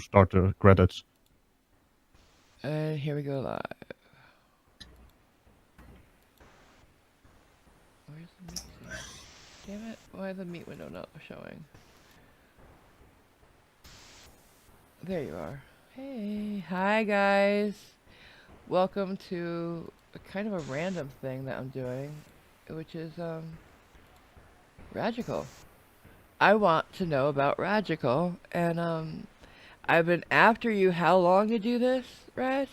start the credits. And here we go live. Where's the meet scene? Damn it! Why is the meet window not showing? There you are. Hey, hi guys. Welcome to a kind of a random thing that I'm doing, which is Ragical. I want to know about Ragical, and I've been after you how long to do this, Raj?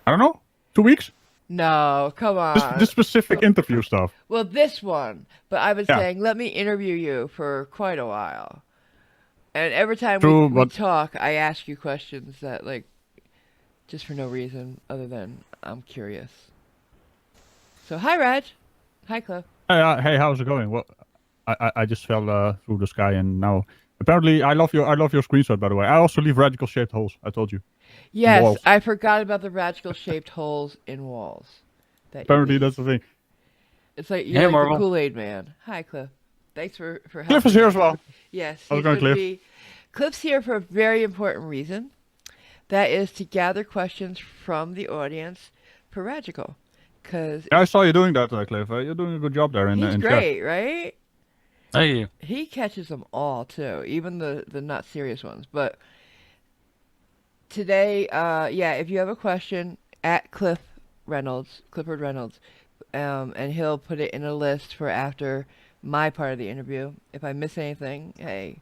I don't know, 2 weeks. No, come on. This specific interview stuff. Well, this one, but I've been Yeah. saying let me interview you for quite a while, and every time True, we but talk, I ask you questions that like just for no reason other than I'm curious. So hi, Raj. Hi, Cliff. hey, how's it going? Well, I just fell through the sky, and now apparently I love your screenshot. By the way, I also leave radical shaped holes. I told you. Yes, Walls. I forgot about the radical shaped holes in walls. That Apparently that's the thing. It's like you're Hey, like Marvel. the Kool-Aid man. Hi, Cliff. Thanks for helping. Cliff is here as well. Yes, How's he's it going, going to Cliff? be. Cliff's here for a very important reason. That is to gather questions from the audience for Ragical. Cause Yeah, I saw you doing that, Cliff. You're doing a good job there in he's in chat. great, right? Thank you. He catches them all too, even the not serious ones. But today, yeah, if you have a question at Clifford Reynolds, and he'll put it in a list for after my part of the interview. If I miss anything, hey,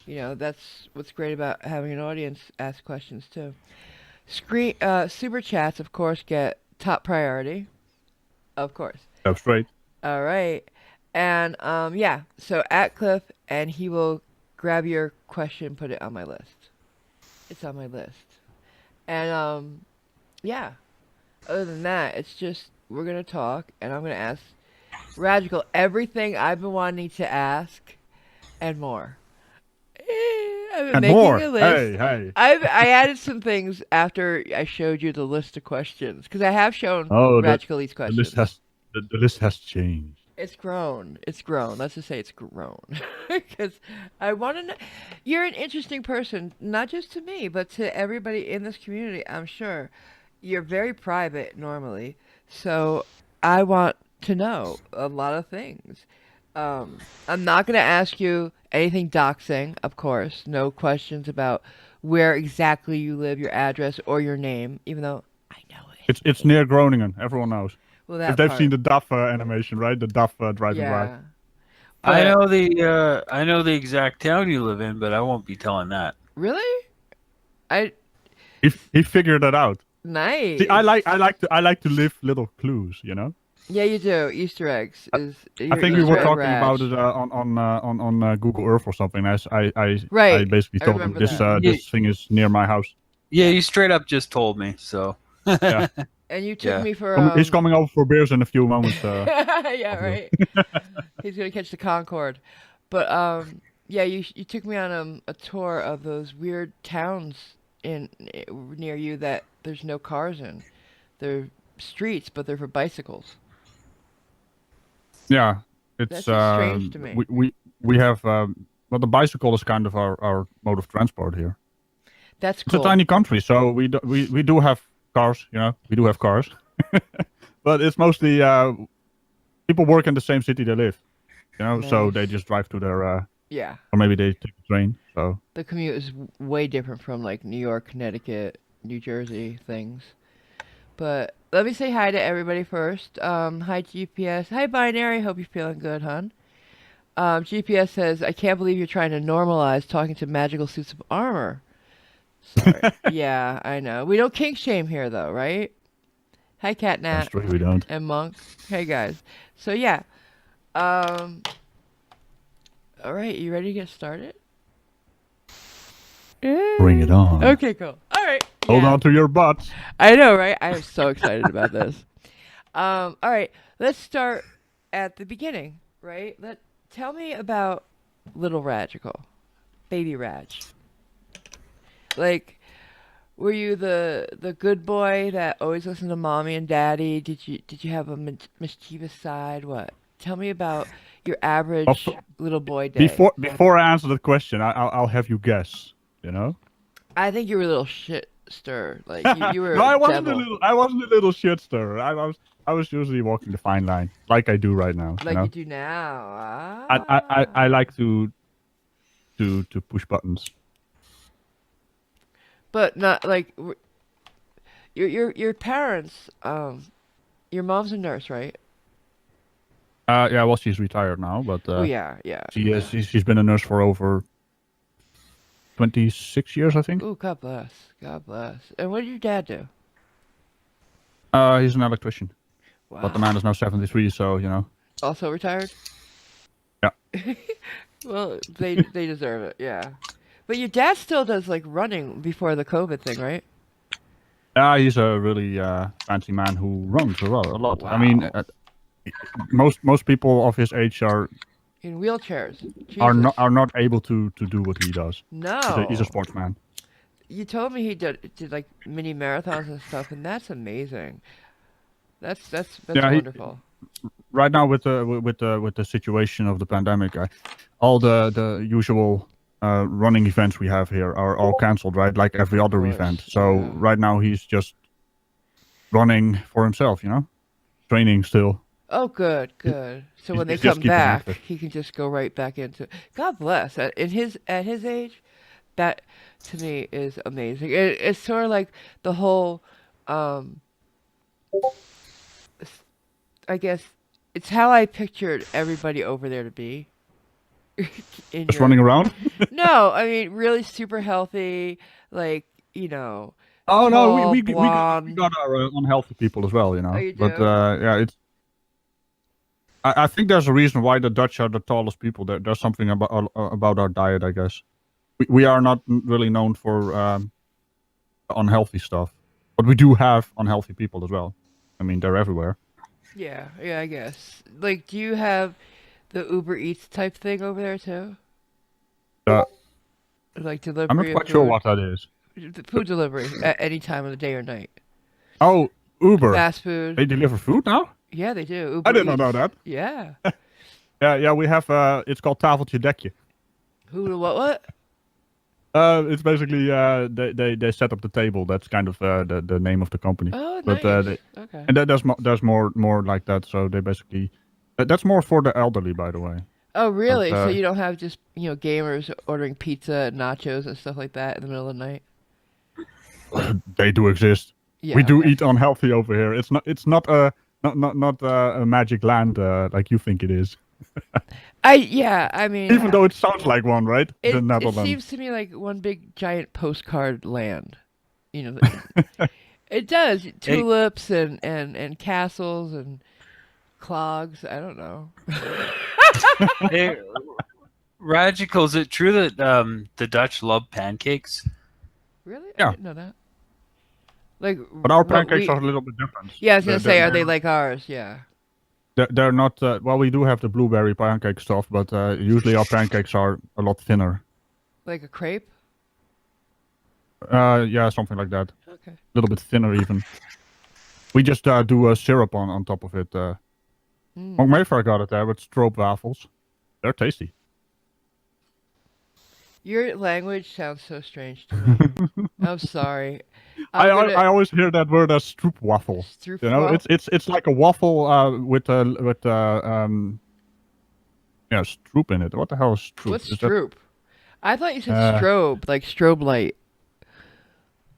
you know, that's what's great about having an audience ask questions too. Super chats, of course, get top priority. Of course. That's right. All right. And yeah, so at Cliff, and he will grab your question, put it on my list. It's on my list. And yeah. Other than that, it's just we're gonna talk, and I'm gonna ask Ragical everything I've been wanting to ask, and more. I've been And making more. a list. Hey. I added some things after I showed you the list of questions because I have shown Oh, Ragical these the questions. list has changed. It's grown. It's grown. Let's just say it's grown. Because I want to know. You're an interesting person, not just to me, but to everybody in this community, I'm sure. You're very private normally. So I want to know a lot of things. I'm not going to ask you anything doxing, of course. No questions about where exactly you live, your address, or your name, even though I know it. It's near Groningen. Everyone knows. Well, that If they've part. seen the Duff animation, right? The Duff driving by. Yeah. I But- know the exact town you live in, but I won't be telling that. Really? He figured that out. Nice. See, I like to leave little clues, you know. Yeah, you do. Easter eggs is. I think we were talking about it on Google Earth or something. As I Right. basically I told him remember this that. this thing is near my house. Yeah, you straight up just told me. So. Yeah. And you took Yeah. me for. He's coming over for beers in a few moments. Yeah, right. He's gonna catch the Concorde, but yeah, you took me on a tour of those weird towns near you that there's no cars in. They're streets, but they're for bicycles. Yeah, it's That's just strange to me. we have well, the bicycle is kind of our mode of transport here. That's It's cool. a tiny country, so we do have cars. You know, we do have cars, but it's mostly people work in the same city they live. You know, so they Nice. just drive to their Yeah, or maybe they take the train. So the commute is way different from like New York, Connecticut, New Jersey things. But let me say hi to everybody first. Hi GPS. Hi Binary. Hope you're feeling good, hon. GPS says, I can't believe you're trying to normalize talking to magical suits of armor. Sorry. Yeah, I know. We don't kink shame here though, right? Hi Catnat that's true, we don't. and Monk. Hey guys. So yeah. All right, you ready to get started? Bring it on. Okay, cool. All right. Hold yeah. on to your butts. I know, right? I am so excited about this. All right, let's start at the beginning, right? Tell me about little Ragical, baby Raj. Like, were you the good boy that always listened to mommy and daddy? Did you have a mischievous side? What? Tell me about your average Of- little boy day. Before I answer that question, I'll have you guess. You know. I think you were a little shit stir. Like you were No, a I wasn't devil. I wasn't a little shit stirrer. I was usually walking the fine line, like I do right now. You Like you know. do now. I like to push buttons. But not like your parents. Your mom's a nurse, right? Yeah, well, she's retired now, but Oh yeah, yeah. she's been a nurse for over 26 years, I think. Ooh, God bless. God bless. And what did your dad do? He's an electrician, Wow. but the man is now 73, so you know. Also retired? Yeah. Well, they deserve it, yeah. But your dad still does like running before the COVID thing, right? He's a really fancy man who runs a lot. I mean, Wow. most people of his age are In wheelchairs. Jesus. not able to do what he does. No. He's a sportsman. You told me he did like mini marathons and stuff, and that's amazing. That's Yeah, wonderful. right now with the situation of the pandemic, all the usual running events we have here are all cancelled, right? Like every other course, event. So yeah. right now he's just running for himself, you know, training still. Oh, good, good. So when they he's just come keeping back, active. he can just go right back into. God bless. At his age, that to me is amazing. It's sort of like the whole. I guess it's how I pictured everybody over there to be. Just running around. No, I mean really super healthy, like Oh no, tall, we blonde. got our unhealthy people as well, you know. Oh, you But do? yeah, it's. I think there's a reason why the Dutch are the tallest people. There's something about our diet, I guess. We are not really known for unhealthy stuff, but we do have unhealthy people as well. I mean, they're everywhere. Yeah, I guess. Like, do you have the Uber Eats type thing over there too? Uh, Like I'm not delivery of quite sure food? what that is. The food delivery at any time of the day or night. Oh, Uber. Fast food. They deliver food now? Yeah, they do. Uber I did not know Eats. that. Yeah. Yeah, we have. It's called tafeltje dekje. Who? What? It's basically they set up the table. That's kind of the name of the company. Oh, But nice. Okay. and there's more like that. So they basically that's more for the elderly, by the way. Oh, really? But, So you don't have just gamers ordering pizza and nachos and stuff like that in the middle of the night? They do exist. Yeah. We do okay. eat unhealthy over here. It's not a magic land like you think it is. I mean, Even though it sounds like one, right? The it Netherlands. seems to me like one big giant postcard land. It does. Tulips and castles and clogs. I don't know. Hey, Ragical, is it true that the Dutch love pancakes? Really? Yeah. I didn't know that. Like, But our what pancakes are a little bit different. Yeah, I was gonna say, They're- are they like ours? Yeah. They're not. Well, we do have the blueberry pancake stuff, but usually our pancakes are a lot thinner. Like a crepe? Yeah, something like that. Okay. A little bit thinner even. We just do a syrup on top of it. Monk Mayfair got it there with stroopwafels. They're tasty. Your language sounds so strange to me. I'm sorry. I always hear that word as stroopwafel. You know, it's like a waffle with stroop in it. What the hell is stroop? What's Is that- stroop? I thought you said strobe, like strobe light.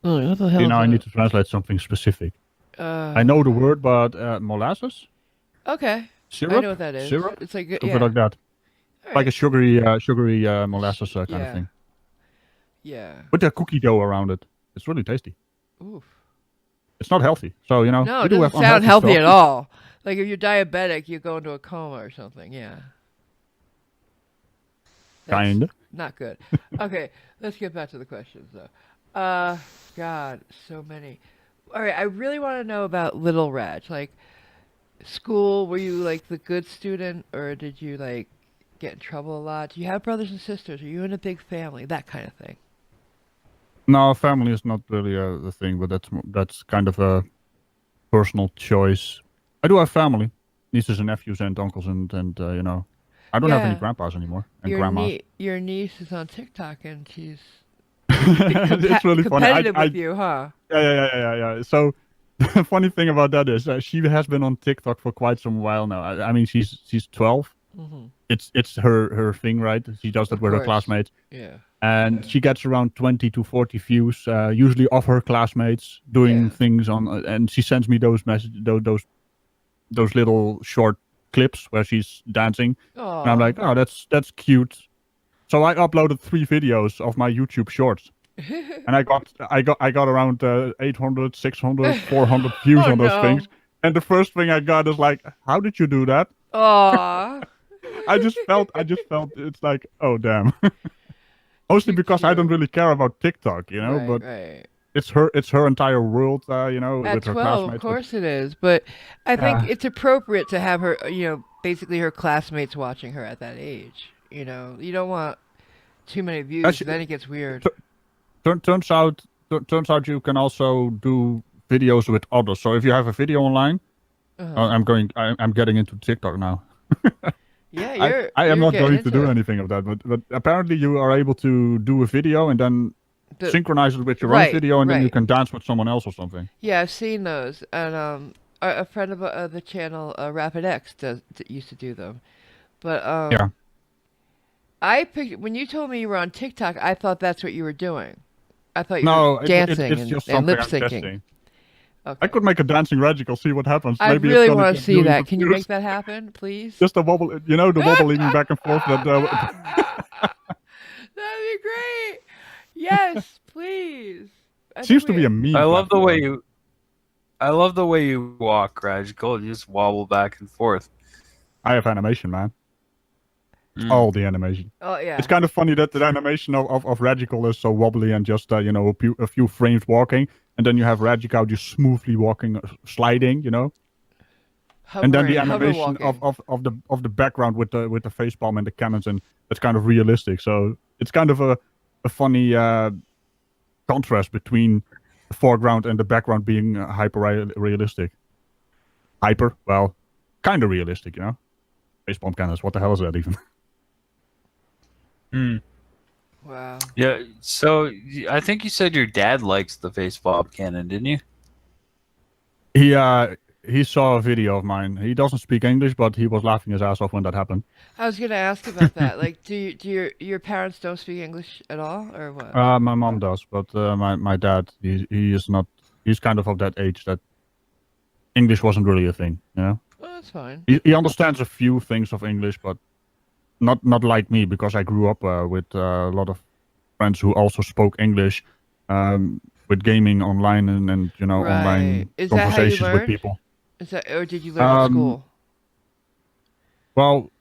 Oh, what the hell? You know, is I that? need to translate something specific. I know the word, but molasses Okay. syrup. I know what that is. Syrup, It's like something like that. All Like a right. sugary molasses kind Yeah. of thing. Yeah. With a cookie dough around it. It's really tasty. Oof. It's not healthy, so you know. No, we it do doesn't have sound healthy stuff. at all. Like if you're diabetic, you go into a coma or something. Yeah. That's Kinda. Not good. Okay, let's get back to the questions though. God, so many. All right, I really want to know about Little Raj. Like, school, were you like the good student, or did you like get in trouble a lot? Do you have brothers and sisters? Are you in a big family? That kind of thing. No, family is not really the thing, but that's kind of a personal choice. I do have family. nieces and nephews and uncles and you know, I don't have any Yeah. grandpas anymore and grandmas. Your niece is on TikTok and she's It's really funny. competitive I with you, huh? yeah. So the funny thing about that is she has been on TikTok for quite some while now. I mean, she's 12. Hmm. It's her thing, right? She does that Of with her course. classmates, Yeah. and she gets around 20 to 40 views, usually of her classmates doing Yeah. things on. And she sends me those those little short clips where she's dancing, and I'm Oh. like, oh, that's cute. So I uploaded 3 videos of my YouTube Shorts, and I got around 800, 600, 400 views Oh on those no. things. And the first thing I got is like, how did you do that? Aw. I just felt it's like, oh damn. Mostly Too because I don't cute. really care about TikTok, you know, Right, but right. it's her entire world, you know, At with her 12, of classmates. But course it is. But I think yeah, it's appropriate to have her, basically her classmates watching her at that age. You don't want too many views, actually, then it gets weird. turns out you can also do videos with others. So if you have a video online, Uh-huh. I'm getting into TikTok now. Yeah, I you're I am you're not getting going to into do it. anything of that, but apparently you are able to do a video and then The synchronize it with your own Right, video, and then you right. can dance with someone else or something. Yeah, I've seen those, and a friend of the channel, Rapid X, used to do them. But Yeah. I picked when you told me you were on TikTok, I thought that's what you were doing. I thought you were No, dancing it's and, just and something lip I'm syncing. testing. I Okay. could make a dancing Ragical, see what happens. I Maybe it's really gonna want to get see millions that. of Can you make views. that happen, please? Just a wobble, you know, the wobbling back and forth. That That'd be great. Yes, please. I think seems to we. be a I meme love the way platform. you. I love the way you walk, Ragical. You just wobble back and forth. I have animation, man. Mm. All the animation. Oh It's yeah. kind of funny that the animation of Ragical is so wobbly and just you know, a few frames walking, and then you have Ragical just smoothly walking, sliding, you know. And then the Hover animation walking. of the background with the face palm and the cannons, and that's kind of realistic. So it's kind of a funny contrast between the foreground and the background being hyper realistic. Hyper, well, kind of realistic, you know. Face palm cannons. What the hell is that even? Mm. Wow. Yeah. So I think you said your dad likes the face bob cannon, didn't you? He saw a video of mine. He doesn't speak English, but he was laughing his ass off when that happened. I was gonna ask about that. Like, do your parents don't speak English at all, or what? My mom does, but my dad, he is not. He's kind of that age that English wasn't really a thing. You know, Well, that's fine. he understands a few things of English, but not like me, because I grew up with a lot of friends who also spoke English, with gaming online and you know, Right. online Is that how you conversations with learned? people. Is that, or did you learn in Um, school? well,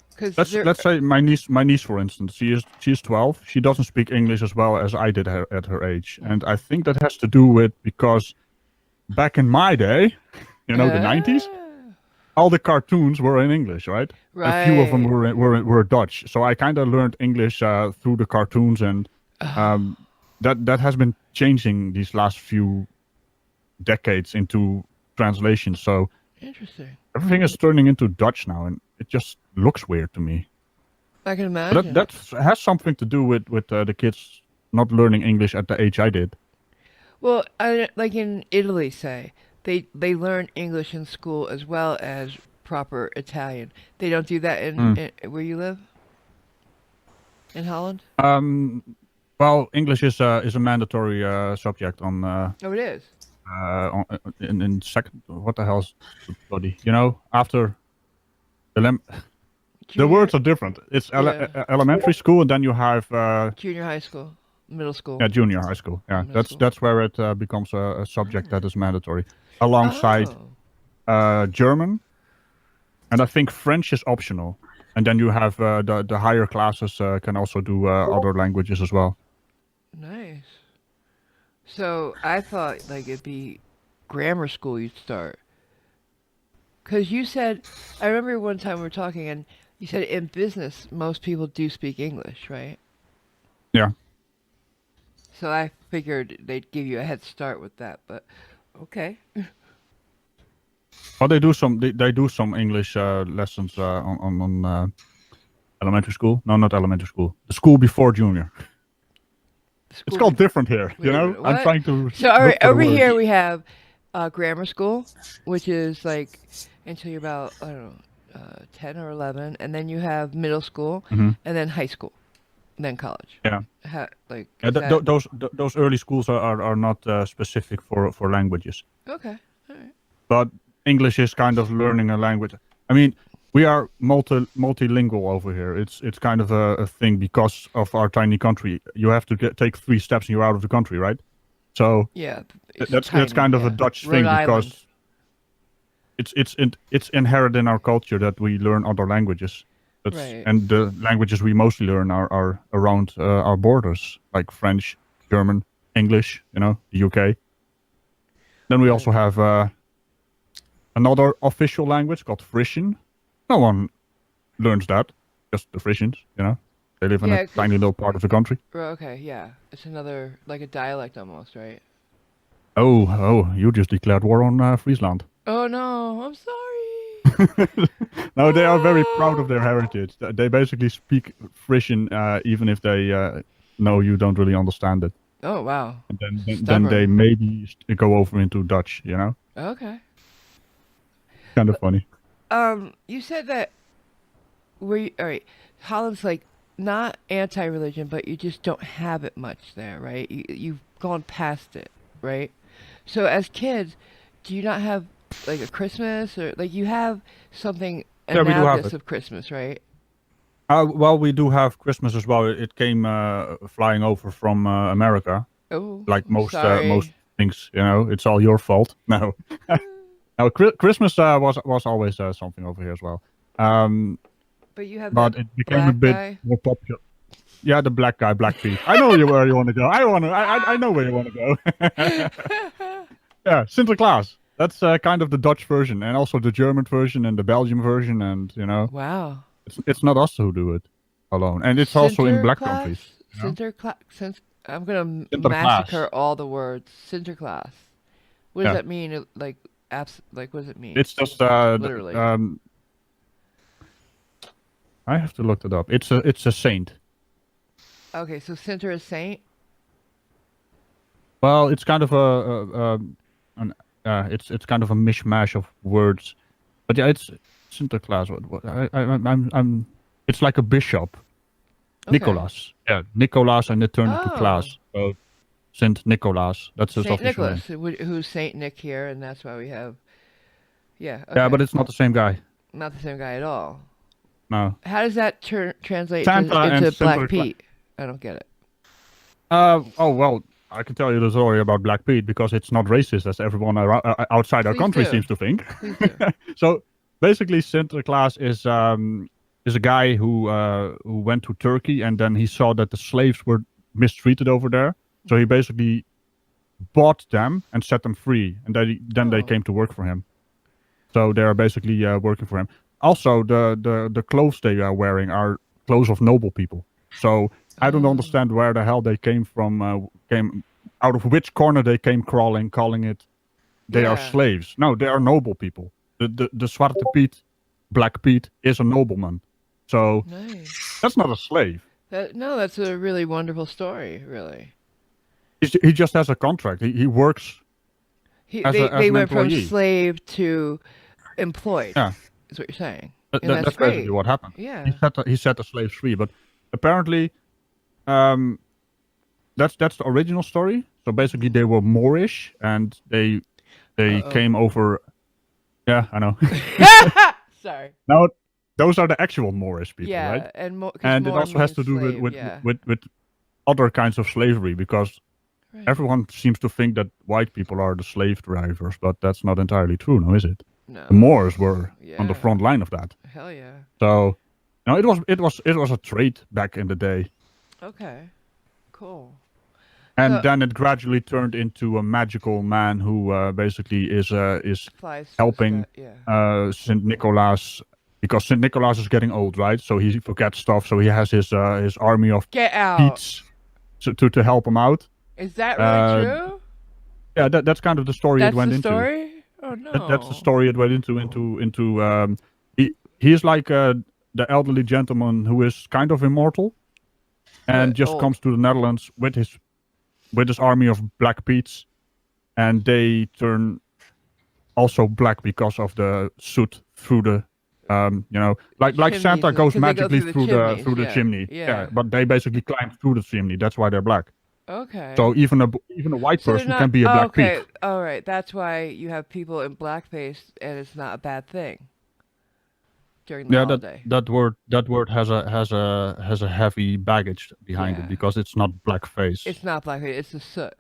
Because let's there. let's say my niece for instance, she's 12. She doesn't speak English as well as I did at her age, and I think that has to do with because back in my day, you know, the 90s, Ah, all the cartoons were in English, right? A few of them right. were Dutch. So I kind of learned English through the cartoons, and Oh, um, that has been changing these last few decades into translation. So interesting. everything is turning into Dutch now, and it just looks weird to me. I can But imagine. that has something to do with the kids not learning English at the age I did. Well, like in Italy, say they learn English in school as well as proper Italian. They don't do that Hmm. in where you live in Holland. Um, well, English is a mandatory subject Oh, it is. in second. What the hell's bloody? You know, after ele- the Junior, words are different. It's yeah, elementary school, and then you have junior high school, middle school, yeah, junior high school. Yeah, middle that's school. that's where it becomes a subject that is mandatory, alongside Oh, German, and I think French is optional. And then you have the higher classes can also do other languages as well. nice. So I thought like it'd be grammar school you'd start. Because you said, I remember one time we were talking and you said in business most people do speak English, right? Yeah. So I figured they'd give you a head start with that, but okay. Well, they do some. They do some English lessons on elementary school. No, not elementary school. The school before junior. It's School called be- different here. Wait a minute, I'm what? trying to So all look right, for the over word. here we have grammar school, which is like until you're about I don't know 10 or 11, and then you have middle school, Mhm. and then high school, and then college. Yeah. Like Yeah, is that those early schools are not specific for languages, okay? All right. but English is kind of learning a language. I mean, we are multilingual over here. It's kind of a thing because of our tiny country. You have to take 3 steps and you're out of the country, right? So Yeah, it's that's tiny, kind of a yeah. Dutch Rhode thing Island. because it's inherent in our culture that we learn other languages. Right. And the languages we mostly learn are around our borders, like French, German, English. The UK. Then we also have another official language called Frisian. No one learns that, just the Frisians. They live in Yeah, a tiny little part of the country. Okay, yeah, it's another like a dialect almost, right? Oh, you just declared war on Friesland. Oh no, I'm sorry. No, they are very proud of their heritage. They basically speak Frisian, even if they know you don't really understand it. Oh wow. And then they Stubborn. maybe go over into Dutch. Okay. Kind of funny. You said that all right, Holland's like not anti-religion, but you just don't have it much there, right? You've gone past it, right? So as kids, do you not have like a Christmas or like you have something Yeah, we do have analogous it. of Christmas, right? Well, we do have Christmas as well. It came flying over from America, Oh, like most sorry. things. It's all your fault. No, no. Christmas was always something over here as well. But you have But that it became a black bit guy. more popular. Yeah, the black guy, Black Pete. I know where you want to go. I know where you want to go. Yeah, Sinterklaas. That's kind of the Dutch version, and also the German version and the Belgian version, and Wow. it's not us who do it alone, and it's also in black countries. Sinterklaas. I'm gonna Sinterklaas. massacre all the words. Sinterklaas. What does Yeah. that mean? Like, like, what does it mean? It's just Literally. I have to look it up. It's a saint. Okay, so Sinter is saint. Well, it's kind of it's kind of a mishmash of words, but yeah, it's Sinterklaas. I'm. It's like a bishop, Okay. Nicholas. Yeah, Nicholas, and it turned into Oh. Klaas. So Saint Nicholas. That's his Saint official Nicholas, name. who's Saint Nick here, and that's why we have. Yeah. Okay. Yeah, but it's not the same guy. not the same guy at all. No. How does that translate Santa and into Black Sinterklaas. Pete? I don't get it. Oh well, I can tell you the story about Black Pete because it's not racist as everyone outside our Please country do. seems to think. Please do. So basically, Sinterklaas is a guy who went to Turkey and then he saw that the slaves were mistreated over there. So he basically bought them and set them free, and then they Oh. came to work for him. So they are basically working for him. Also, the clothes they are wearing are clothes of noble people. So I don't Oh. understand where the hell they came from. Came out of which corner they came crawling, calling it they are Yeah. slaves. No, they are noble people. The Zwarte Piet, Black Pete, is a nobleman. So Nice. that's not a slave. No, that's a really wonderful story. Really. He just has a contract. He works. As They an went from employee. slave to employed. Yeah. Is what you're saying. That, And that's that's great. basically what happened. Yeah. He set the slaves free, but apparently, that's the original story. So basically, they were Moorish and they Uh-oh. came over. Yeah, I know. Sorry. Now, those are the actual Moorish people, Yeah, right? and And it also has to do slave, with, yeah. with other kinds of slavery because Right. everyone seems to think that white people are the slave drivers, but that's not entirely true, now is it? No. The Moors were on the Yeah. front line of that. Hell yeah. So, it was a trade back in the day, Okay. Cool. and So- then it gradually turned into a magical man who basically is Flies. to the helping sky, Yeah. Saint Nicholas because Saint Nicholas is getting old, right? So he forgets stuff. So he has his army of Get out. Pete's to help him out. Is that really Uh, true? Yeah, that's kind of the story That's it went the into. story? Oh no. That's the story it went into. He is like the elderly gentleman who is kind of immortal, and But just old. comes to the Netherlands with his army of Black Pete's, and they turn also black because of the soot through the like Chimneys, Santa 'cause goes they go magically through the through the chimneys, chimney. yeah. But they basically climb through the chimney. That's why they're black. Okay. So even a white So they're person not. can be a Black Okay. Pete. All right. That's why you have people in blackface, and it's not a bad thing during the Yeah, holiday. that word has a heavy baggage behind Yeah. it because it's not blackface. It's not blackface. It's the soot.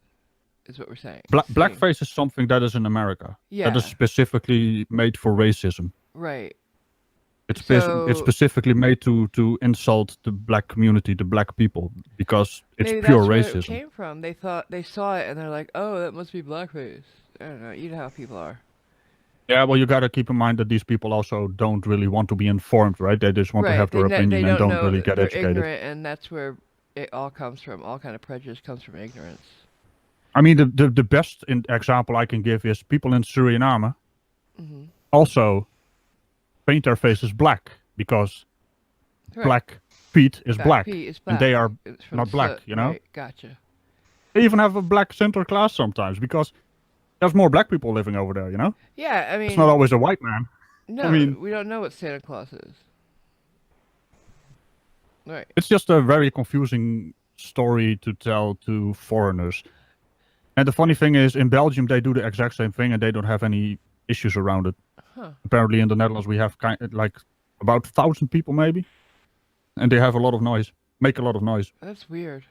Is what we're saying. Seeing. Blackface is something that is in America. Yeah. That is specifically made for racism. Right. It's So specifically made to insult the black community, the black people, because it's maybe pure that's where racism. it came from. They saw it and they're like, oh, that must be blackface. I don't know. You know how people are. Yeah, well, you got to keep in mind that these people also don't really want to be informed, right? They just want to Right. have their They opinion and don't don't know. really get They're educated. ignorant, and that's where it all comes from. All kind of prejudice comes from ignorance. I mean, the best example I can give is people in Suriname Mm-hmm. also paint their faces black because Right. Black Pete is black, Pete is and they are It's from not the black, soot. you know? Right. Gotcha. They even have a black center class sometimes because there's more black people living over there, you know? Yeah. I mean, It's not always a white man. no, mean- we don't know what Santa Claus is. Right. It's just a very confusing story to tell to foreigners. And the funny thing is, in Belgium, they do the exact same thing and they don't have any issues around it. Huh. Apparently, in the Netherlands, we have like about 1,000 people maybe, and they have a lot of noise, make a lot of noise. That's weird.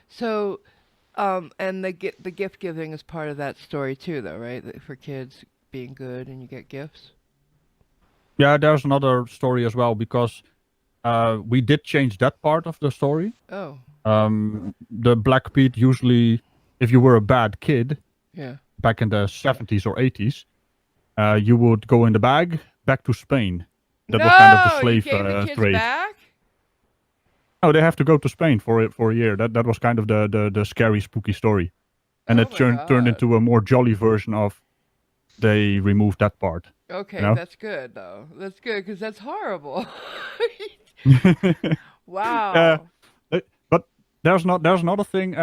So, and the gift giving is part of that story too, though, right? For kids being good and you get gifts. Yeah, there's another story as well because we did change that part of the story. Oh. The Black Pete usually, if you were a bad kid Yeah. back in the 70s or 80s, you would go in the bag back to Spain. That was kind of the slave you gave the kids trade. back? Oh, they have to go to Spain for a year. That was kind of the scary, spooky story, and Oh it my turned God. into a more jolly version of. They removed that part. Okay, No? that's good though. That's good because that's horrible. Yeah, Wow. but there's another thing.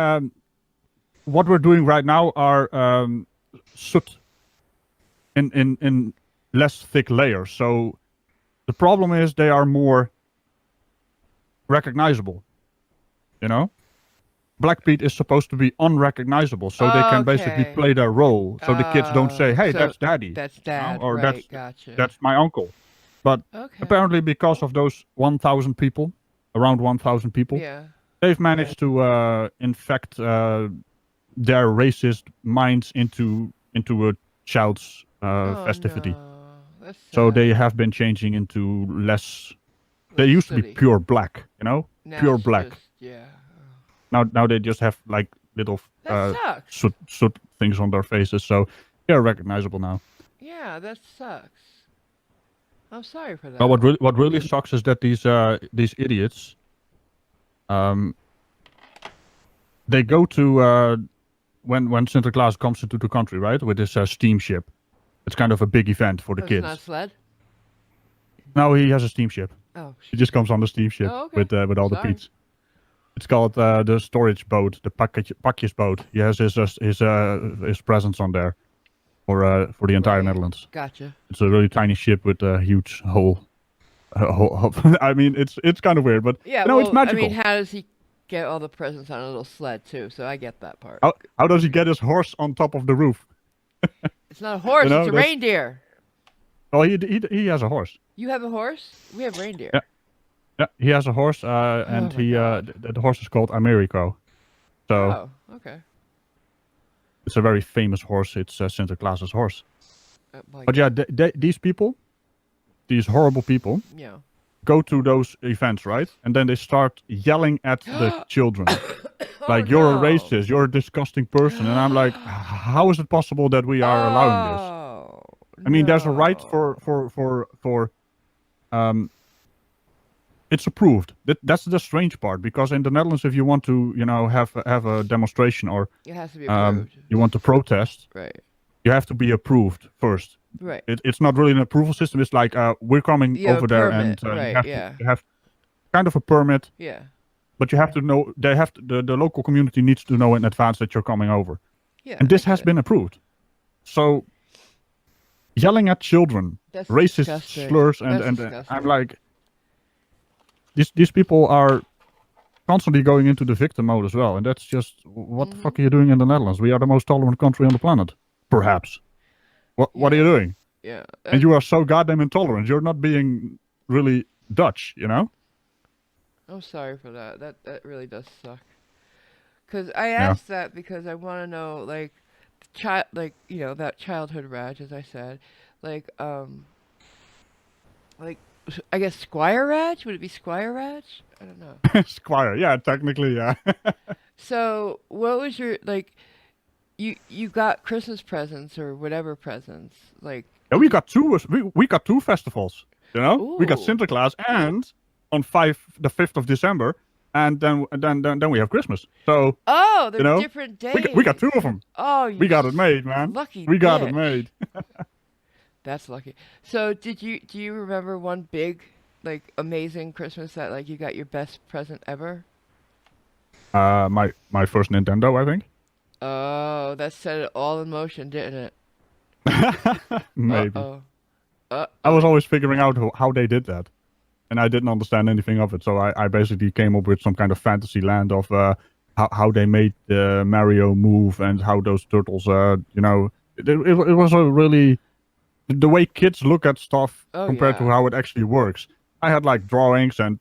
What we're doing right now are soot in less thick layers. So the problem is they are more recognizable. You know, Black Pete is supposed to be unrecognizable, so they can basically Okay. play their role. So the kids don't say, "Hey, so that's Daddy," That's dad. or right. Gotcha. that's my uncle. But okay. apparently, because of those 1,000 people, around 1,000 people, Yeah. they've managed to infect their racist minds into a child's Oh, festivity. no. That's So sad. they have been changing into less. They used to be Sooty. pure black, you know, Now pure it's black. just- yeah. Now they just have like little That sucks. soot things on their faces, so they're recognizable now. Yeah, that sucks. I'm sorry for that. But what really sucks is that these idiots, they go to when Santa Claus comes into the country, right, with his steamship. It's kind of a big event for the Oh, it's kids. not a sled? No, he has a steamship. Oh, He just comes on the steamship Oh, okay. with all the Sorry. Pete's. It's called the storage boat, the pakjesboot. He has his presents on there for the entire Right. Netherlands. Gotcha. It's a really tiny ship with a huge hole. I mean, it's kind of weird, but Yeah, it's well, magical. I mean, how does he get all the presents on a little sled too? So I get that part. How does he get his horse on top of the roof? It's not a horse; know, it's a that's- reindeer. Well, he has a horse. You have a horse? We have reindeer. Yeah. Yeah, he has a horse, and Oh my God. the horse is called Americo. So Oh, okay. it's a very famous horse. It's Santa Claus's horse. Like, But yeah, these people, these horrible people, yeah. go to those events, right? And then they start yelling at the children. Like, you're a no. racist, you're a disgusting person. And I'm like, how is it possible that we are allowing this? Oh, I mean, there's a right no. for it's approved. That's the strange part, because in the Netherlands, if you want to, have a demonstration or It has to be approved. you want to protest, Right. you have to be approved first. Right. It's not really an approval system. It's like we're coming You have over a there, permit, and right? Yeah. you have kind of a permit, Yeah. but you have to know. They have to, the local community needs to know in advance that you're coming over, Yeah. and this I has get it. been approved. So yelling at children, That's racist disgusting. slurs, That's and disgusting. I'm like, these people are constantly going into the victim mode as well, and that's just what the fuck are you doing in the Netherlands? We are the most tolerant country on the planet, perhaps. What are you doing? Yeah. And you are so goddamn intolerant. You're not being really Dutch, you know? I'm sorry for that. That really does suck. Cause I Yeah. asked that because I want to know, like, that childhood Raj, as I said, like, like, I guess Squire Raj? Would it be Squire Raj? I don't know. Squire, yeah, technically, yeah. So, what was your, like, you got Christmas presents or whatever presents, like, Yeah, we got two festivals, you know? We got Ooh. Sinterklaas and on the 5th of December, and then we have Christmas. So, oh, they're you know, different days. we got two of them. Oh, We got it made, man. lucky We got it bitch. made. That's lucky. So, do you remember one big, like, amazing Christmas that, like, you got your best present ever? My first Nintendo, I think. Oh, that set it all in motion, didn't it? Maybe. Uh-oh. I was always figuring out how they did that, and I didn't understand anything of it. So I basically came up with some kind of fantasy land of how they made Mario move and how those turtles, you know, it was a really the way kids look at stuff Oh, compared to yeah. how it actually works. I had like drawings, and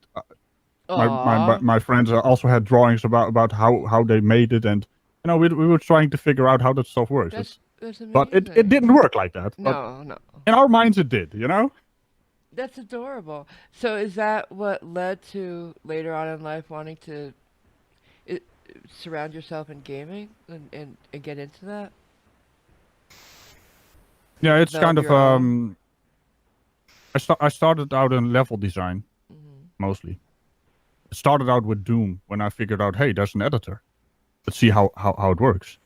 Aw. my friends also had drawings about how they made it, and you know we were trying to figure out how that stuff works. That's amazing. But it didn't work like that. But No. in our minds it did, you know? That's adorable. So, is that what led to later on in life wanting to i surround yourself in gaming and get into that? Yeah, it's Develop kind of your own? I started out in level design mostly. It started out with Doom when I figured out, hey, there's an editor. Let's see how it works.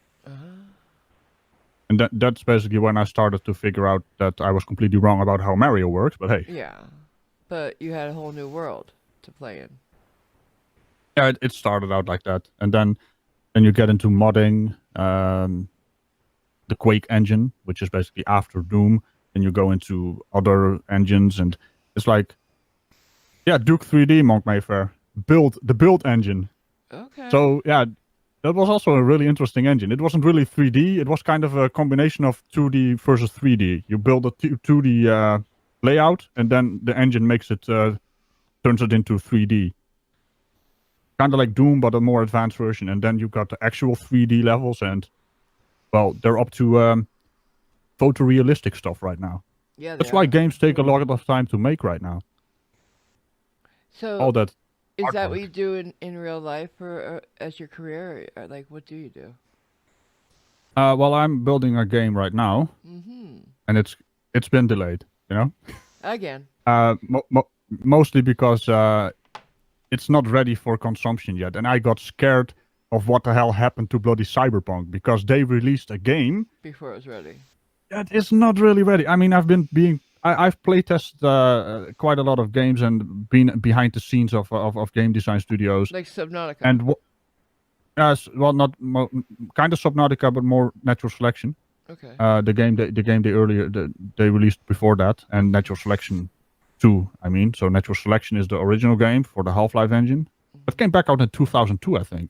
And that's basically when I started to figure out that I was completely wrong about how Mario works, but hey. Yeah. But you had a whole new world to play in. Yeah, it started out like that. And then you get into modding, the Quake engine, which is basically after Doom. Then you go into other engines, and it's like, yeah, Duke 3D, Monk Mayfair. The build engine. Okay. So, yeah, that was also a really interesting engine. It wasn't really 3D. It was kind of a combination of 2D versus 3D. You build a 2D layout, and then the engine makes it, turns it into 3D. Kind of like Doom, but a more advanced version. And then you got the actual 3D levels, and, well, they're up to photorealistic stuff right now. Yeah, That's they why are. games take a lot of time to make right now. So, All that. is that what artwork. you do in real life or as your career? Or, like, what do you do? Well, I'm building a game right now, and it's been delayed. You know, Again. mostly because it's not ready for consumption yet, and I got scared of what the hell happened to bloody Cyberpunk because they released a game Before it was ready. that is not really ready. I mean, I've playtested quite a lot of games and been behind the scenes of game design studios. Like Subnautica. And well, not kind of Subnautica, but more Natural Selection. Okay. The game they released before that, and Natural Selection 2. I mean, so Natural Selection is the original game for the Half-Life engine. It came back out in 2002, I think,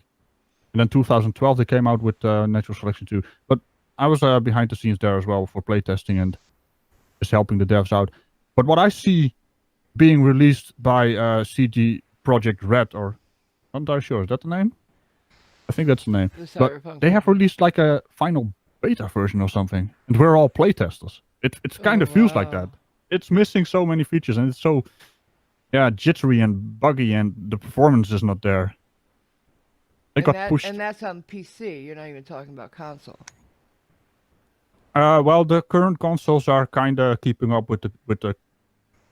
and then 2012 they came out with Natural Selection 2. But I was behind the scenes there as well for playtesting and just helping the devs out. But what I see being released by CD Projekt Red, or I'm not sure, is that the name? I think that's the name. The But Cyberpunk they have one. released like a final beta version or something, and we're all playtesters. It kind of feels like that. wow. It's missing so many features, and it's so jittery and buggy, and the performance is not there. They got pushed. And that's on PC. You're not even talking about console. Well, the current consoles are kind of keeping up with I with thought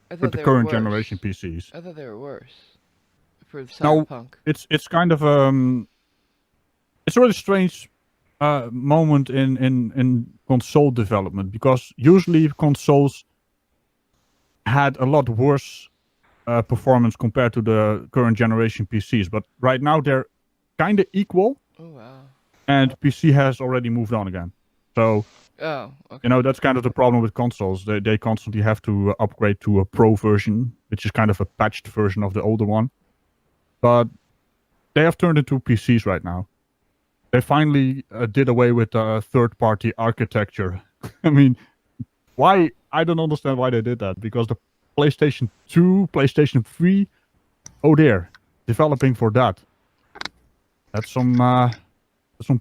the they were current worse. generation PCs. I thought they were worse for No, Cyberpunk. it's kind of it's really strange moment in console development, because usually consoles had a lot worse performance compared to the current generation PCs, but right now they're kind of equal, Oh wow. and PC has already moved on again. So Oh, okay. you know, that's kind of the problem with consoles. They constantly have to upgrade to a pro version, which is kind of a patched version of the older one. But they have turned into PCs right now. They finally did away with third-party architecture. I mean, why? I don't understand why they did that. Because the PlayStation 2, PlayStation 3, oh dear, developing for that. That's some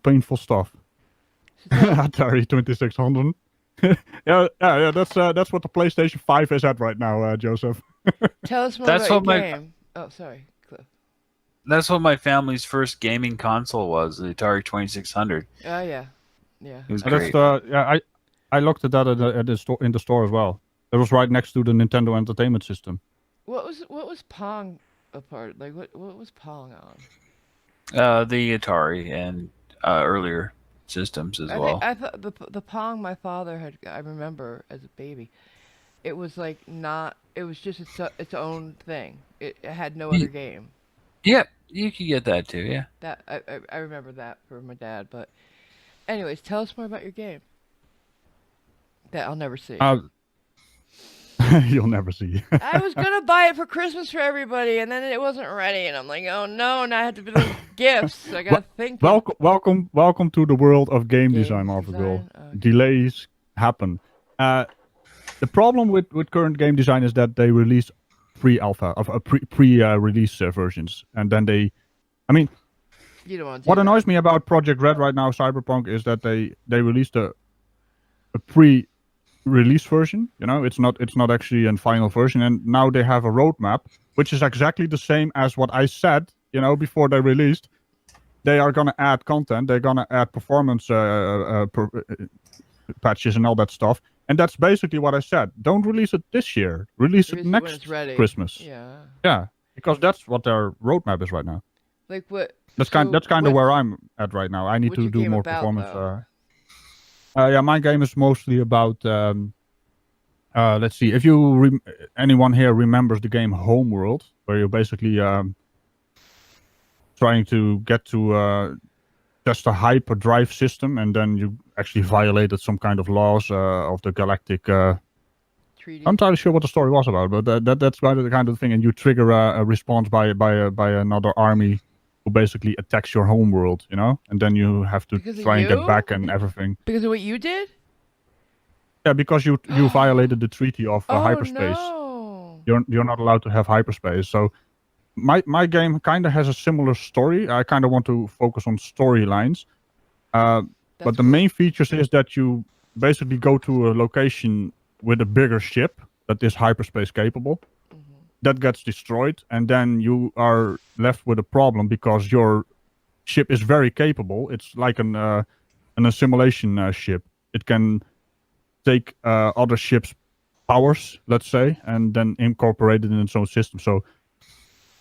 painful stuff. So tell, Atari 2600. yeah. That's what the PlayStation 5 is at right now, Joseph. tell us more That's about your what my- game. Oh, sorry, Cliff. That's what my family's first gaming console was, the Atari 2600. Oh yeah, yeah. It was And that's great. I looked at that at the store in the store as well. It was right next to the Nintendo Entertainment System. What was Pong a part? Like what was Pong on? The Atari and earlier systems as well. I thought the Pong my father had. I remember as a baby, it was like not. It was just its own thing. It had no other game. Yep, you could get that too. Yeah. That I remember that for my dad. But anyways, tell us more about your game. That I'll never see. You'll never see. I was gonna buy it for Christmas for everybody, and then it wasn't ready, and I'm like, oh no, now I have to buy the gifts. I gotta think. Welcome to the world of game design, Games Marvel Girl. design? Okay. Delays happen. The problem with current game design is that they release pre-alpha of pre-release versions, and then I mean, You don't want to. what annoys me about Project Red right now, Cyberpunk, is that they released a pre-release version. You know, it's not actually a final version, and now they have a roadmap, which is exactly the same as what I said. You know, before they released, they are gonna add content. They're gonna add performance patches and all that stuff. And that's basically what I said. Don't release it this year. Release it when next it's ready. Christmas. Yeah. Yeah, because that's what their roadmap is right now. Like what? That's so kind of what- where I'm at right now. I need what's to your do game more about, performance. though? Yeah, my game is mostly about. Let's see if you anyone here remembers the game Homeworld, where you're basically trying to get to just a hyperdrive system, and then you actually violated some kind of laws of the galactic. Treaty. I'm not entirely sure what the story was about, but that's about the kind of thing, and you trigger a response by another army who basically attacks your homeworld, you know, and then you have to Because of try and get you? back and everything. Because of what you did? Yeah, because you violated the treaty of hyperspace. No. You're not allowed to have hyperspace. So my game kind of has a similar story. I kind of want to focus on storylines. But That's the main features is that you basically go to a location with a bigger ship that is hyperspace capable. That gets destroyed, and then you are left with a problem because your ship is very capable. It's like an assimilation ship. It can take other ships' powers, let's say, and then incorporate it in its own system. So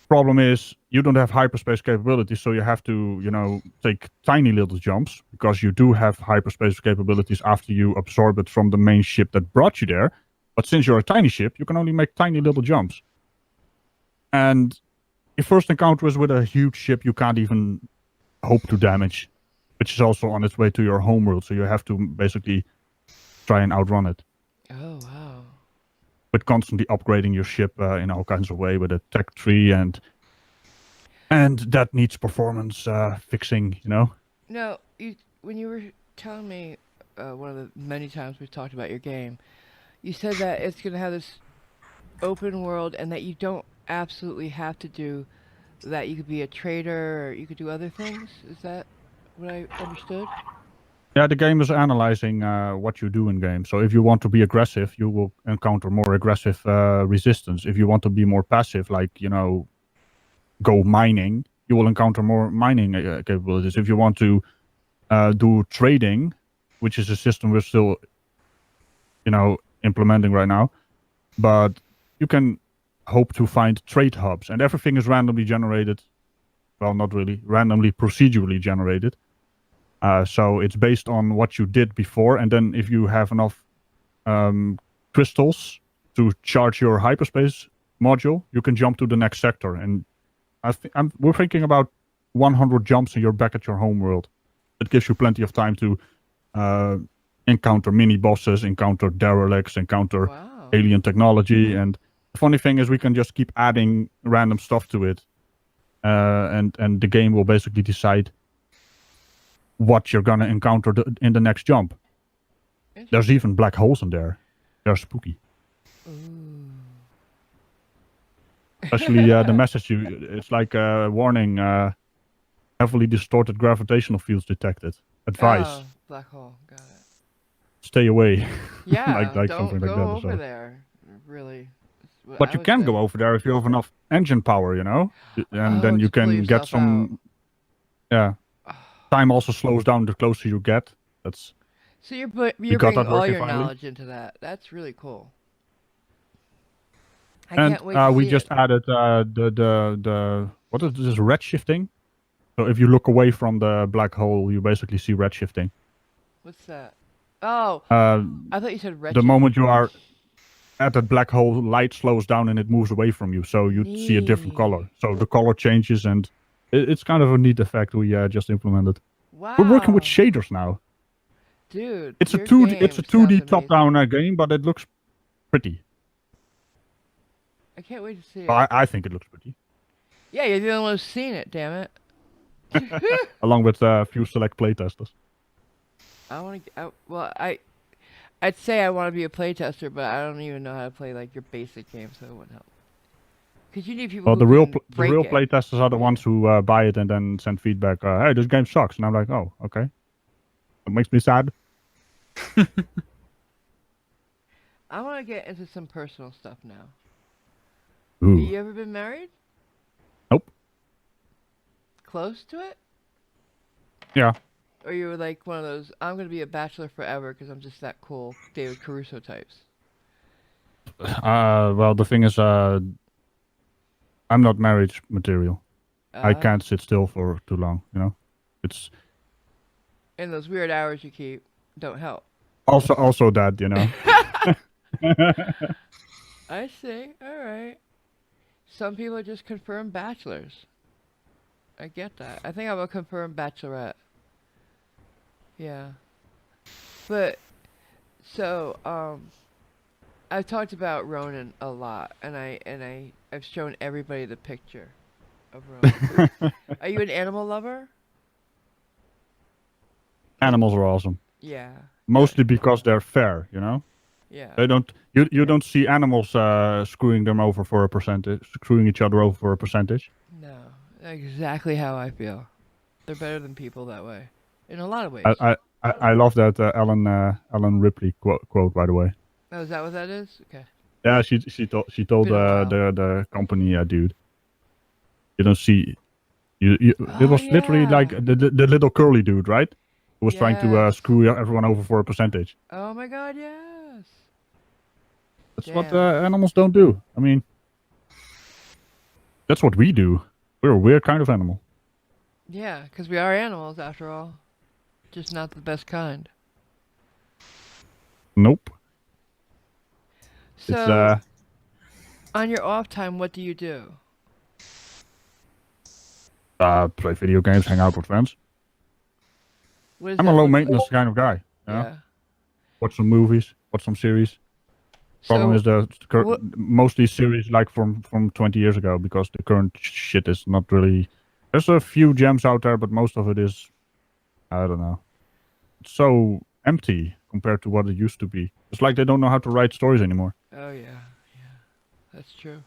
problem is you don't have hyperspace capabilities, so you have to, you know, take tiny little jumps because you do have hyperspace capabilities after you absorb it from the main ship that brought you there. But since you're a tiny ship, you can only make tiny little jumps. And your first encounter is with a huge ship you can't even hope to damage, which is also on its way to your homeworld. So you have to basically try and outrun it Oh wow. with constantly upgrading your ship in all kinds of way with a tech tree, and that needs performance fixing, you know. No, when you were telling me one of the many times we've talked about your game, you said that it's gonna have this open world and that you don't absolutely have to do that. You could be a trader or you could do other things. Is that what I understood? Yeah, the game is analyzing what you do in game. So if you want to be aggressive, you will encounter more aggressive resistance. If you want to be more passive, like, you know, go mining, you will encounter more mining capabilities. If you want to do trading, which is a system we're still, you know, implementing right now, but you can hope to find trade hubs, and everything is randomly generated. Well, not really, randomly procedurally generated. So it's based on what you did before, and then if you have enough crystals to charge your hyperspace module, you can jump to the next sector. And we're thinking about 100 jumps and you're back at your home world. It gives you plenty of time to encounter mini bosses, encounter derelicts, encounter Wow. alien technology. And the funny thing is we can just keep adding random stuff to it. And the game will basically decide what you're gonna encounter in the next jump. There's even black holes in there. They're spooky. Ooh. Especially the message it's like a warning, heavily distorted gravitational fields detected. Advice, Oh, black hole. Got it. stay away. Yeah, like don't something go like that. over So. there. Really. That's what But I you would can say. go over there if you have enough engine power, you know? And Oh, then you just pull can get yourself some... Yeah. Time also slows down the closer you get. That's... So you're got bringing that all working your finally. knowledge into that. That's really cool. I And can't wait to we see just it. added the... What is this? Red shifting? So if you look away from the black hole, you basically see red shifting. What's that? Oh, Uh, I thought you said red. the moment you are at that black hole, light slows down and it moves away from you, so you see a different color. So the color changes, and it's kind of a neat effect we just implemented. Wow. We're working with shaders now. Dude, It's a your 2D. game It's a sounds 2D amazing. top-down game, but it looks pretty. I can't wait to see it. I think it looks pretty. Yeah, you're the only one who's seen it. Damn it. Along with a few select playtesters. I want to. Well, I'd say I want to be a playtester, but I don't even know how to play like your basic game, so it wouldn't help. Because you need people Well, who the real can the break real it. playtesters are the ones who buy it and then send feedback. Hey, this game sucks, and I'm like, oh, okay. It makes me sad. I want to get into some personal stuff now. Ooh. You ever been married? Nope. Close to it? Yeah. Or you were like one of those, I'm going to be a bachelor forever because I'm just that cool David Caruso types. Well, the thing is, I'm not marriage material. I can't sit still for too long, you know? It's... And those weird hours you keep don't help. Also that, you know? I see. All right. Some people are just confirmed bachelors. I get that. I think I'm a confirmed bachelorette. Yeah. But, so, I've talked about Ronan a lot, and I've shown everybody the picture of Ronan. Are you an animal lover? Animals are awesome. Yeah. Mostly because they're fair, you know? Yeah. They don't... You don't see animals screwing them over for a percentage, screwing each other over for a percentage. No. Exactly how I feel. They're better than people that way. In a lot of ways. I love that Ellen Ripley quote, by the way. Oh, is that what that is? Okay. Yeah, she told Been a while. the company dude. You don't see... it was literally yeah. like the little curly dude, right? Who was trying to Yes. screw everyone over for a percentage. Oh my god, yes. That's what Damn. animals don't do. I mean, that's what we do. We're a weird kind of animal. Yeah, because we are animals after all. Just not the best kind. Nope. So, It's on your off time, what do you do? play video games, hang out with friends. What does I'm that a low look maintenance kind of guy. like? You know? Yeah. Watch some movies, watch some series. Problem So, is mostly series like from 20 years ago, because the current shit is not really... There's a few gems out there, but most of it is... I don't know. It's so empty compared to what it used to be. It's like they don't know how to write stories anymore. oh yeah, yeah, that's true.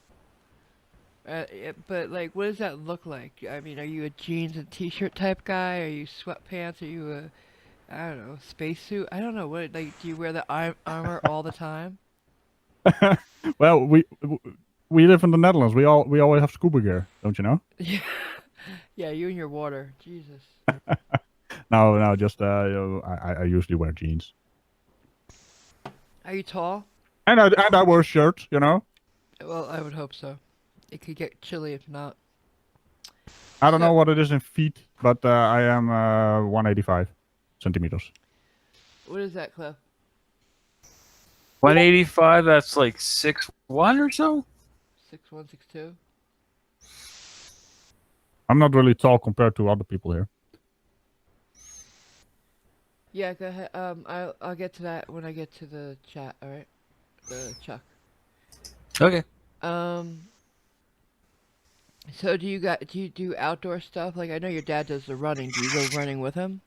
But like, what does that look like? I mean, are you a jeans and t-shirt type guy? Are you sweatpants? Are you a, I don't know, spacesuit? I don't know. What, like, do you wear the armor all the time? Well, we live in the Netherlands. We always have scuba gear, don't you know? Yeah. Yeah, you and your water. Jesus. No, just I usually wear jeans. Are you tall? And I wear shirts, you know. Well, I would hope so. It could get chilly if not. I don't So- know what it is in feet, but I am 185. centimeters. What is that, Cliff? 185. That's like 6'1" or so. 6'1", 6'2"? I'm not really tall compared to other people here. Yeah, go ahead. I'll get to that when I get to the chat. All right, the Chuck. Okay. So do you do outdoor stuff? Like I know your dad does the running. Do you go running with him?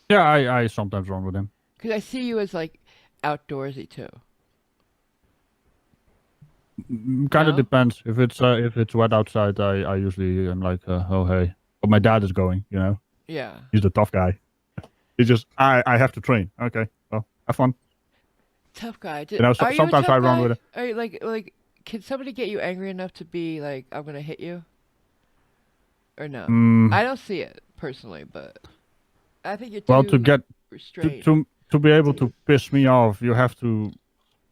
Yeah, I sometimes run with him. Because I see you as like outdoorsy too. Kind of No? depends. If it's wet outside, I usually am like, oh hey, but my dad is going. You know, Yeah. he's the tough guy. He's just I have to train. Okay, well, have fun. Tough guy. You know, Are you a sometimes tough I run guy? with it. Are you like? Can somebody get you angry enough to be like, I'm gonna hit you? Or no? I don't see it personally, but I think you're too Well, to restrained. to be able to piss me off, you have to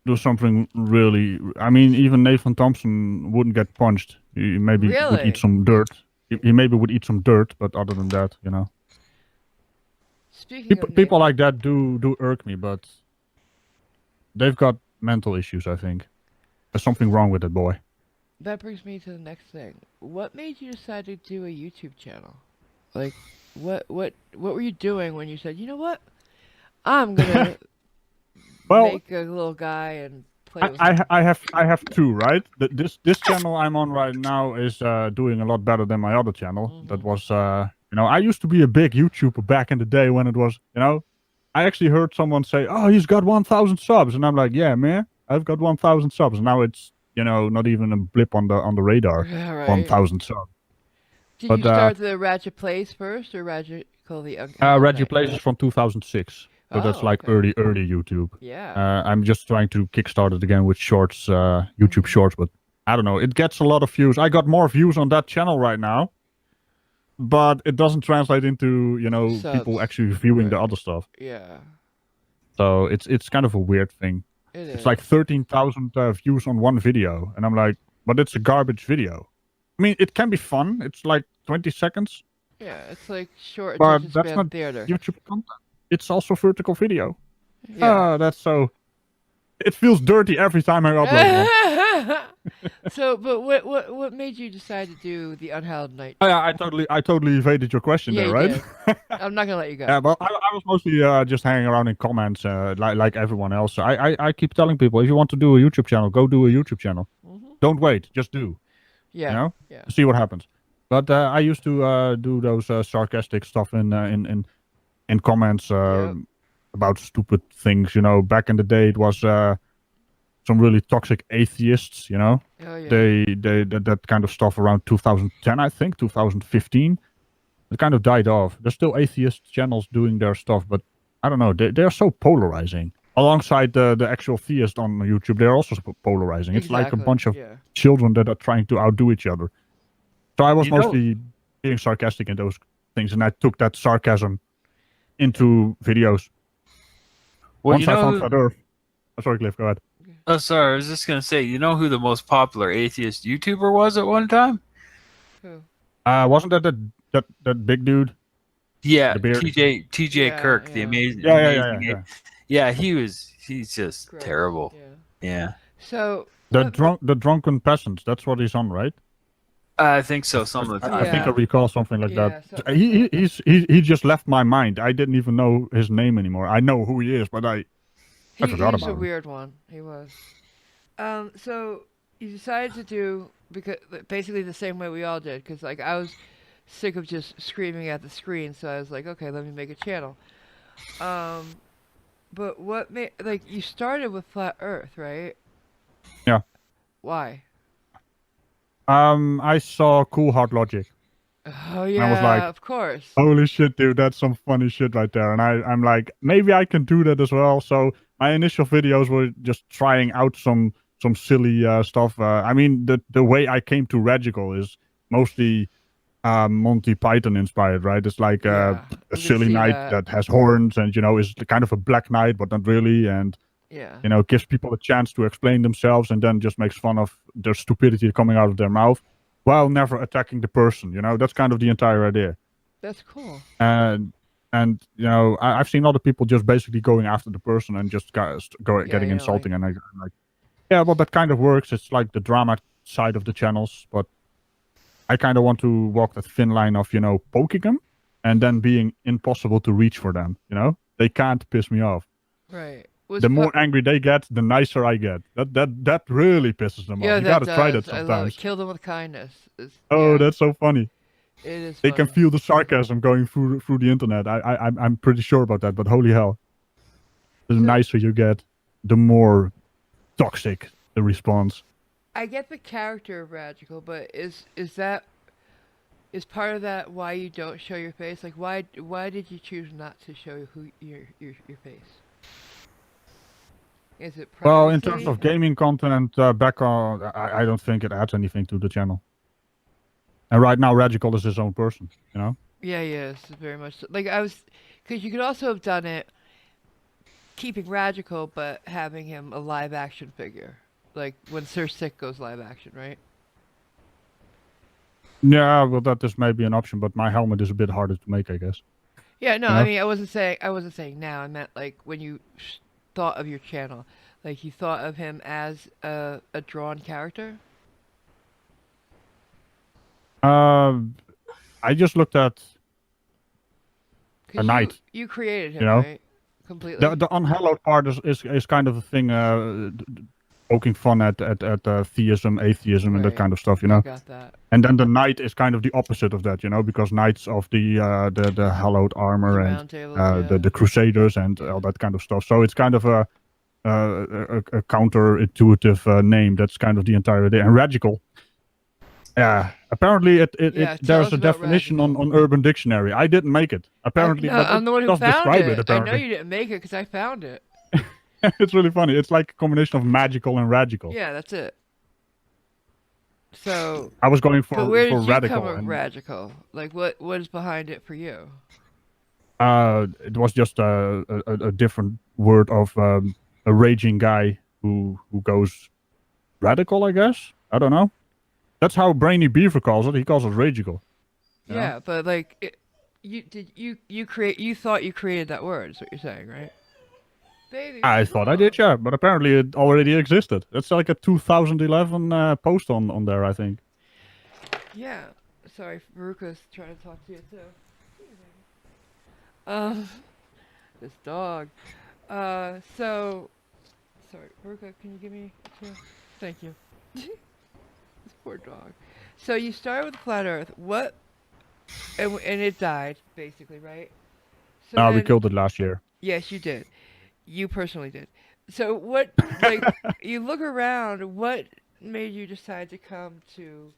do something really. I mean, even Nathan Thompson wouldn't get punched. He maybe would Really? eat some dirt. He maybe would eat some dirt, but other than that, you know, Speaking of people Nathan, like that do irk me, but they've got mental issues. I think there's something wrong with that boy. that brings me to the next thing. What made you decide to do a YouTube channel? Like, what were you doing when you said, you know what, I'm gonna Well, make a little guy and play with him? I have two, right? This channel I'm on right now is doing a lot better than my other channel. That was you know, I used to be a big YouTuber back in the day when it was, you know, I actually heard someone say, "Oh, he's got 1,000 subs," and I'm like, "Yeah, man, I've got 1,000 subs." Now it's, you know, not even a blip on the radar. Yeah, right. 1,000 subs. Did But you start the Ratchet Plays first or Ragical the Reggie Plays is from 2006, so that's Oh, like okay. early YouTube. Yeah. I'm just trying to kickstart it again with shorts, YouTube Shorts, but I don't know. It gets a lot of views. I got more views on that channel right now, but it doesn't translate into, you know, people Subs. actually viewing Right. the other stuff. Yeah. So it's kind of a weird thing. It It's is. like 13,000 views on one video, and I'm like, but it's a garbage video. I mean, it can be fun. It's like 20 seconds, Yeah, it's like short but attention that's span not theater. YouTube content. It's also vertical video. Yeah. That's so. It feels dirty every time I upload one. So, but what made you decide to do the Unhallowed Night? Oh, yeah, I totally evaded your question Yeah, there, you right? did. I'm not gonna let you go. Yeah, but I was mostly just hanging around in comments, like everyone else. So I keep telling people, if you want to do a YouTube channel, go do a YouTube channel. Don't wait, just do. Yeah. You know, Yeah. see what happens. But I used to do those sarcastic stuff in comments Yep. about stupid things. You know, back in the day, it was some really toxic atheists. You know, Oh yeah. that kind of stuff around 2010, I think, 2015. It kind of died off. There's still atheist channels doing their stuff, but I don't know. They're so polarizing. Alongside the actual theists on YouTube, they're also polarizing. It's like a Exactly, bunch of yeah. children that are trying to outdo each other. So I was You know- mostly being sarcastic in those things, and I took that sarcasm into videos. Well, Once you I know found who- Flat Earth. Oh, sorry, Cliff, go ahead. Oh, sorry. I was just gonna say, you know who the most popular atheist YouTuber was at one time? Who? Wasn't that big dude? Yeah, The beard? TJ Yeah, Kirk, the yeah. amazing. Yeah. Yeah, he's just Gross, terrible. Yeah. Yeah. So The drunken peasants. That's what he's on, right? I think so. Some of the I think I Yeah. recall something like Yeah, that. so- He just left my mind. I didn't even know his name anymore. I know who he is, but I forgot he's about a him. weird one. He was. So you decided to do because basically the same way we all did, because like I was sick of just screaming at the screen, so I was like, okay, let me make a channel. But what made like you started with Flat Earth, right? Yeah. Why? I saw Cool Hard Logic. Oh yeah, was like, of course. Holy shit, dude, that's some funny shit right there. And I'm like, maybe I can do that as well. So my initial videos were just trying out some silly stuff. I mean, the way I came to Ragical is mostly Monty Python inspired, right? It's like Yeah, a we can silly see knight that. that has horns and, you know, is kind of a black knight, but not really. And, Yeah. you know, gives people a chance to explain themselves and then just makes fun of their stupidity coming out of their mouth while never attacking the person. You know, that's kind of the entire idea. That's cool. And I've seen other people just basically going after the person and just getting you know, insulting, and I'm like, yeah, well, that kind of works. It's like the drama side of the channels, but I kind of want to walk that thin line of poking them and then being impossible to reach for them. They can't piss me off. right. The more angry they get, the nicer I get. That really pisses them Yeah, off. You that gotta try that does. I love it. sometimes. Kill them with kindness. Oh, Yeah, that's so funny. it is They can funny. feel the sarcasm going through the internet. I'm pretty sure about that. But holy hell, the So- nicer you get, the more toxic the response. I get the character of Ragical, but is part of that why you don't show your face? Like why did you choose not to show who your face? Is it privacy? Well, in terms of gaming content, back on, I don't think it adds anything to the channel. And right now, Ragical is his own person. Yeah, yes, very much. So. Like I was, because you could also have done it, keeping Ragical, but having him a live action figure, like when Sir Sick goes live action, right? Yeah, well, that is maybe an option, but my helmet is a bit harder to make, I guess. Yeah, no, You I know? mean, I wasn't saying now. I meant like when you thought of your channel, like you thought of him as a drawn character. I just looked at 'Cause knight. You created him, You know? right? Completely. The unhallowed part is kind of a thing, poking fun at theism, atheism, and that Right. kind of stuff, I got that. And then the knight is kind of the opposite of that, because knights of the hallowed armor The and round tables, the crusaders and all that kind of stuff. So it's kind of a counterintuitive name. That's kind of the entire idea. And Ragical. Yeah, apparently tell there's us a about definition Ragical. on Urban Dictionary. I didn't make it, apparently, but I'm the one who does found describe it. it. Apparently, I know you didn't make it because I found it. It's really funny. It's like a combination of magical and Ragical. Yeah, that's it. So, I was going for but where did you radical, come of and Ragical? Like, what is behind it for you? it was just a different word of a raging guy who goes radical. I guess, I don't know. That's how Brainy Beaver calls it. He calls it Ragical. Yeah, but like, you thought you created that word? Is what you're saying, right? Baby, I thought I did, yeah, but apparently it already existed. It's like a 2011 post on there, I think. Yeah. Sorry, Varuka's trying to talk to you too. This dog. So, sorry, Varuka, can you give me a chair? Thank you. This poor dog. So you started with Flat Earth. What? And it died, basically, right? So We then- killed it last year. Yes, you did. You personally did. So what? Like, you look around. What made you decide to come to?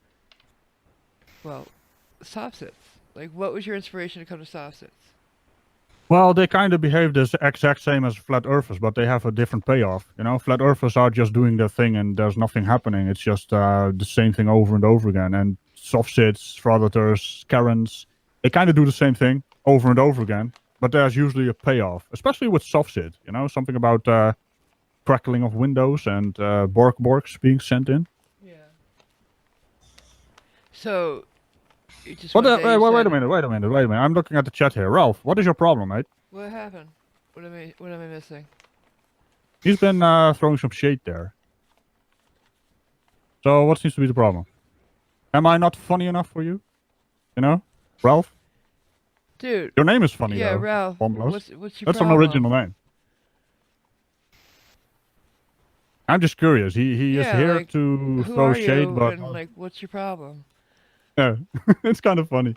Well, Soft-Sits. Like, what was your inspiration to come to Soft-Sits? Well, they kind of behave the exact same as flat earthers, but they have a different payoff. Flat earthers are just doing their thing and there's nothing happening. It's just the same thing over and over again. And Soft-Sits, frauditors, Karens, they kind of do the same thing over and over again. But there's usually a payoff, especially with Soft-Sit. Something about crackling of windows and borks being sent in. Yeah. So, you just What? one day you Wait a said- minute. I'm looking at the chat here. Ralph, what is your problem, mate? What happened? What am I missing? He's been throwing some shade there. So what seems to be the problem? Am I not funny enough for you? Ralph? Dude. Your name is funny, Yeah, though. Ralph. Bomblos. What's your That's problem? an original name. I'm just curious. He is Yeah, here like, to Who throw are shade, you? but And like, what's your problem? yeah, it's kind of funny,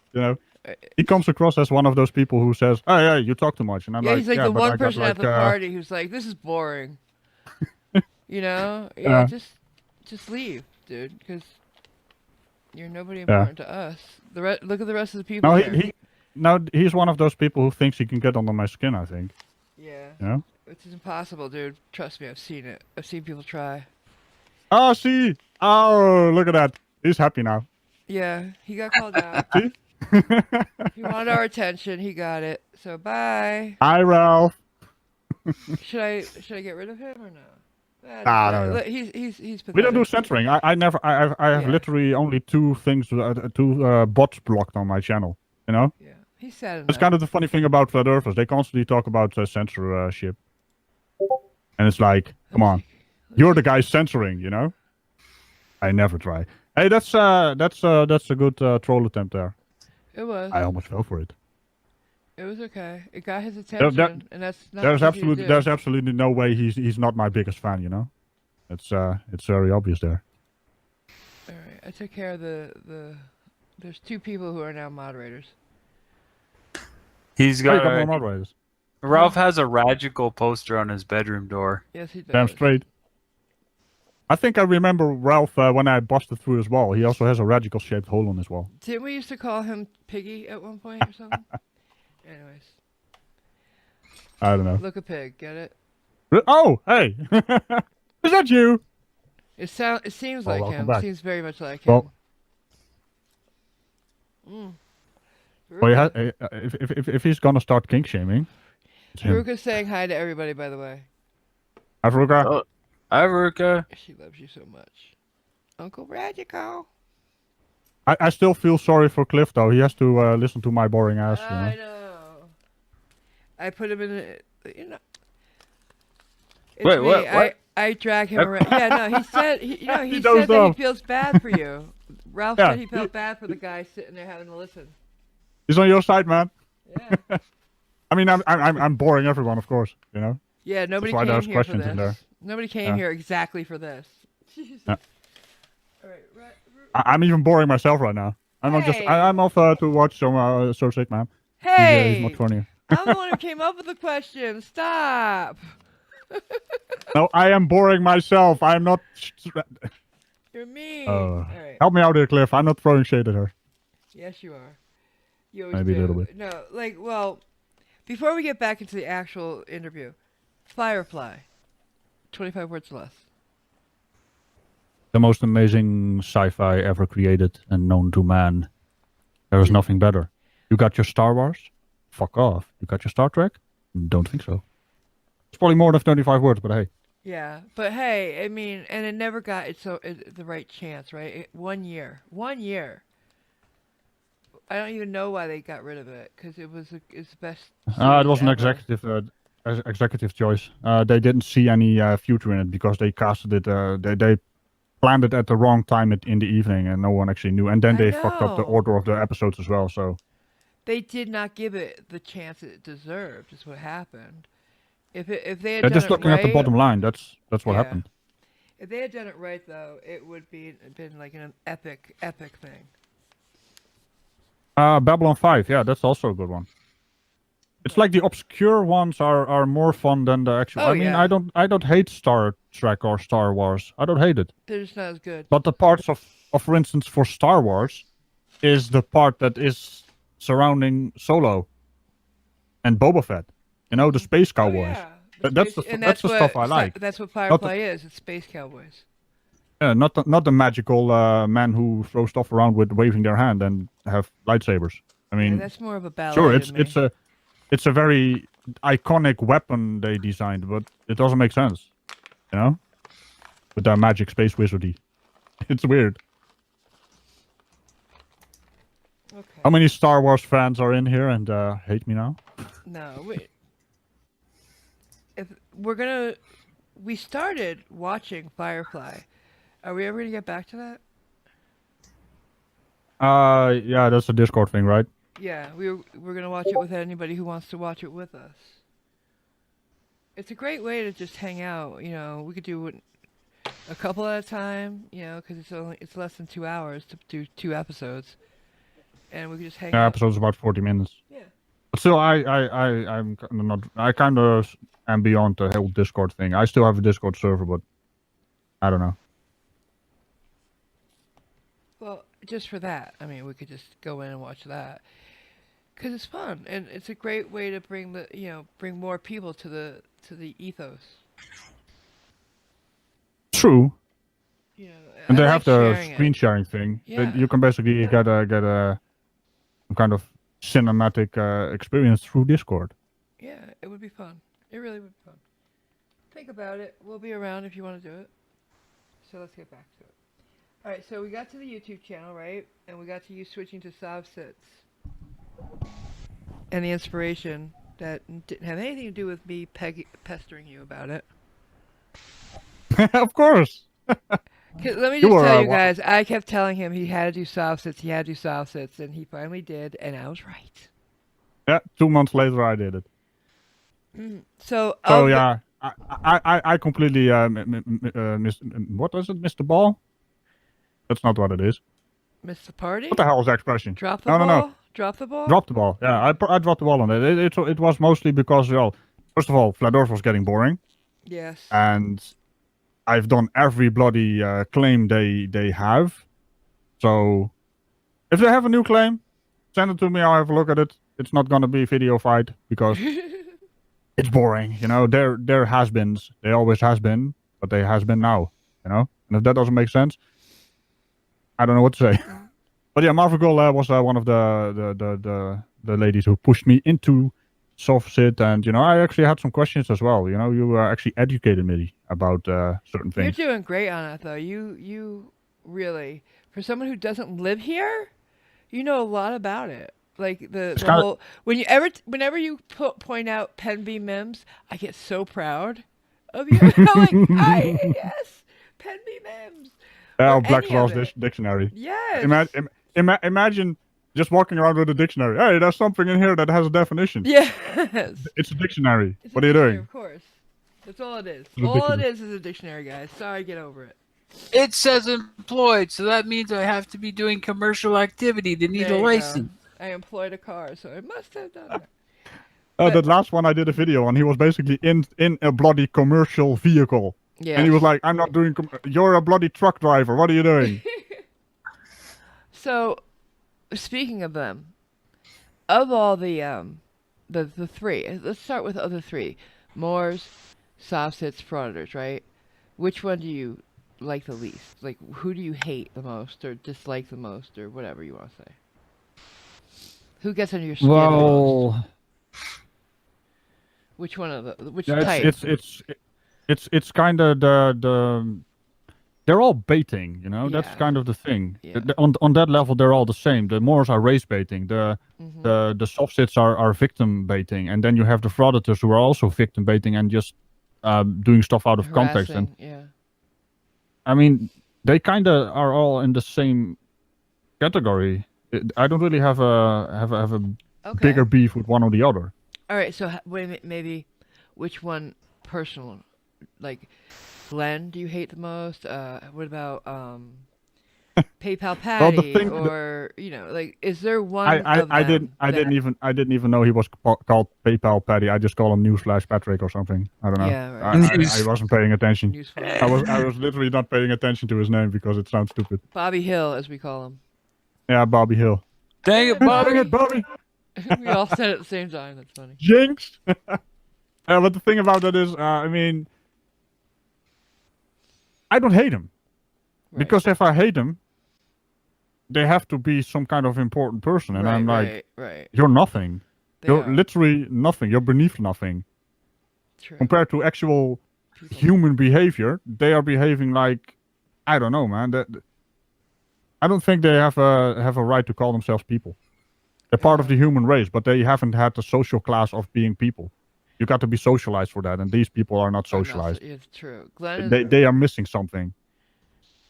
He comes across as one of those people who says, "Oh yeah, you talk too much," and I'm Yeah, like, he's like "Yeah, the but I one got, person at like, the party who's like, "This is boring." Yeah, Yeah. just leave, dude, because you're nobody important to us. Look at the rest of the people. No, he's one of those people who thinks he can get under my skin. I think. Yeah. It's impossible, dude. Trust me, I've seen it. I've seen people try. Oh, see. Oh, look at that. He's happy now. Yeah, he got called out. See? He wanted our attention. He got it. So bye. Hi, Ralph. Should I get rid of him or no? No. He's pathetic. We don't do censoring. I have Yeah. literally only two bots blocked on my channel. Yeah, He's sad enough. That's kind of the funny thing about flat earthers. They constantly talk about censorship, and it's like, come on, you're the guy censoring, you know. I never try. Hey, that's a good troll attempt there. It was. I almost fell for it. It was okay. It got his There- attention, and that's not There's easy to do. there's absolutely no way he's not my biggest fan, you know. It's very obvious there. All right, I took care of the. There's 2 people who are now moderators. He's Oh, you got. got more moderators. Ralph has a Ragical poster on his bedroom door. Yes, he does. Damn straight. I think I remember Ralph when I busted through his wall. He also has a Ragical shaped hole on his wall. Didn't we used to call him Piggy at one point or something? Anyways, I don't know. look a pig. Get it? Oh, hey, is that you? It seems Oh, like welcome him. back. Seems very much like Well, him. well, if he's gonna start kink shaming, it's him. Varuka's saying hi to everybody, by the way. Hi, Varuka. Oh, hi, Varuka. She loves you so much. Uncle Ragical. I still feel sorry for Cliff though. He has to listen to my boring ass. You know? I know. I put him in a, you know. It's Wait, me. what? I drag him around. Yeah, no, he said, he said dozed that he off. feels bad for you. Ralph Yeah, said he felt bad for the guy sitting there having to listen. He's on your side, man. Yeah. I mean, I'm boring everyone, of course. You know. Yeah, nobody why came there's here for questions in this. there. Nobody came Yeah. here exactly for this. Jesus. Yeah. All right, I'm even boring myself right now. I'm not just. Hey. I'm off to watch some So Sick Man. Hey, He's much funnier. I'm the one who came up with the question. Stop. No, I am boring myself. I'm not. You're mean. All right. Help me out here, Cliff. I'm not throwing shade at her. Yes, you are. You always Maybe do. a little bit. No, like, well, before we get back into the actual interview, Firefly, 25 words or less. The most amazing sci-fi ever created and known to man. There is nothing better. You got your Star Wars? Fuck off. You got your Star Trek? Don't think so. It's probably more than 25 words, but hey. Yeah, but hey, I mean, and it never got the right chance, right? 1 year. 1 year. I don't even know why they got rid of it, because it's the best. It was an ever. executive choice. They didn't see any future in it because they casted it. They planned it at the wrong time in the evening, and no one actually knew. And then I they fucked up the know. order of the episodes as well. So They did not give it the chance it deserved. Is what happened. If they had they're done just it looking right, at the bottom line. That's what Yeah. happened. If they had done it right, though, it would been like an epic thing. Babylon 5, yeah, that's also a good one. It's like the obscure ones are more fun than the actual. Oh, I mean, yeah. I don't hate Star Trek or Star Wars. I don't hate it. They're just not as good. But the parts of for instance, for Star Wars, is the part that is surrounding Solo and Boba Fett. You know, the space cowboys. Oh, yeah. That's the stuff I like. That's what Firefly is. It's space cowboys. Yeah, not the magical men who throw stuff around with waving their hand and have lightsabers. I mean, Yeah, that's more of a ballet. sure, to me. it's a very iconic weapon they designed, but it doesn't make sense. You know, with their magic space wizardy, it's weird. Okay. How many Star Wars fans are in here and hate me now? No, wait. We started watching Firefly. Are we ever gonna get back to that? Yeah, that's a Discord thing, right? Yeah, we're gonna watch it with anybody who wants to watch it with us. It's a great way to just hang out. You know, we could do it a couple at a time. You know, because it's less than 2 hours to do 2 episodes, and we could just hang Yeah, out. episode's about 40 minutes. Yeah. But still, I'm not. I kind of am beyond the whole Discord thing. I still have a Discord server, but I don't know. Well, just for that, I mean, we could just go in and watch that, because it's fun and it's a great way to bring more people to the ethos. True. You know, And I they like have the sharing it. screen sharing thing. Yeah. You can basically get a some kind of cinematic experience through Discord. Yeah, it would be fun. It really would be fun. Think about it. We'll be around if you want to do it. So let's get back to it. All right, so we got to the YouTube channel, right? And we got to you switching to sob sits. and the inspiration that didn't have anything to do with me pestering you about it. Of course. 'Cause let me You just were tell you one. guys, I kept telling him he had to do soft sits, and he finally did, and I was right. Yeah, 2 months later I did it. So, So of yeah, I completely what is it, Mr. Ball? That's not what it is. Missed the party? What the hell is the expression? Drop the No, ball? no, no. Drop the ball? Dropped the ball. Yeah, I dropped the ball on it. It was mostly because, well, first of all, Flat Earth was getting boring, Yes. and I've done every bloody claim they have. So if they have a new claim, send it to me. I'll have a look at it. It's not gonna be video fight because it's boring. You know, they're has-beens. They always has been, but they has been now. You know, and if that doesn't make sense, I don't know what to say. But yeah, Ragical was one of the ladies who pushed me into soft sit, and you know, I actually had some questions as well. You know, you actually educated me about certain You're things. doing great on it, though. You really, for someone who doesn't live here, you know a lot about it. Like the kinda- whole whenever you point out Pen B Mims, I get so proud of you. I'm like, yes, Pen B Mims. Or Black's any of Laws it. Dictionary. Yes. Imagine just walking around with a dictionary. Hey, there's something in here that has a definition. Yes. It's a dictionary. It's a What are you dictionary, doing? Of course. That's all it is. It's All it ridiculous. is a dictionary, guys. Sorry, get over it. It says employed, so that means I have to be doing commercial activity to need There a you license. go. I employed a car, so I must have done it. The last one I did a video on, he was basically in a bloody commercial vehicle. Yeah. And he was like, I'm not doing, you're a bloody truck driver. What are you doing? So, speaking of them, of all the three, let's start with the other three: Moors, soft sits, frauditors. Right? Which one do you like the least? Like, who do you hate the most, or dislike the most, or whatever you want to say? Who gets under your skin the most? Well, Which one of the which yeah, type? it's kind of the they're all baiting, you know. That's Yeah. kind of the thing. Yeah. On that level, they're all the same. The Moors are race baiting. The soft sits are victim baiting, and then you have the frauditors who are also victim baiting and just doing stuff out of context. And Harassing, yeah. I mean, they kind of are all in the same category. I don't really have a Okay. bigger beef with one or the other. All right. So wait a minute, maybe which one personal? Like, Glenn, do you hate the most? What about PayPal Patty, thing- or you know, like, is there one I of them I didn't even know he was called PayPal Patty. I just call him Newsflash Patrick or something. I don't know. Yeah, right. I wasn't paying attention. Newsflash. I was literally not paying attention to his name because it sounds stupid. Bobby Hill, as we call him. Yeah, Bobby Hill. Dang it, Dang Bobby! it, Bobby! We all said it at the same time. That's funny. Jinx! But the thing about that is, I mean, I don't hate him. Right. Because if I hate him, they have to be some kind of important person. And I'm like, right. you're nothing. They You're are. literally nothing. You're beneath nothing. True. Compared to actual People. human behavior, they are behaving like, I don't know, man. I don't think they have a right to call themselves people. They're part of the human race, but they haven't had the social class of being people. You got to be socialized for that, and these people are not socialized. It's true. Glenn is, They are missing something.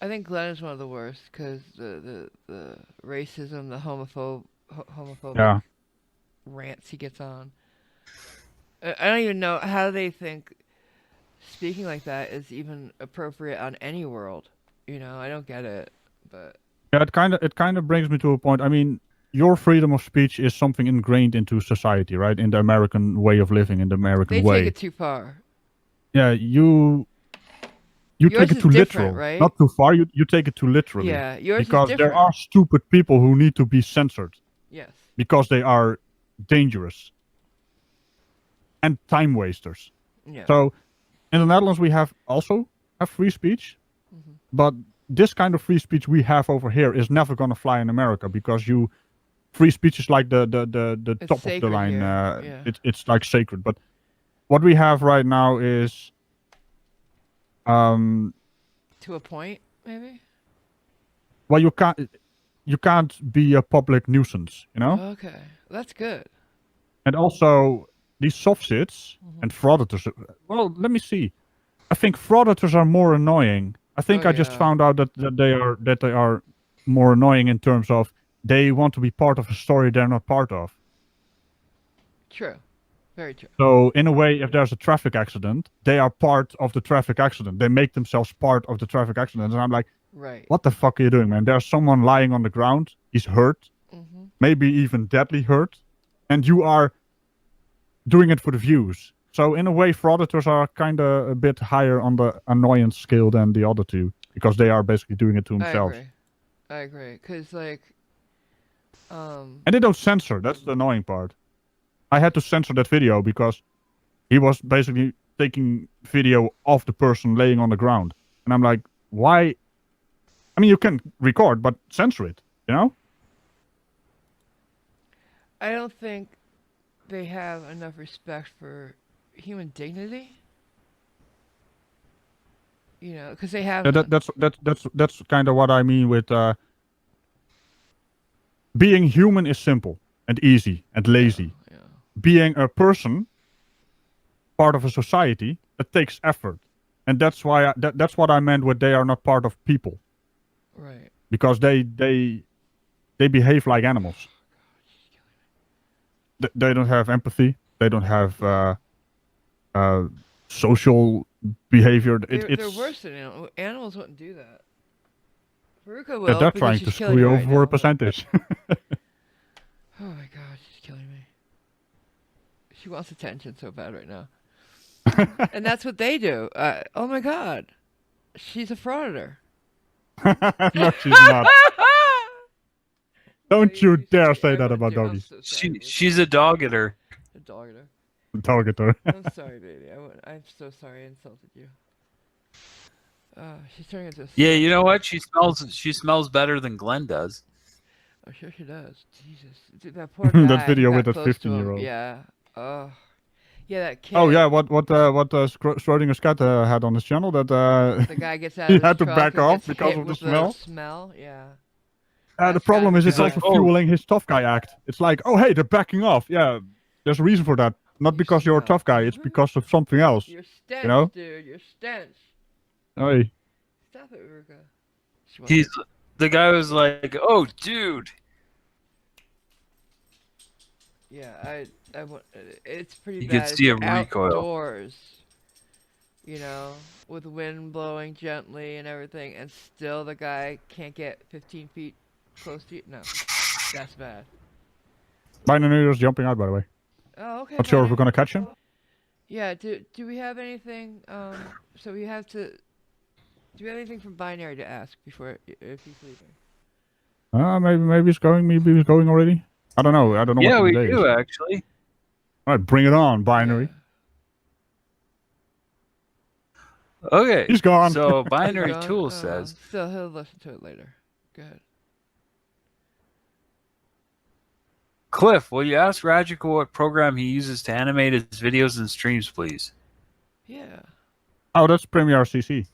I think Glenn is one of the worst because the racism, the homophobic Yeah. rants he gets on. I don't even know how they think speaking like that is even appropriate on any world. You know, I don't get it, but Yeah, it kind of brings me to a point. I mean, your freedom of speech is something ingrained into society, right? In the American way of living, in the American they way. take it too far. Yeah, you Yours take it is too different, literal, right? not too far. You take it too literally. Yeah, yours because is there different. are stupid people who need to be censored Yes. because they are dangerous and time wasters. Yeah. So in the Netherlands we also have free speech, but this kind of free speech we have over here is never gonna fly in America because free speech is like the It's top of the sacred line. here, yeah. It's like sacred. But what we have right now is To a point, maybe. well, you can't be a public nuisance, you know? Okay, that's good. And also, these soft sits Mhm. and frauditors. Well, let me see. I think frauditors are more annoying. I think Oh, I just yeah. found out that they are more annoying in terms of they want to be part of a story they're not part of. True. Very true. So in a way, if there's a traffic accident, they are part of the traffic accident. They make themselves part of the traffic accident. And I'm like, Right. what the fuck are you doing, man? There's someone lying on the ground. He's hurt, Mm-hmm. maybe even deadly hurt, and you are doing it for the views. So in a way, frauditors are kind of a bit higher on the annoyance scale than the other two because they are basically doing it to I themselves. agree. I agree. Cause like, And they don't censor. That's the annoying part. I had to censor that video because he was basically taking video of the person laying on the ground. And I'm like, why? I mean, you can record, but censor it, you know? I don't think they have enough respect for human dignity. You know, because they have Yeah, none. that's kind of what I mean with being human is simple and easy and lazy. Yeah. Being a person, part of a society, it takes effort. And that's why that's what I meant with they are not part of people Right. because they behave like animals. They don't have empathy. They don't have uh, social behavior. They're It's worse than animals. Animals wouldn't do that. Varuka that will they're because trying to she's screw killing you me over right for a now. percentage. Oh my god, she's killing me. She wants attention so bad right now. And that's what they do. Oh my god. She's a frauditor. No, she's not. No, Don't you she's dare sweet. say I that wouldn't about do. I'm doggies. so sorry. She's a dog eater. A dog eater. Target her. I'm sorry, baby. I'm so sorry I insulted you. She's turning into a Yeah, slut. you know what? She smells better than Glenn does. Oh, sure she does. Jesus. Dude, that poor guy That video who with got that close to him. 15-year-old. Yeah. Oh. Yeah, that kid. Oh yeah, what Schrodinger's cat had on his channel that The guy gets out he of his had to truck back and off gets because hit of the with the smell. smell. Yeah. The That's problem gotta is be it's He's like, bad. also oh, fueling his tough guy act. It's like, oh hey, they're backing off. Yeah, there's a reason for that. Not You because you're a smell. tough guy. It's because of something else. You're You stench, know? dude. You're stench. Hey. Stop it, Ruka. She wants he's to. the guy was like, oh, dude. Yeah, I want. It's pretty You could bad if see a you're recoil. outdoors, you know, with wind blowing gently and everything, and still the guy can't get 15 feet close to you. No, that's bad. Binary is jumping out, by the way. Oh, okay, Not sure if we're Binary. gonna catch him. Yeah. Do we have anything? So we have to. Do we have anything from Binary to ask before if he's leaving? Maybe he's going. Maybe he's going already. I don't know. I don't know what Yeah, the we day is. do actually. All right, bring it on, Binary. Okay. He's gone. So He's Binary gone? Tool says, Still, he'll listen to it later. Go ahead. Cliff, will you ask Ragical what program he uses to animate his videos and streams, please? Yeah. Oh, that's Premiere CC.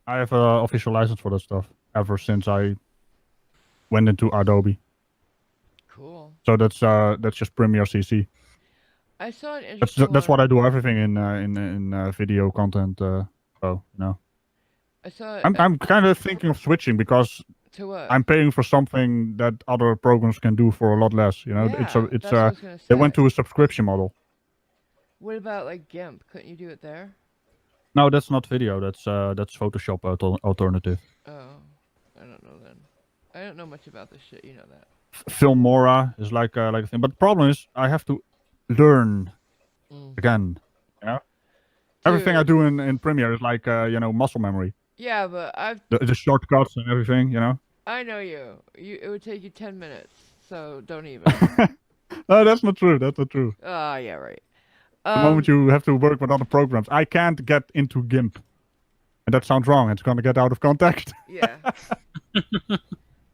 I have an official license for that stuff ever since I went into Adobe. Cool. So that's just Premiere CC. I saw an That's interesting that's one. what I do everything in video content. So no, I saw I'm kind of thinking of switching because to what? I'm paying for something that other programs can do for a lot less. You know, Yeah, it's that's what I was gonna they say. went to a subscription model. What about like GIMP? Couldn't you do it there? No, that's not video. That's Photoshop alternative. Oh, I don't know then. I don't know much about this shit. You know that. Filmora is like a thing, but the problem is I have to learn Mm. again. You know, everything I Dude. do in Premiere is like muscle memory. Yeah, but The shortcuts and everything. You know. I know you. It would take you 10 minutes, so don't even. No, that's not true. That's not true. Oh yeah, right. The moment you have to work with other programs, I can't get into GIMP, and that sounds wrong. It's gonna get out of context. Yeah.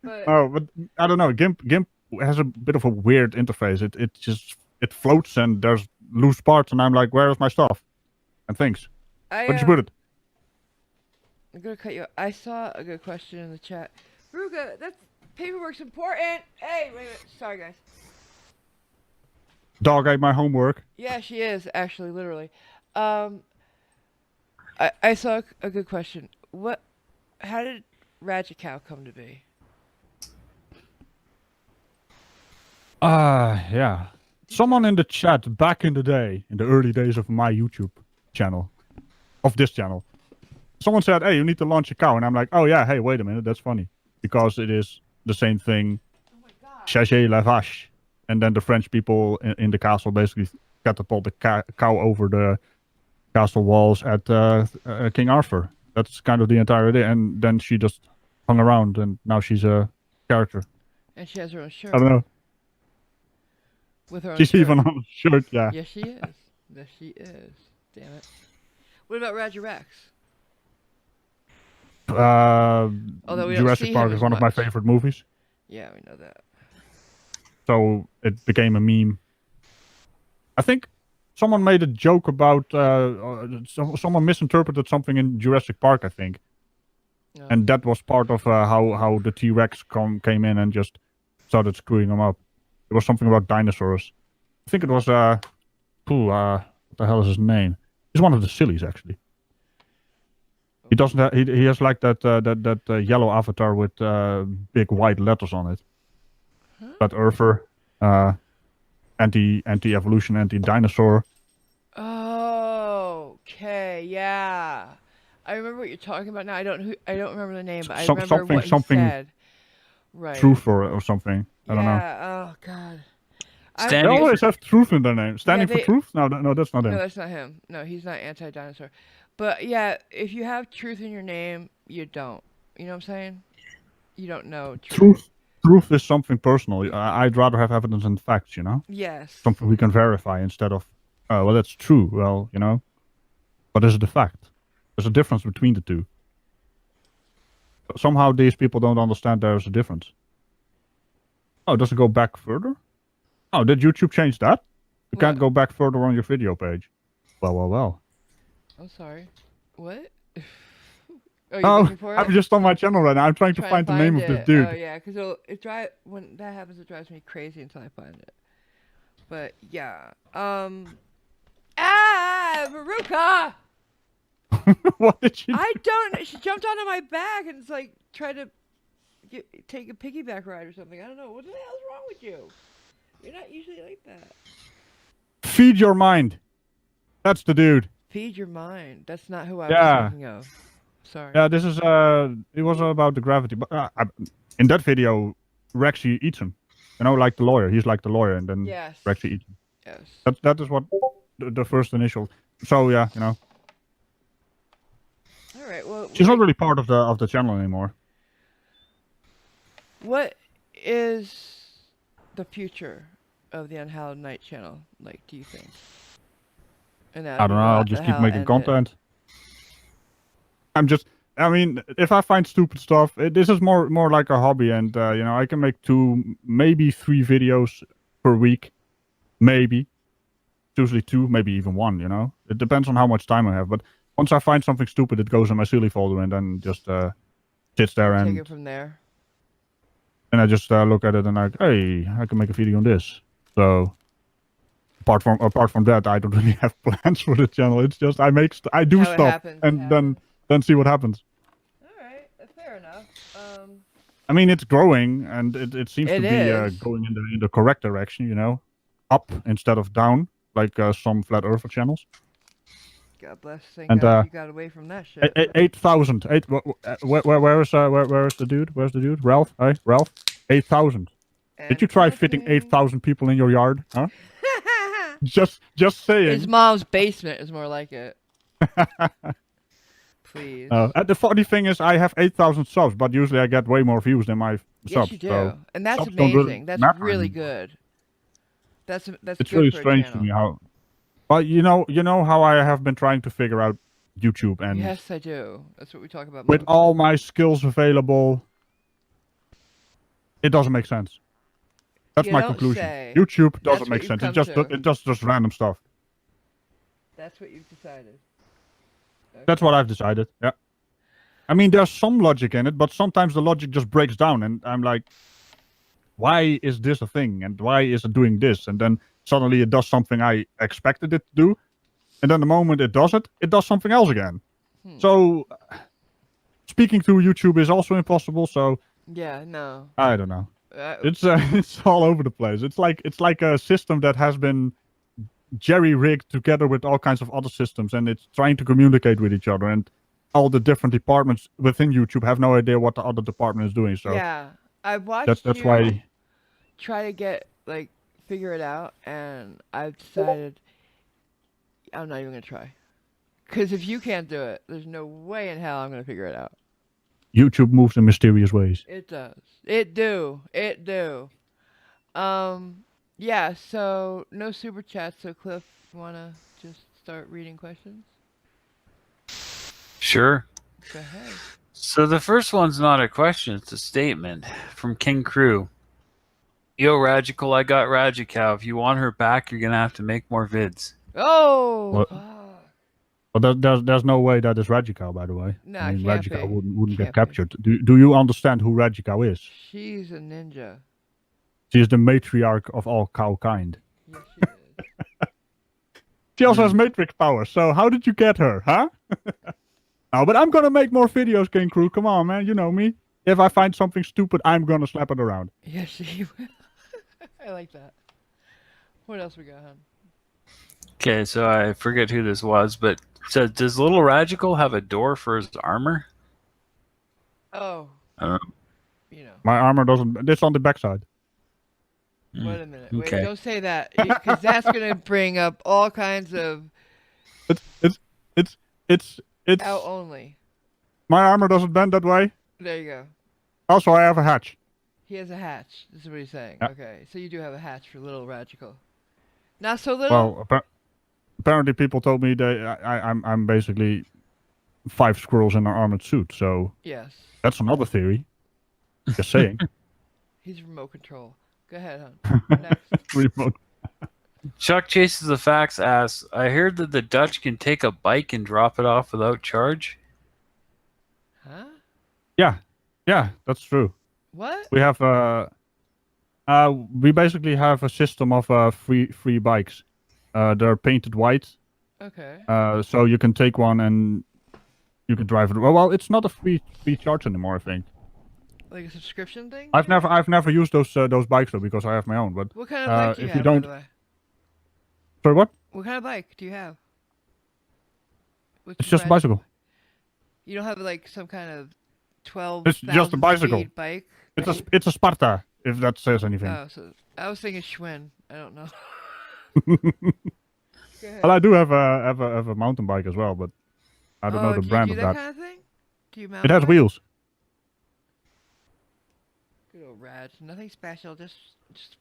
But Oh, but I don't know. GIMP has a bit of a weird interface. It floats and there's loose parts, and I'm like, where is my stuff and things? Where did you put it? I'm gonna cut you. I saw a good question in the chat. Ruga, that's paperwork's important. Hey, wait a minute. Sorry, guys. Dog ate my homework. Yeah, she is actually, literally. Um, I saw a good question. What? How did Ragical come to be? Yeah. Someone in the chat back in the day, in the early days of my YouTube channel, of this channel, someone said, "Hey, you need to launch a cow," and I'm like, "Oh yeah, hey, wait a minute, that's funny because it is the same thing, Oh my god. chargé la vache," and then the French people in the castle basically catapult the cow over the castle walls at King Arthur. That's kind of the entire idea, and then she just hung around, and now she's a character. And she has her own I shirt. don't know. With her own She's shirt. even on a shirt, yeah. Yes, she is. Yes, she is. Damn it. What about Roger Rex? Although we don't Jurassic see Park him is as one of my much. favorite movies, Yeah, we know that. so it became a meme. I think someone made a joke about someone misinterpreted something in Jurassic Park, I think, No. and that was part of how the T-Rex came in and just started screwing them up. It was something about dinosaurs. I think it was what the hell is his name? He's one of the sillies actually. He doesn't. He has like that yellow avatar with big white letters on it. Huh? That Earther, anti-evolution, anti-dinosaur. Oh, okay, yeah. I remember what you're talking about now. I don't remember the name, but I Some- remember something- what he something said. Right. Truth or something. I don't know. Yeah. Oh God. They Standing always for, have truth in their name. Standing they- for truth? No, that's not No, him. that's not him. No, he's not anti-dinosaur. But yeah, if you have truth in your name, you don't. You know what I'm saying? You don't know truth. Truth is something personal. I'd rather have evidence and facts, you know? Yes. Something we can verify instead of, oh, well, that's true. Well, you know? But is it a fact? There's a difference between the two. Somehow these people don't understand there's a difference. Oh, does it go back further? Oh, did YouTube change that? You What? can't go back further on your video page. Well. I'm sorry. What? Oh, you're Oh, looking for it? I'm just on my channel right now. I'm trying to Trying find the name of this dude. Oh yeah, because when that happens, it drives me crazy until I find it. But yeah. Varuka! What did you do? I don't. She jumped onto my back and it's like tried to take a piggyback ride or something. I don't know. What the hell's wrong with you? You're not usually like that. Feed your mind. That's the dude. Feed your mind. That's not who I Yeah. was thinking of. Sorry. Yeah, this is it was about the gravity, but in that video, Rexy eats him. You know, like the lawyer. He's like the lawyer, and then Yes. Rexy eats him. Yes. That is what the first initial. So yeah, you know, All right. Well, she's not really part of the channel anymore. what is the future of the Unhallowed Night channel like? Do you think? And I don't know. I'll just keep making content. I mean, if I find stupid stuff, this is more like a hobby, and you know, I can make 2, maybe 3 videos per week, maybe. Usually 2, maybe even 1. You know, it depends on how much time I have. But once I find something stupid, it goes in my silly folder, and then just sits there, Take and it from there. I just look at it and like, hey, I can make a video on this. So apart from that, I don't really have plans for the channel. It's just I do How it stuff, happens, and it then see what happens. All right. Fair enough. I mean, it's growing, and it seems It to be is. going in the correct direction. You know, up instead of down, like some flat earther channels. God bless. Thank And, God you got away from that shit. 8,000. Where is the dude? Where's the dude? Ralph? Hey, Ralph. 8,000. Did you try fitting 8,000 people in your yard? Huh? Just saying. His mom's basement is more like it. Please. The funny thing is, I have 8,000 subs, but usually I get way more views than my Yes, subs. you do, So and that's subs don't really amazing. That's matter really anymore. good. That's It's good really for a strange to channel. me how. But you know how I have been trying to figure out YouTube, and Yes, I do. That's what we talk about. with most. all my skills available, it doesn't make sense. That's You my don't conclusion. say. YouTube That's doesn't what make you've sense. come It just random stuff. That's what you've decided. That's what I've decided. Yeah. I mean, there's some logic in it, but sometimes the logic just breaks down, and I'm like, why is this a thing, and why is it doing this? And then suddenly it does something I expected it to do, and then the moment it does something else again. So speaking to YouTube is also impossible. So Yeah, no. I don't know. Uh, It's all over the place. It's like a system that has been jerry-rigged together with all kinds of other systems, and it's trying to communicate with each other. And all the different departments within YouTube have no idea what the other department is doing. So yeah, I've watched that's you why. try to get like figure it out, and I've decided I'm not even gonna try. Because if you can't do it, there's no way in hell I'm gonna figure it out. YouTube moves in mysterious ways. It does. It do. It do. Yeah. So no super chat. So Cliff, wanna just start reading questions? Sure. Go ahead. So the first one's not a question, it's a statement from King Crew. Yo, Ragical, I got Ragical. If you want her back, you're going to have to make more vids. Oh. What? But there's no way that is Ragical, by the way. No, I mean, it can't Ragical be. wouldn't Can't get be. captured. Do you understand who Ragical is? She's a ninja. She is the matriarch of all cow kind. Yes, she is. She also has matrix power, so how did you get her, huh? No, but I'm gonna make more videos, King Crew. Come on, man. You know me. If I find something stupid, I'm gonna slap it around. Yes, she will. I like that. What else we got, hon? Okay, so I forget who this was, but so does little Ragical have a door for his armor? Oh. I don't know. You know. My armor doesn't. It's on the backside. Wait a minute. Okay. Wait, don't say that, because that's gonna bring up all kinds of It's. out only. My armor doesn't bend that way. There you go. Also, I have a hatch. He has a hatch. This is what he's saying. Yeah. Okay, so you do have a hatch for little Ragical. Not so little. Well, apparently people told me that I'm basically 5 squirrels in an armored suit. So Yes. that's another theory. Just saying. He's remote control. Go ahead, hon. Next. Remote. Chuck Chases the Facts asks, I heard that the Dutch can take a bike and drop it off without charge. Huh? Yeah, that's true. What? We have we basically have a system of free bikes. They're painted white, Okay. so you can take one and you can drive it. Well, it's not a free charge anymore. I think. Like a subscription thing? I've never used those bikes though because I have my own. But What kind of bike do you if have, you don't, by the way? sorry, what? What kind of bike do you have? What's It's your just a brand? bicycle. You don't have like some kind of 12 It's just a bicycle. bike? It's a Sparta, if that says anything. Oh, so I was thinking Schwinn. I don't know. Go ahead. Well, I do have a mountain bike as well, but I don't know the do brand you do of that that. kind of thing? Do you mount It has bike? wheels. Good old Raj. Nothing special, just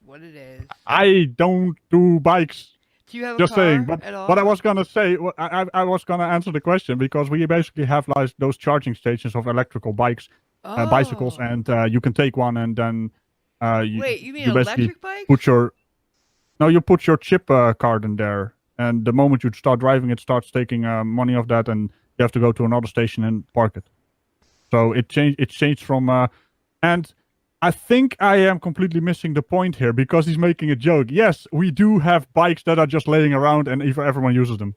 what it is. I don't do bikes. Do you have a Just car saying, but at all? what I was gonna say, I was gonna answer the question because we basically have like those charging stations of electrical bikes, bicycles, Oh. and you can take one and then Wait, you mean you an basically electric bike? you put your chip card in there, and the moment you start driving, it starts taking money off that, and you have to go to another station and park it. So it changed from, and I think I am completely missing the point here because he's making a joke. Yes, we do have bikes that are just laying around and everyone uses them.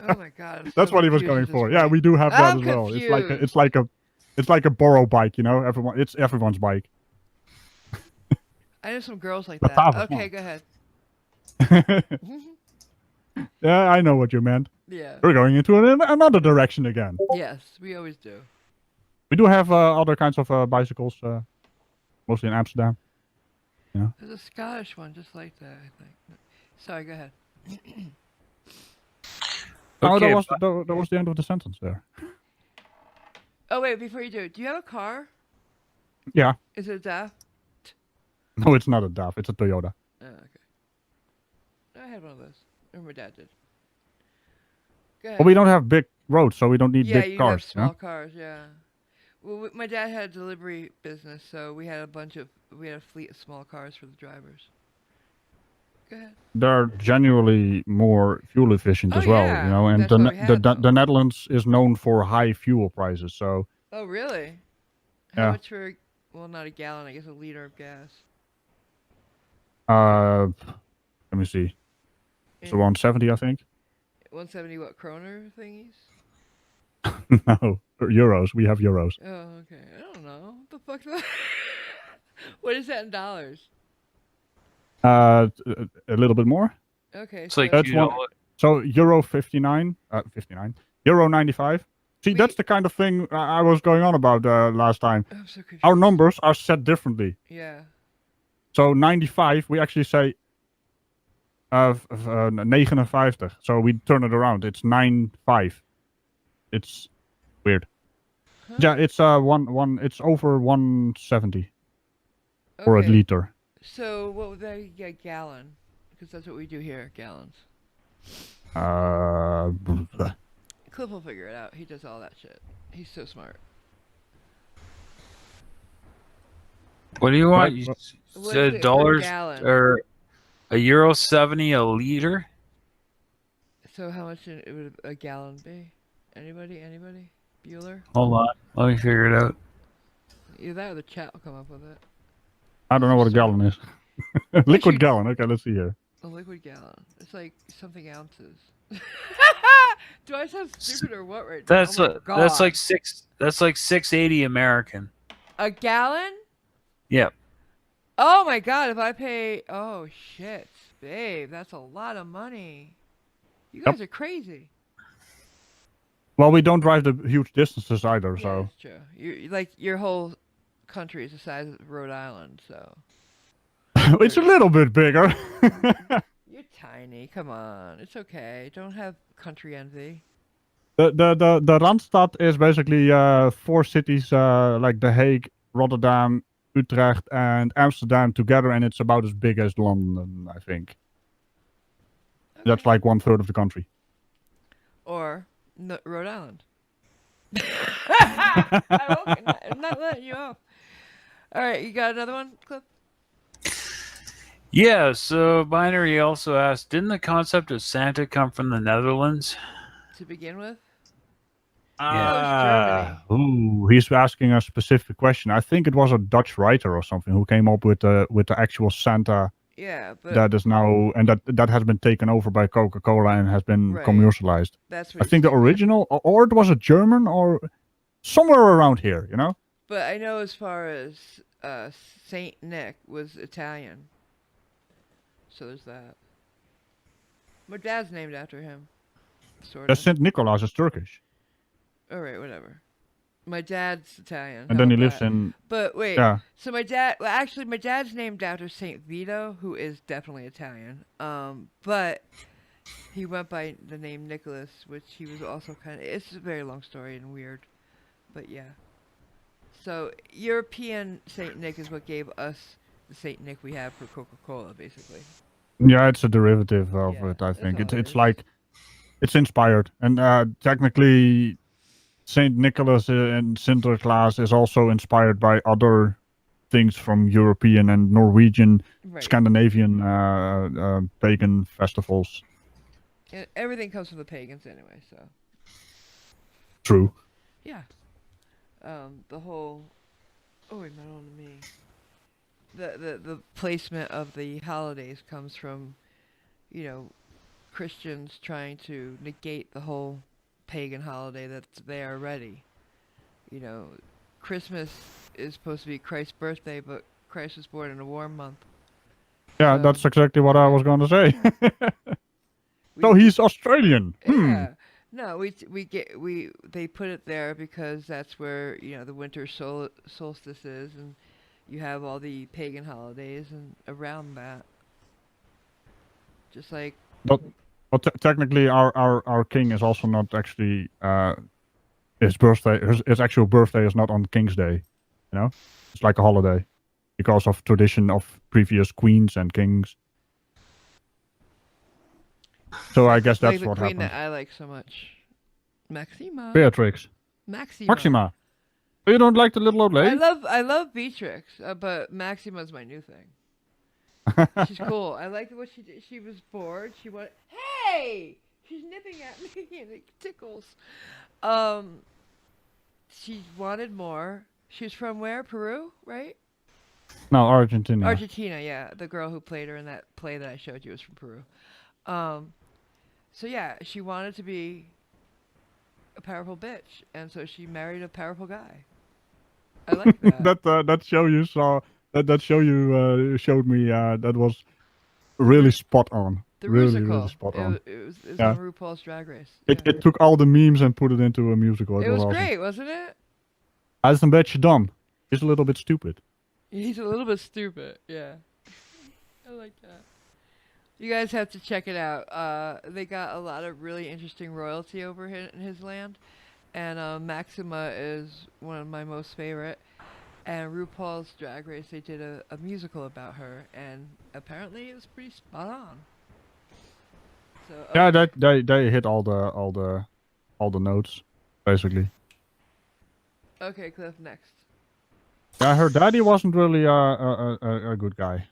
Oh my god. I'm That's so what he was confused going at this for. Yeah, point. we do have that I'm as well. confused. It's like a borrow bike, you know. It's everyone's bike. I know some girls like But that. that was Okay, fun. go ahead. Yeah, I know what you meant. Yeah. We're going into another direction again. Yes, we always do. We do have other kinds of bicycles, mostly in Amsterdam. There's a Scottish one just like that, I think. Sorry, go ahead. Oh, Okay, that was the end of the sentence there. Oh wait, before you do you have a car? Yeah. Is it a DAF? No, it's not a DAF. It's a Toyota. Oh, okay. I had one of those. Or my dad did. Go ahead. But we don't have big roads, so we don't need Yeah, big you cars. have small cars, yeah. Well, my dad had a delivery business, so we had a fleet of small cars for the drivers. Go ahead. They're genuinely more fuel efficient Oh, as well, yeah. you know. And That's what we had, the though. Netherlands is known for high fuel prices, so Oh, really? How Yeah. much well, not a gallon, I guess a liter of gas. see. It's In around 70, I think. 170 what kroner thingies? No, euros. We have euros. Oh, okay. I don't know. What the fuck's that? What is that in dollars? A little bit more. Okay, It's so like That's one. $2. So euro 59, 59, euro 95. See, Wait. that's the kind of thing I was going on about last time. I'm so confused. Our numbers are set differently. Yeah. So 95, we actually say 59. So we turn it around. It's 95. It's weird. Huh? Yeah, it's it's over 170 for a Okay. liter. So what would that be a gallon? Because that's what we do here, gallons. Uh, Cliff will figure it out. He does all that shit. He's so smart. What do you want? Right, You well- What is said it per dollars gallon? or €1.70 a liter? So how much would a gallon be? Anybody? Anybody? Bueller? Hold on, let me figure it out. Either that or the chat will come up with it. I don't know what a gallon is. Liquid you- gallon. Okay, let's see here. A liquid gallon. It's like something ounces. Do I sound stupid or what right now? That's Oh my that's God. like six. That's like 680 American. A gallon? Yep. Oh my God! If I pay, oh shit, babe, that's a lot of money. You guys are crazy. Well, we don't drive the huge distances either, Yeah, so that's true. You like your whole country is the size of Rhode Island, so it's a little bit bigger. you're tiny. Come on, it's okay. Don't have country envy. The Randstad is basically 4 cities like The Hague, Rotterdam, Utrecht, and Amsterdam together, and it's about as big as London, I think. Okay. That's like 1/3 of the country. Or Rhode Island. I'm not letting you off. All right, you got another one, Cliff? Yeah. So Binary also asked, didn't the concept of Santa come from the Netherlands? To begin with? Ooh, he's asking a specific question. I think it was a Dutch writer or something who came up with the actual Santa Yeah, but that is now, and that has been taken over by Coca-Cola and has been Right. commercialized. that's what I think the original, or it was a German, or somewhere around here, you know? But I know as far as Saint Nick was Italian. So there's that. My dad's named after him. Sort of. Saint Nicholas is Turkish, Alright, whatever. My dad's Italian. and how then he about lives that? in But wait, yeah. so my dad's named after Saint Vito, who is definitely Italian. But he went by the name Nicholas, which he was also kind of. It's a very long story and weird, but yeah. So European Saint Nick is what gave us the Saint Nick we have for Coca-Cola, basically. Yeah, it's a derivative of Yeah, it. I that's think all it it's is. like it's inspired, and technically, Saint Nicholas and Sinterklaas is also inspired by other things from European and Norwegian, Right. Scandinavian pagan festivals. And everything comes from the pagans anyway, so True. yeah. The whole wait, not on me. The placement of the holidays comes from, Christians trying to negate the whole pagan holiday that's there already. Christmas is supposed to be Christ's birthday, but Christ was born in a warm month. Yeah, So- that's exactly what I was going to say. So We- he's Australian. Yeah. No, they put it there because that's where the winter solstice is, and you have all the pagan holidays and around that. Just like But technically, our king is also not actually his birthday. His actual birthday is not on King's Day. You know, it's like a holiday because of tradition of previous queens and kings. So I guess like that's the what queen happened. that I like so much, Maxima. Beatrix, Maxima. Oh, you don't like the little old lady? I love Beatrix, but Maxima's my new thing. She's cool. I like what she did. She was bored. She went, hey! She's nipping at me and it tickles. She wanted more. She's from where? Peru, right? No, Argentina. Argentina, yeah. The girl who played her in that play that I showed you was from Peru. So yeah, she wanted to be a powerful bitch, and so she married a powerful guy. I like that. That show you saw, that show you showed me, that was really spot on. The Really, musical. really spot on. It was Yeah. on RuPaul's Drag Race. It Yeah. it took all the memes and put it into a musical. It was awesome. great, wasn't it? Hij is een beetje dom. He's a little bit stupid. He's a little bit stupid. Yeah. I like that. You guys have to check it out. They got a lot of really interesting royalty over in his land, and Maxima is one of my most favorite. And RuPaul's Drag Race, they did a musical about her, and apparently it was pretty spot on. So Yeah, they hit all the notes, basically. Okay, Cliff, next. Yeah, her daddy wasn't really a good guy.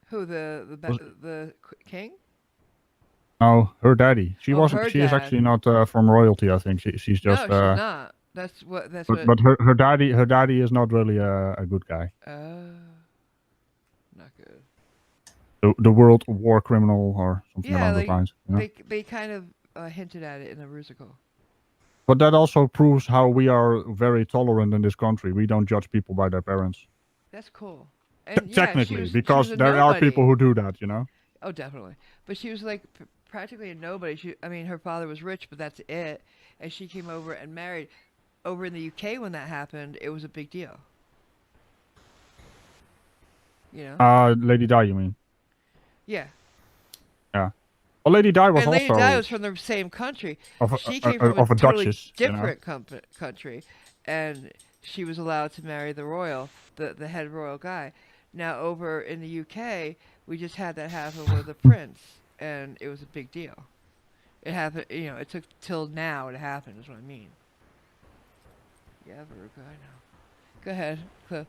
Who the king? No, her daddy. She Oh, wasn't. her She is dad. actually not from royalty. I think she's No, just. she's not. That's what. But her daddy is not really a good guy. Not good. The world war criminal or something Yeah, along those lines. You know? they kind of hinted at it in the musical. But that also proves how we are very tolerant in this country. We don't judge people by their parents. That's cool. And yeah, Technically, she because was a there are nobody. people who do that, you know. Oh, definitely. But she was like practically a nobody. I mean, her father was rich, but that's it. And she came over and married. Over in the UK when that happened, it was a big deal. You know? Lady Di, you mean? Yeah. Yeah. Well, Lady Di was And Lady also Di was from the same country. of She came from of a a totally duchess, you know? different country, and she was allowed to marry the royal, the head royal guy. Now over in the UK, we just had that happen with the prince, and it was a big deal. It happened, you know. It took till now to happen. Is what I mean. Yeah, Varuka, I know. Go ahead, Cliff.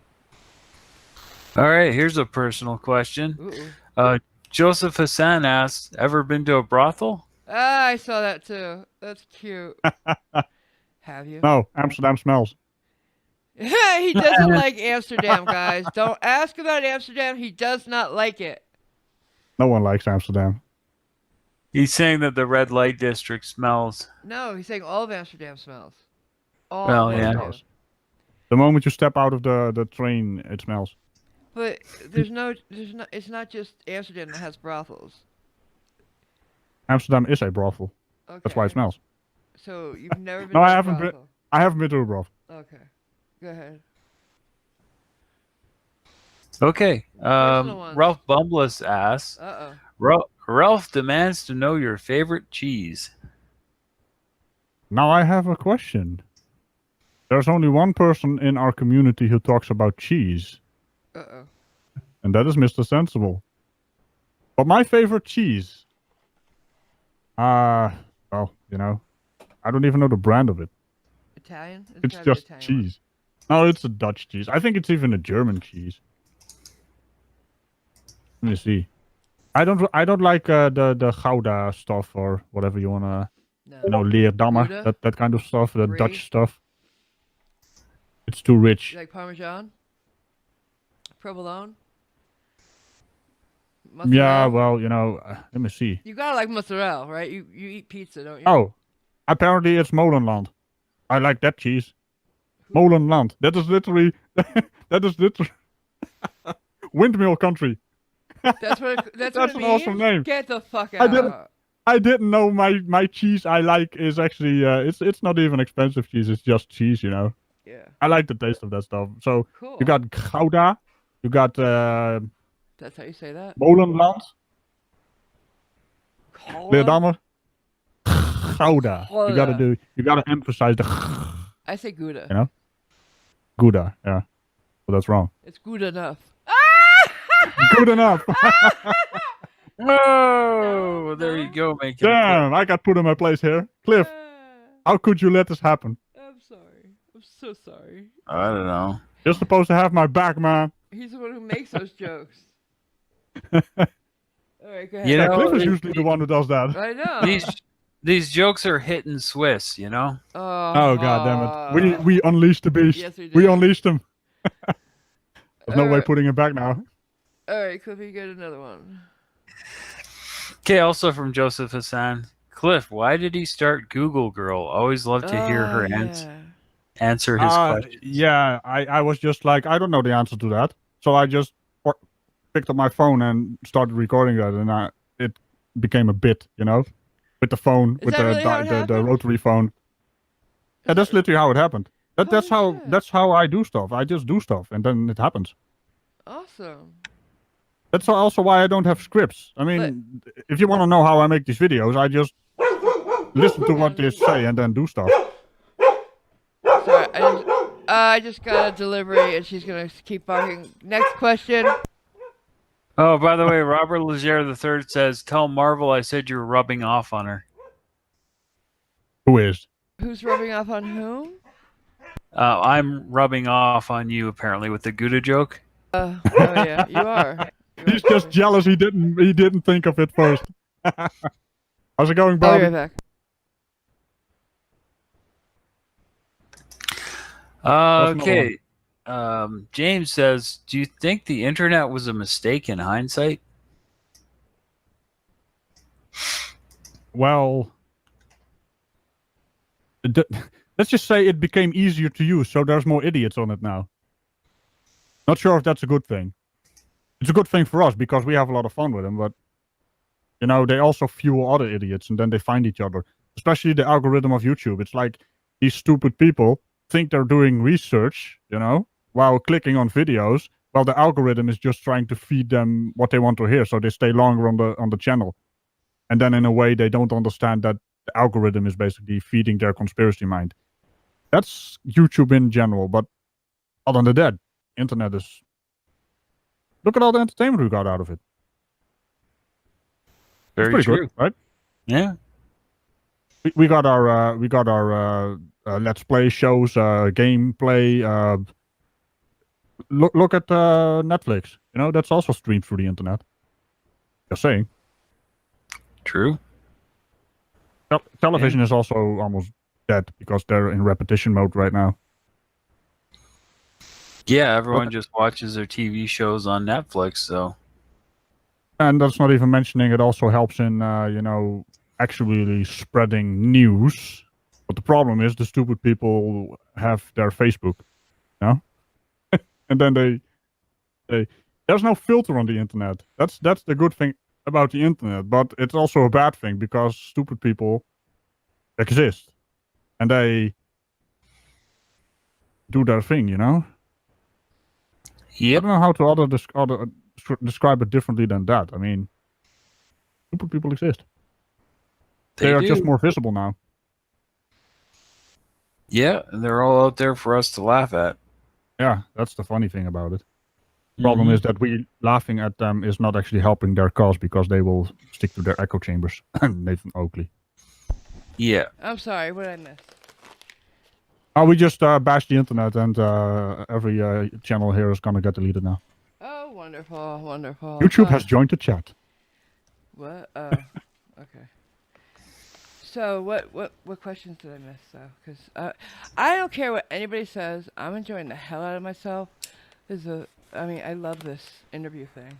All right, here's a personal question. Ooh. Joseph Hassan asks, ever been to a brothel? Ah, I saw that too. That's cute. Have you? No, Amsterdam smells. He doesn't like Amsterdam, guys. Don't ask about Amsterdam. He does not like it. No one likes Amsterdam. He's saying that the red light district smells. No, he's saying all of Amsterdam smells. All Well, of yeah. Amsterdam. The moment you step out of the train, it smells. But it's not just Amsterdam that has brothels. Amsterdam is a brothel. Okay. That's why it smells. So you've never been No, to I a haven't been. brothel. I haven't been to a brothel. Okay. Go ahead. Okay. Personal ones. Ralph Bumbless asks, Ralph demands to know your favorite cheese. Now I have a question. There's only one person in our community who talks about cheese, and that is Mr. Sensible. But my favorite cheese, well, you know, I don't even know the brand of it. Italian? It's gotta be just Italian cheese. No, it's a Dutch cheese. I think it's even a German cheese. Let me see. I don't like the Gouda stuff or whatever you wanna. No. You know, Leerdammer, Gouda? that kind of stuff, the Brie? Dutch stuff. It's too rich. You like Parmesan? Provolone? Yeah, Mozzarella? well, you know, let me see. You gotta like mozzarella, right? You eat pizza, don't you? Oh, apparently it's Molenland. I like that cheese. Molenland. That is literally windmill country. That's what it That's what it an means? awesome name. Get the fuck I didn't- out. I didn't know my cheese I like is actually it's not even expensive cheese. It's just cheese, you know. Yeah. I like the taste of that stuff. So Cool. you got Gouda, you got That's how you say that? Molenland, Holland? Leerdammer, Gouda. You gotta emphasize the I say Gouda. you know. Gouda, yeah. Well, that's wrong. It's good enough. Good enough. Oh, there you go, making it Damn, I got put in my place here. Cliff, how could you let this happen? I'm sorry. I'm so sorry. I don't know. You're supposed to have my back, man. He's the one who makes those jokes. All right, go ahead. You Yeah, know, Cliff is usually the one who does that. I know. These jokes are hitting Swiss, you know? Oh god damn it. We unleashed the beast. Yes, we We did. unleashed him. There's no way Alright. putting it back now. All right, Cliffy, get another one. Okay, also from Joseph Hassan. Cliff, why did he start Google Girl? Always love to hear her Yeah. answer his questions. Yeah, I was just like, I don't know the answer to that. So I just picked up my phone and started recording that, and it became a bit, with the phone, Is with that really how it the happened? rotary phone. Yeah, that's literally how it happened. Holy shit. That's how I do stuff. I just do stuff, and then it happens. Awesome. That's also why I don't have scripts. I mean, if you want to know how I make these videos, I just listen to what they say and then do stuff. Sorry, I just got a delivery and she's gonna keep barking. Next question. Oh, by the way, Robert Legere III says, "Tell Marvel I said you were rubbing off on her." Who is? Who's rubbing off on whom? I'm rubbing off on you apparently with the Gouda joke. Oh yeah, you are. He's just jealous he didn't think of it first. How's it going, I'll Bobby? be right back. Okay. James says, "Do you think the internet was a mistake in hindsight?" Well, let's just say it became easier to use, so there's more idiots on it now. Not sure if that's a good thing. It's a good thing for us because we have a lot of fun with them, but they also fuel other idiots, and then they find each other. Especially the algorithm of YouTube. It's like these stupid people think they're doing research, while clicking on videos, while the algorithm is just trying to feed them what they want to hear, so they stay longer on the channel. And then in a way, they don't understand that the algorithm is basically feeding their conspiracy mind. That's YouTube in general, but other than that, internet is... Look at all the entertainment we got out of it. Very pretty true. good, right? Yeah. We got our let's play shows, gameplay. Look at Netflix. That's also streamed through the internet. Just saying. True. Television is also almost dead because they're in repetition mode right now. Yeah, everyone just watches their TV shows on Netflix, so. And that's not even mentioning it also helps in, actually spreading news. But the problem is the stupid people have their Facebook, and then they there's no filter on the internet. That's the good thing about the internet, but it's also a bad thing because stupid people exist, and they do their thing, Yep. I don't know how to describe it differently than that. I mean, stupid people exist. They are just more visible now. Yeah, and they're all out there for us to laugh at. Yeah, that's the funny thing about it. The problem is that we laughing at them is not actually helping their cause because they will stick to their echo chambers. Nathan Oakley. Yeah. I'm sorry, what did I miss? Oh, we just bashed the internet, and every channel here is gonna get deleted now. Oh, wonderful, wonderful. YouTube has joined the chat. What? Oh, okay. So what questions did I miss though? Because I don't care what anybody says. I'm enjoying the hell out of myself. I love this interview thing,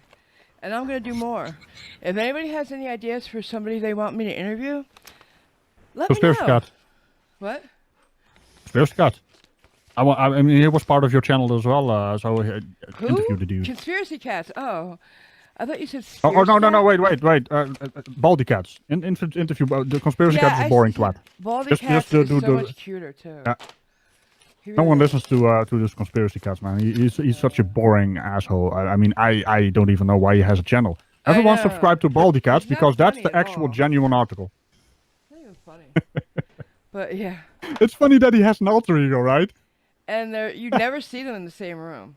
and I'm gonna do more. If anybody has any ideas for somebody they want me to interview, let me know. Conspiracy Cat. What? Conspiracy Cat. I mean, he was part of your channel as well, so he interviewed the dude. Conspiracy Cats. Oh, I thought you said. Oh no! Wait! Baldy Cats. Interview the Conspiracy Cat is a boring twat. Baldy Cats is so much cuter too. No one listens to this Conspiracy Cats, man. He's such a boring asshole. I mean, I don't even know why he has a channel. Everyone subscribe to Baldy Cats because that's the actual genuine article. It's not even funny. But yeah. It's funny that he has an alter ego, right? And you never see them in the same room.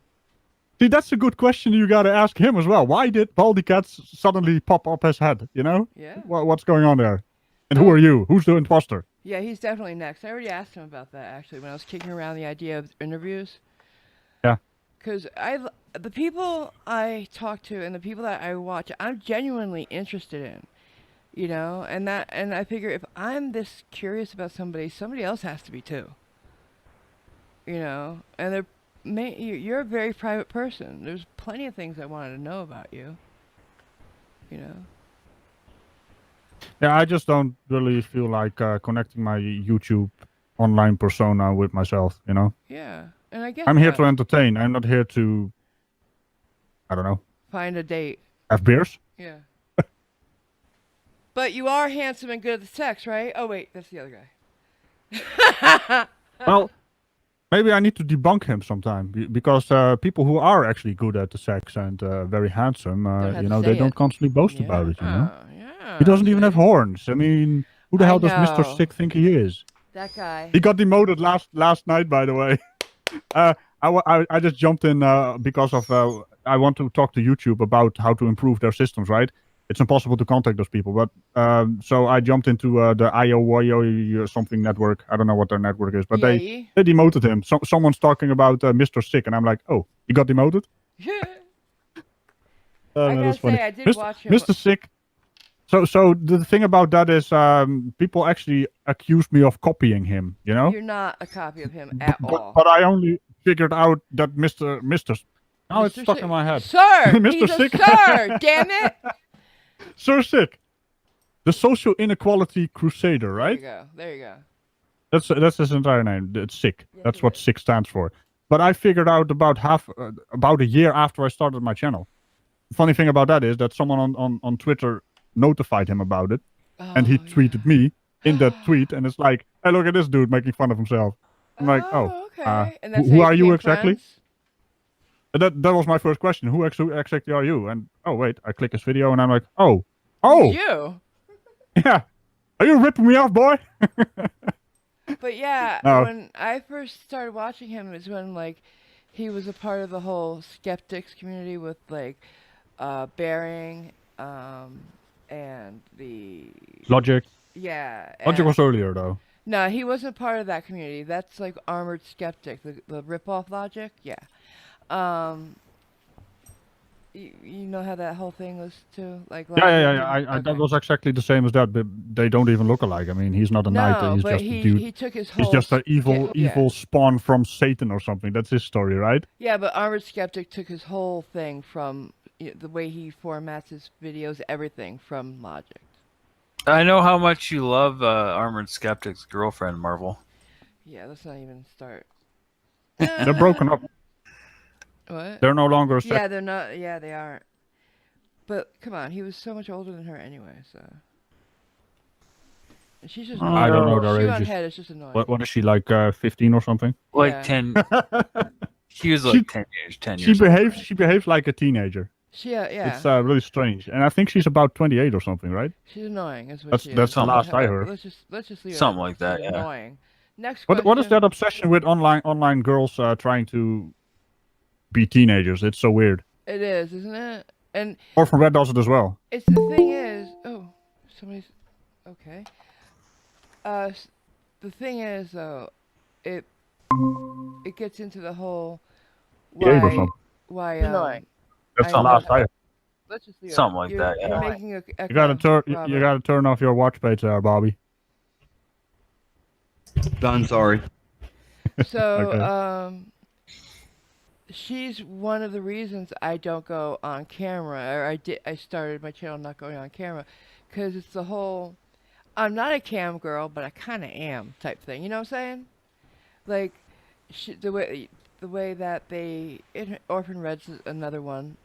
See, that's a good question you gotta ask him as well. Why did Baldy Cats suddenly pop up his head, Yeah. What's going on there? And who are you? Who's the imposter? Yeah, he's definitely next. I already asked him about that, actually, when I was kicking around the idea of interviews. Yeah. Because the people I talk to and the people that I watch, I'm genuinely interested in. And I figure if I'm this curious about somebody else has to be too. And you're a very private person. There's plenty of things I wanted to know about you. You know. Yeah, I just don't really feel like connecting my YouTube online persona with myself. You know, Yeah, and I get I'm here that. to entertain. I'm not here to, I don't know, Find a date. have beers. Yeah. But you are handsome and good at the sex, right? Oh wait, that's the other guy. Well, maybe I need to debunk him sometime because people who are actually good at the sex and very handsome, Don't have you to know, they say don't it. constantly boast Yeah. about it. You know, Yeah. he doesn't even have See? horns. I mean, who the I hell does Mr. know. Sick think he is? That guy. He got demoted last night, by the way. I just jumped in because of I want to talk to YouTube about how to improve their systems. Right? It's impossible to contact those people, but so I jumped into the IOYO something network. I don't know what their network is, but Yeah. they demoted him. Someone's talking about Mr. Sick, and I'm like, oh, he got demoted. I That gotta is funny. say, I did watch him. Mr. Sick. So the thing about that is, people actually accused me of copying him. You know. You're not a copy of him at all. But I only figured out that Mr. Now it's Mr. stuck Sick- in my head. Sir, Mr. he's Sick. a sir. Damn it. Sir Sick, the social inequality crusader, right? There you go. That's his entire name. It's Sick. Yes, That's it what is. Sick stands for. But I figured out about a year after I started my channel. The funny thing about that is that someone on Twitter notified him about it, and he tweeted me in that tweet, and it's like, hey, look at this dude making fun of himself. I'm like, oh, okay. And that's who how are you became exactly? friends? That was my first question. Who exactly are you? And oh wait, I click his video and I'm like, oh, You. yeah. Are you ripping me off, boy? But yeah, No. when I first started watching him is when like he was a part of the whole skeptics community with like Bearing and the Logic. yeah. Logic and- was earlier though. No, he wasn't part of that community. That's like Armored Skeptic, the rip-off Logic. Yeah. You know how that whole thing was too? Like Yeah. Logic That okay. was exactly the same as that, but they don't even look alike. I mean, he's not a knight. No, He's but just a dude. he took his whole He's just an evil yeah. spawn from Satan or something. That's his story, right? Yeah, but Armored Skeptic took his whole thing from the way he formats his videos, everything from Logic. I know how much you love Armored Skeptic's girlfriend, Marvel. Yeah, let's not even start. They're broken up. What? They're no longer. Yeah, they're not. Yeah, they aren't. But come on, he was so much older than her anyway, so. And she's just. I don't know their Shoe on ages. head is just annoying. What is she like? 15 or something? Like Yeah. 10. He was like She- 10 years. 10 She years. She behaves like a teenager. Yeah. It's really strange, and I think she's about 28 or something, right? She's annoying, is what That's- she is. that's the last I But heard. Let's just leave Something it. like that, She's yeah. Annoying. Next question. What is that obsession with online girls trying to be teenagers? It's so weird. It is, isn't it? And Orphan Red does it as well. it's the thing is, oh, somebody's okay. The thing is though, it gets into the whole The Abe or something. why Annoying. That's I the know. last I. let's just leave it. Something like You're- that, You're yeah. making a You gotta turn. You Robert. gotta turn off your watch page there, Bobby. Done, sorry. So, Okay. she's one of the reasons I don't go on camera, or I started my channel not going on camera, because it's the whole, I'm not a cam girl, but I kind of am type thing. You know what I'm saying? Like, the way that Orphan Red's another one.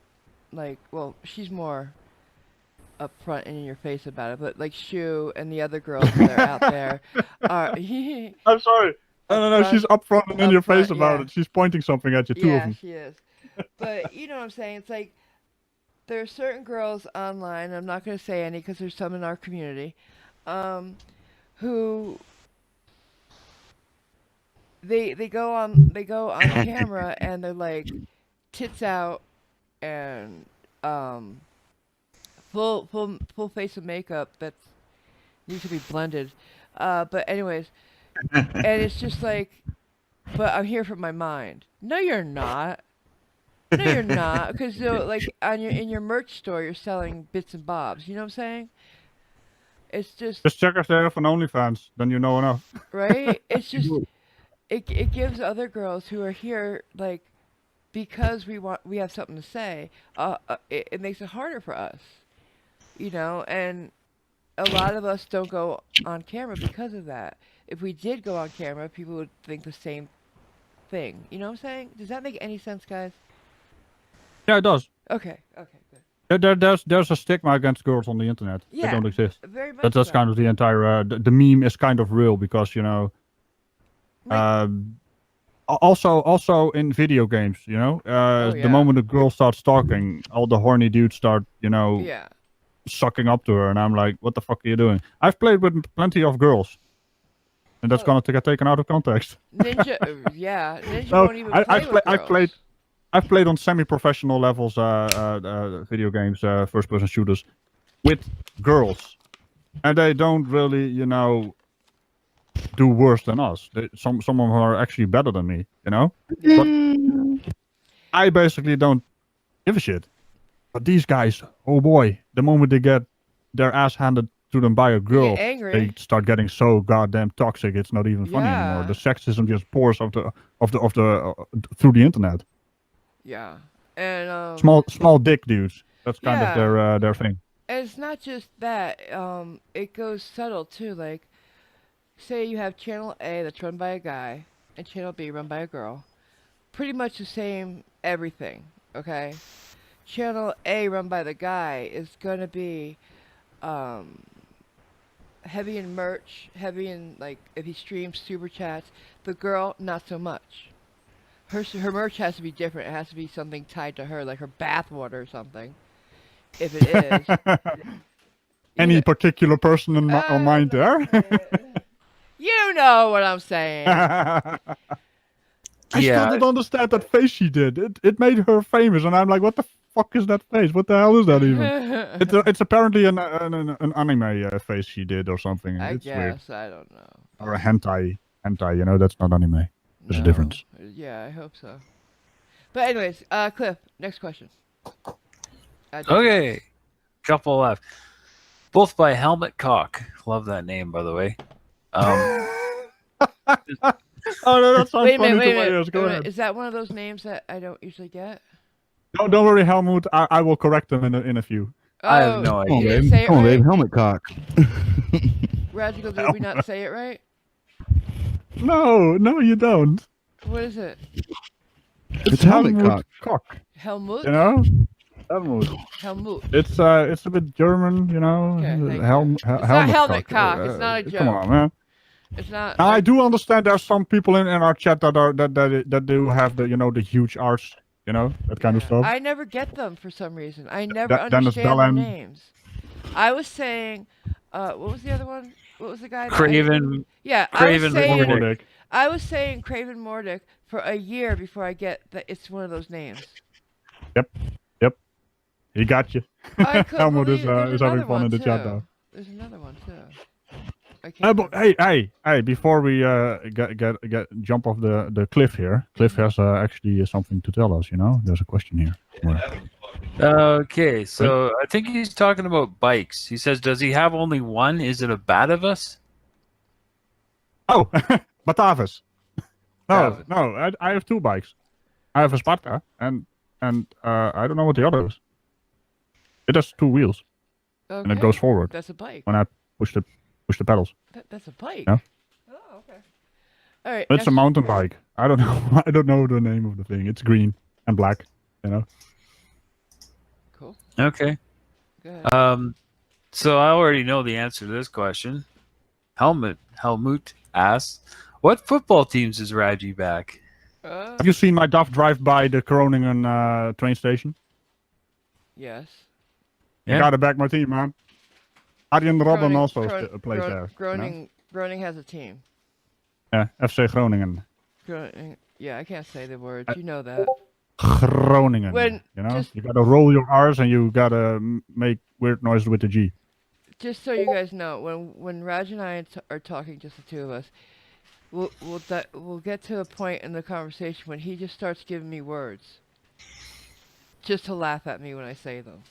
Like, well, she's more upfront and in your face about it, but like Shu and the other girls that are out there are. I'm sorry. No. Upfront- She's upfront and in your face upfront, about yeah. it. She's pointing something at you. Two of Yeah, them. she is. But you know what I'm saying? It's like there are certain girls online. I'm not going to say any because there's some in our community, who they go on camera and they're like tits out and full face of makeup that needs to be blended. But anyways, and it's just like, but I'm here for my mind. No, you're not. No, you're not. Because like in your merch store, you're selling bits and bobs. You know what I'm saying? It's just Just check us there on OnlyFans. Then you know enough. right. It's just it gives other girls who are here like because we have something to say, it makes it harder for us, and a lot of us don't go on camera because of that. If we did go on camera, people would think the same thing. You know what I'm saying? Does that make any sense, guys? Yeah, it does. Okay, good. There's a stigma against girls on the internet. They Yeah, don't exist. very much That's so. kind of the entire the meme is kind of real because Like, also in video games, Oh, the yeah. moment a girl starts talking, all the horny dudes start yeah. sucking up to her, and I'm like, what the fuck are you doing? I've played with plenty of girls, and that's Oh, gonna get taken out of context. Ninja, Ninja No, won't even play I've with girls. I've played on semi-professional levels video games, first-person shooters with girls, and they don't really do worse than us. Some of them are actually better than me, But I basically don't give a shit. But these guys, oh boy, the moment they get their ass handed to them by a You girl, get angry. they start getting so goddamn toxic. It's not even funny anymore. Yeah. The sexism just pours through the internet. Yeah. And Small dick dudes. That's kind of Yeah. their thing. And it's not just that. It goes subtle too. Like, say you have channel A that's run by a guy and channel B run by a girl. Pretty much the same everything. Okay. Channel A run by the guy is gonna be um, heavy in merch, heavy in like if he streams super chats. The girl not so much. Her merch has to be different. It has to be something tied to her, like her bathwater or something. If it is, Any you, particular person in on mind there? you know what I'm saying. I still don't understand that face she did. It made her famous, and I'm like, what the fuck is that face? What the hell is that even? It's apparently an anime face she did or something. I It's weird. guess I don't know. Or a hentai. That's not anime. There's a difference. Yeah, I hope so. But anyways, Cliff, next question. Okay, couple left. Both by Helmet Cock. Love that name, by the way. Oh no, that sounds Wait a funny minute, wait to a my minute. ears. Go ahead. Is that one of those names that I don't usually get? No, don't worry, Helmut. I will correct them in a few. I have no you idea. didn't say it Come on, right? babe. Helmet cock. Ragical, did we not say it right? No, you don't. What is it? It's helmet cock. Helmut? Helmut. Helmut. It's a bit German, Okay, thank you. helmet not helmet cock. It's not a joke. Come on, man. It's not. Now, I do understand there's some people in our chat that do have the huge arts, that kind of stuff. I never get them for some reason. I never Dennis understand their Bellin. names. I was saying, what was the other one? What was the guy? Craven. Yeah, Craven Mordick. I was saying Craven Mordick for a year before I get that it's one of those names. Yep. He got you. I couldn't Helmut believe it. is There's having another fun one in the chat too. now. There's another one too. I can't. But hey! Before we get jump off the cliff here, Cliff has actually something to tell us. There's a question here. Okay, so I think he's talking about bikes. He says, does he have only one? Is it a Batavus? Oh, Batavus. Batavus. No, I have two bikes. I have a Sparta and I don't know what the other is. It has two wheels and it goes forward That's a bike. when I push the pedals. That's a bike. Yeah. Oh, okay. All right. It's a mountain bike. I don't know. I don't know the name of the thing. It's green and black. Cool. Okay. Go ahead. So I already know the answer to this question. Helmut asks, what football teams is Raji back? Have you seen my DAF drive by the Groningen train station? Yes. You Yeah. gotta back my team, man. Arjen Robben also plays there. Groningen has a team. Yeah, FC Groningen. Yeah, I can't say the words. You know that. Groningen. When you gotta roll your R's and you gotta make weird noises with the G. Just so you guys know, when Raj and I are talking, just the two of us, we'll get to a point in the conversation when he just starts giving me words, just to laugh at me when I say them.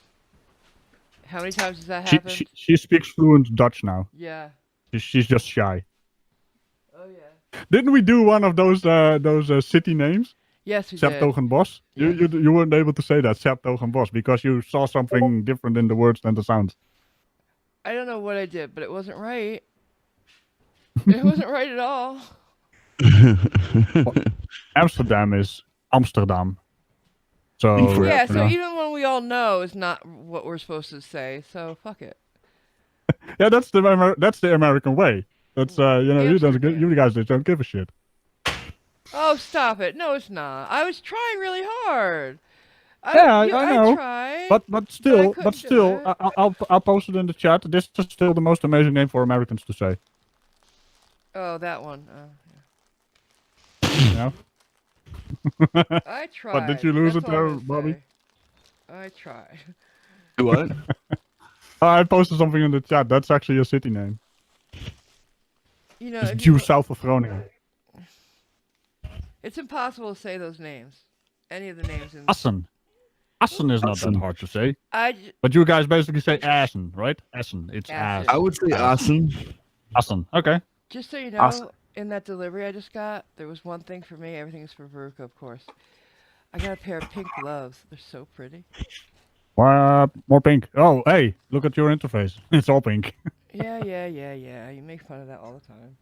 How many times has that happened? She speaks fluent Dutch now. Yeah. She's just shy. Oh yeah. Didn't we do one of those city names? Yes, we did. Septogenbos. You weren't able to say that Septogenbos because you saw something different in the words than the sounds. I don't know what I did, but it wasn't right. It wasn't right at all. Amsterdam is Amsterdam. So Yeah, you so know. even when we all know is not what we're supposed to say, so fuck it. Yeah, that's the American way. That's Amsterdam. you guys just don't give a shit. Oh, stop it. No, it's not. I was trying really hard. I I know. tried. But still, couldn't do it. I'll post it in the chat. This is still the most amazing name for Americans to say. Oh, that one. You know? I tried. But did you lose That's it all I'm there, gonna Bobby? say. I tried. What? I posted something in the chat. That's actually a city name. You know, It's if due you, south of Groningen. it's impossible to say those names. Any of the names in. Assen. Assen is not that Assen. hard to say. I But you guys basically say Assen, right? Essen. It's Assen. Assen. I would say awesome. Assen. Okay. just so you know, Awesome. in that delivery I just got, there was one thing for me. Everything is for Varuka, of course. I got a pair of pink gloves. They're so pretty. More pink. Oh, hey, look at your interface. It's all pink. Yeah. You make fun of that all the time.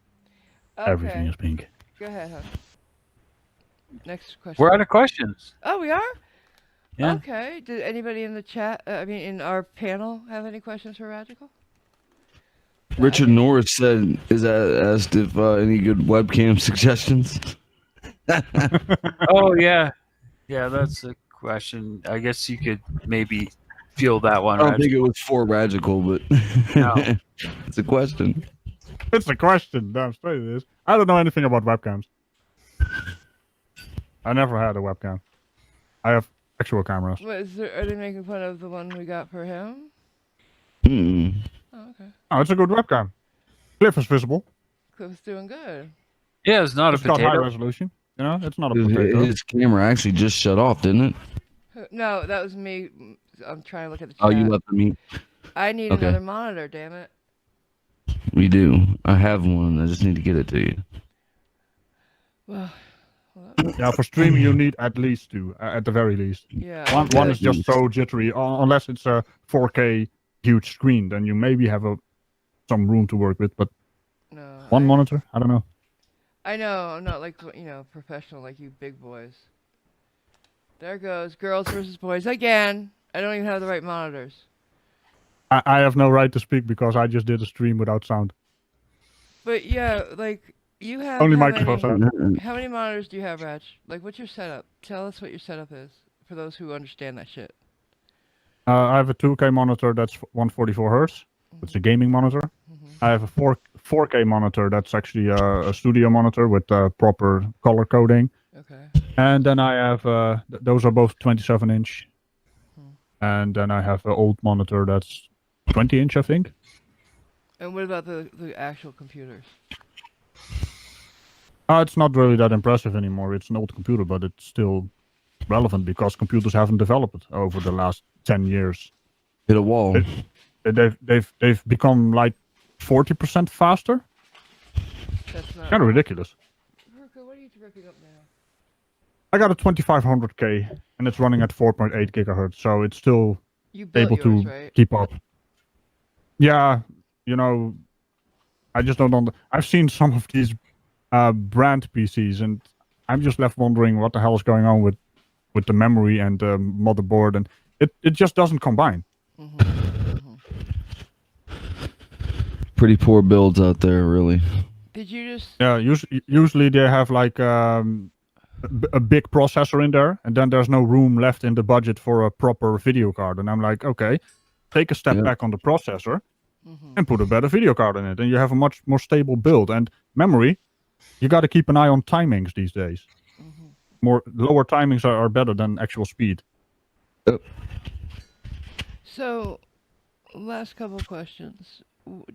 Okay. Everything is pink. Go ahead, huh? Next question. We're out of questions. Oh, we are? Yeah. Okay. Did anybody in the chat, in our panel, have any questions for Ragical? Richard Norris said, asked if any good webcam suggestions. Oh yeah, yeah. That's a question. I guess you could maybe feel that one. I don't Reg. think it was for Ragical, but No. it's a question. It's a question. Damn straight it is. I don't know anything about webcams. I never had a webcam. I have actual cameras. What, are they making fun of the one we got for him? Hmm. Oh, okay. Oh, it's a good webcam. Cliff is visible. Cliff's doing good. Yeah, it's not It's a got high potato. resolution. You know, it's not a potato. His camera actually just shut off, didn't it? No, that was me. I'm trying to look at the chat. Oh, you left me. I need Okay. another monitor, damn it. We do. I have one. I just need to get it to you. Well, Yeah, for streaming you need at least two, at the very least. yeah. One is just Yes. so jittery, unless it's a 4K huge screen, then you maybe have some room to work with. But No. one monitor, I don't know. I know. I'm not like, professional like you big boys. There goes girls versus boys again. I don't even have the right monitors. I have no right to speak because I just did a stream without sound. But yeah, like you have Only how microphone many, sound. how many monitors do you have, Raj? Like, what's your setup? Tell us what your setup is for those who understand that shit. I have a 2K monitor that's 144 hertz. It's a gaming monitor. I have a 4K monitor that's actually a studio monitor with proper color coding. Okay. And then I have those are both 27-inch. And then I have an old monitor that's 20-inch, I think. And what about the actual computers? It's not really that impressive anymore. It's an old computer, but it's still relevant because computers haven't developed over the last 10 years. Hit a wall. They've become like 40% faster. That's not. Kind of ridiculous. Varuka, what are you ripping up now? I got a 2500K and it's running at 4.8 gigahertz, so it's still You built able yours, to right? keep up. Yeah, I just don't. I've seen some of these brand PCs, and I'm just left wondering what the hell is going on with the memory and the motherboard, and it just doesn't combine. Pretty poor builds out there, really. Did you just? Yeah, usually they have like a big processor in there, and then there's no room left in the budget for a proper video card. And I'm like, okay, take a step back on the processor and put a better video card in it, and you have a much more stable build. And memory, you got to keep an eye on timings these days. Lower timings are better than actual speed. So, last couple questions.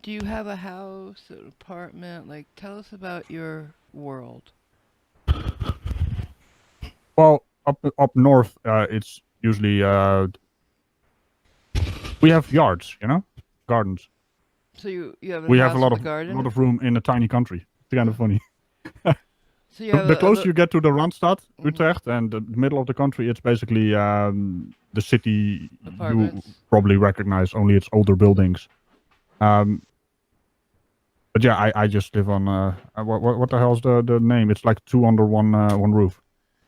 Do you have a house, an apartment? Like, tell us about your world. Well, up north, it's usually we have yards, gardens. So you have a We house have a lot with of a garden. room in a tiny country. It's kind of funny. So you The, have the closer a, you get to the Randstad, Mhm. Utrecht, and the middle of the country, it's basically the city you Apartments. probably recognize. Only it's older buildings. But yeah, I just live on what the hell's the name? It's like two under one roof.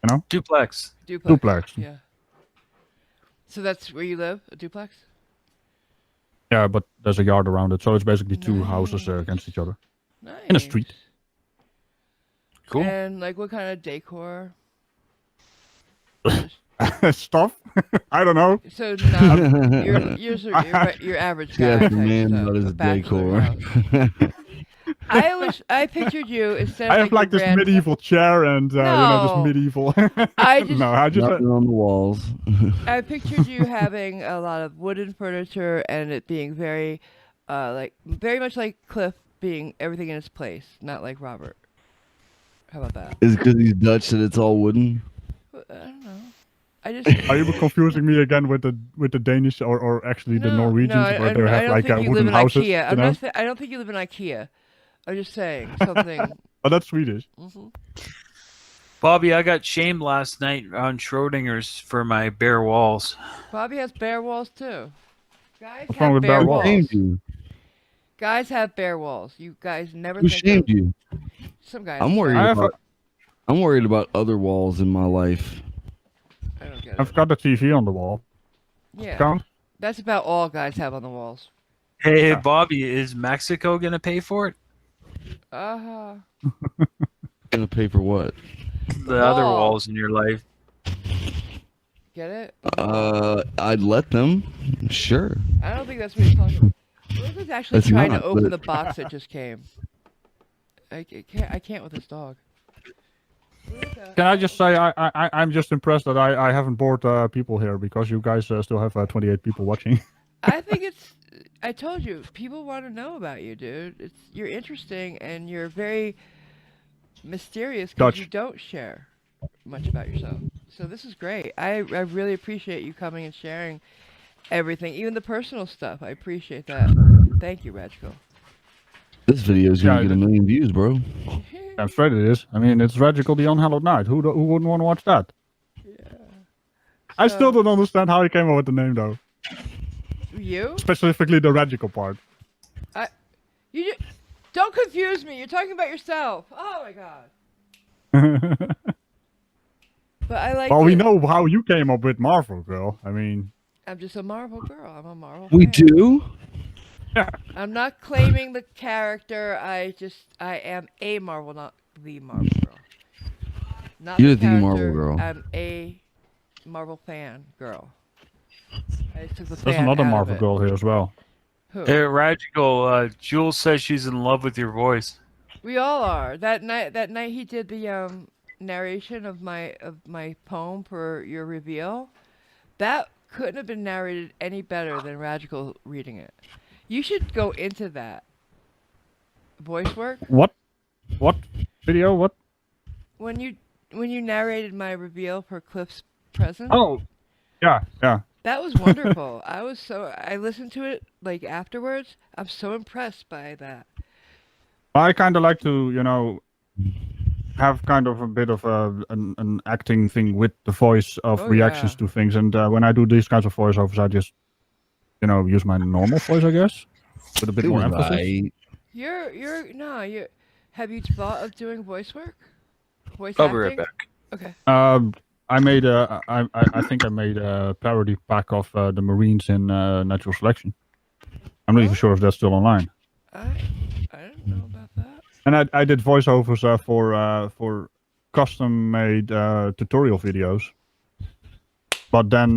You know, Duplex. duplex. Yeah. So that's where you live, a duplex? Yeah, but there's a yard around it, so it's basically two houses Nice. against each other Nice. in a street. Cool. And like, what kind of decor? Stuff. I don't know. So no, your average Yeah, guy the type man stuff, about a his bachelor decor. house. I pictured you instead of I have like your this grand- medieval chair and this No. medieval. I just no, I just Nothing on the walls. I pictured you having a lot of wooden furniture and it being very, like very much like Cliff being everything in its place, not like Robert. How about that? Is it because he's Dutch that it's all wooden? I don't know. I just. Are you confusing me again with the Danish or actually the Norwegians where they I have don't like think you wooden live in houses? IKEA. You know? I don't think you live in IKEA. I'm just saying something. Oh, that's Swedish. Mhm. Bobby, I got shamed last night on Schrodinger's for my bare walls. Bobby has bare walls too. Guys What's wrong have with bare bare Who walls? shamed you? Guys have bare walls. You guys never Who think shamed of you? some guys. I'm worried I have about. I'm worried about other walls in my life. I don't get I've it. got the TV on the wall. Yeah, Count? that's about all guys have on the walls. Hey, Yeah. Bobby, is Mexico gonna pay for it? Uh-huh. Gonna pay for what? The other wall. walls in your life. Get it? I'd let them. Sure. I don't think that's what he's talking about. What is actually That's trying not, to open but- the box that just came? I can't with this dog. Can I just say I'm just impressed that I haven't bored people here because you guys still have 28 people watching. I think it's. I told you, people want to know about you, dude. You're interesting and you're very mysterious because Dutch. you don't share much about yourself. So this is great. I really appreciate you coming and sharing everything, even the personal stuff. I appreciate that. Thank you, Ragical. This video is gonna Yeah, get a million views, bro. I'm straight it is. I mean, it's Ragical the Unhallowed Night. Who wouldn't want to watch that? I still don't understand how he came up with the name though. You? Specifically the Ragical part. Don't confuse me. You're talking about yourself. Oh my god. But I like. Well, we it. know how you came up with Marvel Girl. I mean, I'm just a Marvel girl. I'm a Marvel. We fan. do. I'm not claiming the character. I am a Marvel, not the Marvel girl. Not You're the Marvel character, girl. I'm a Marvel fan girl. I just took the there's fan another out Marvel of it. Girl here as well. Who? Hey, Ragical, Jules says she's in love with your voice. We all are. That night he did the narration of my poem for your reveal. That couldn't have been narrated any better than Ragical reading it. You should go into that. Voice work? What? What video? What? When you narrated my reveal for Cliff's present? Oh, yeah. That was wonderful. I listened to it like afterwards. I'm so impressed by that. I kind of like to, have kind of a bit of an acting thing with the voice of Oh, reactions yeah. to things. And when I do these kinds of voiceovers, I just, use my normal voice, I guess, with a bit It more was emphasis. You're have you thought of doing voice work? Voice I'll acting? be right back. Okay. I made I think I made a parody pack of the Marines in Natural Selection. I'm not even sure if that's still online. I didn't know about that. And I did voiceovers for custom made tutorial videos. But then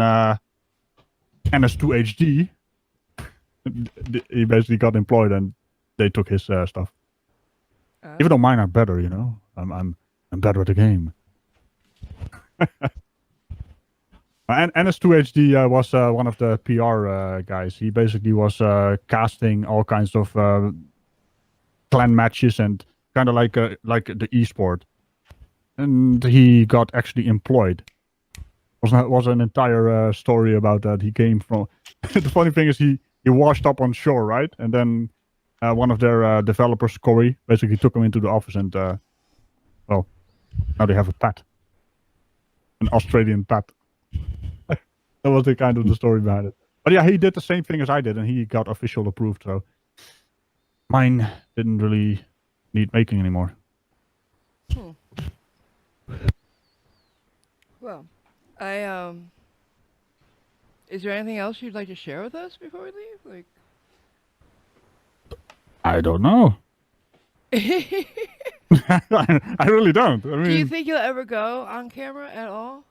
NS2HD, he basically got employed and they took his stuff. Even though mine are better, I'm better at the game. And NS2HD was one of the PR guys. He basically was casting all kinds of clan matches and kind of like the esport. And he got actually employed. Was an entire story about that. He came from. The funny thing is he washed up on shore, right? And then one of their developers, Corey, basically took him into the office and Now they have a pet, an Australian pet. That was the kind of the story behind it. But yeah, he did the same thing as I did, and he got official approved. So mine didn't really need making anymore. Well, I is there anything else you'd like to share with us before we leave? Like, I don't know. do I really don't. I you mean, think you'll ever go on camera at all?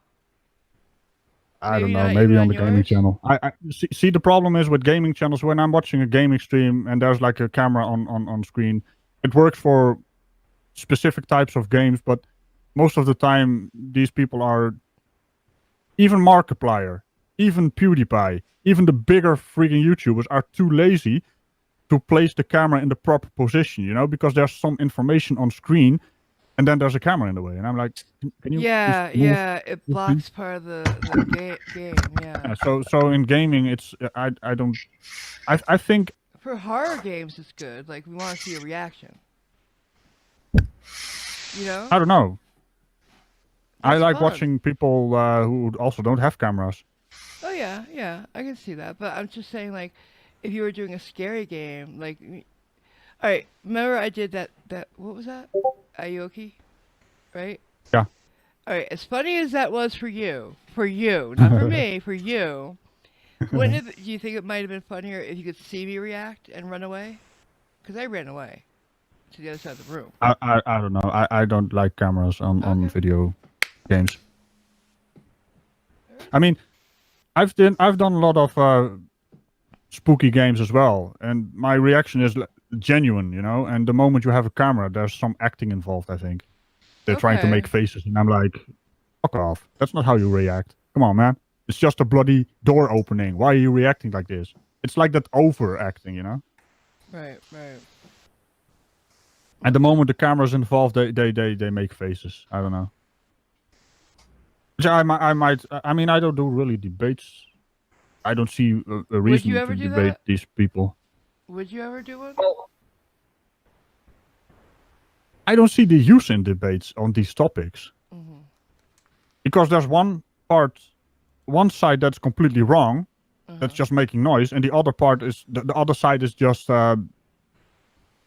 I don't maybe know. not Maybe even on on the gaming yours? channel. I see the problem is with gaming channels when I'm watching a gaming stream and there's like a camera on screen. It works for specific types of games, but most of the time these people are even Markiplier, even PewDiePie, even the bigger freaking YouTubers are too lazy to place the camera in the proper position, you know, because there's some information on screen and then there's a camera in the way. And I'm like, can you Yeah, just move yeah, it your blocks part of the game. Yeah. Yeah, so in gaming, it's I don't I think For horror games, it's good. Like, we want to see a reaction. You know? I don't know. I That's like fun. watching people who also don't have cameras. Oh yeah, yeah, I can see that. But I'm just saying, like, if you were doing a scary game, like, all right, remember I did that what was that? Aoki, right? Yeah. All right, as funny as that was for you, not for me, for you. Wouldn't it, do you think it might have been funnier if you could see me react and run away? Because I ran away to the other side of the room. I don't know. I don't like cameras on Okay. video games. I mean, I've done a lot of spooky games as well, and my reaction is genuine, you know. And the moment you have a camera, there's some acting involved. I think they're trying to Okay. make faces, and I'm like, fuck off. That's not how you react. Come on, man. It's just a bloody door opening. Why are you reacting like this? It's like that overacting, you know. Right, right. And the moment the camera's involved, they make faces. I don't know. Which I might. I mean, I don't do really debates. I don't see a reason you to ever do debate that? these people. Would you ever do one? I don't see the use in debates on these topics Mm-hmm. because there's one side that's completely wrong, that's just making noise, and the other part is the other side is just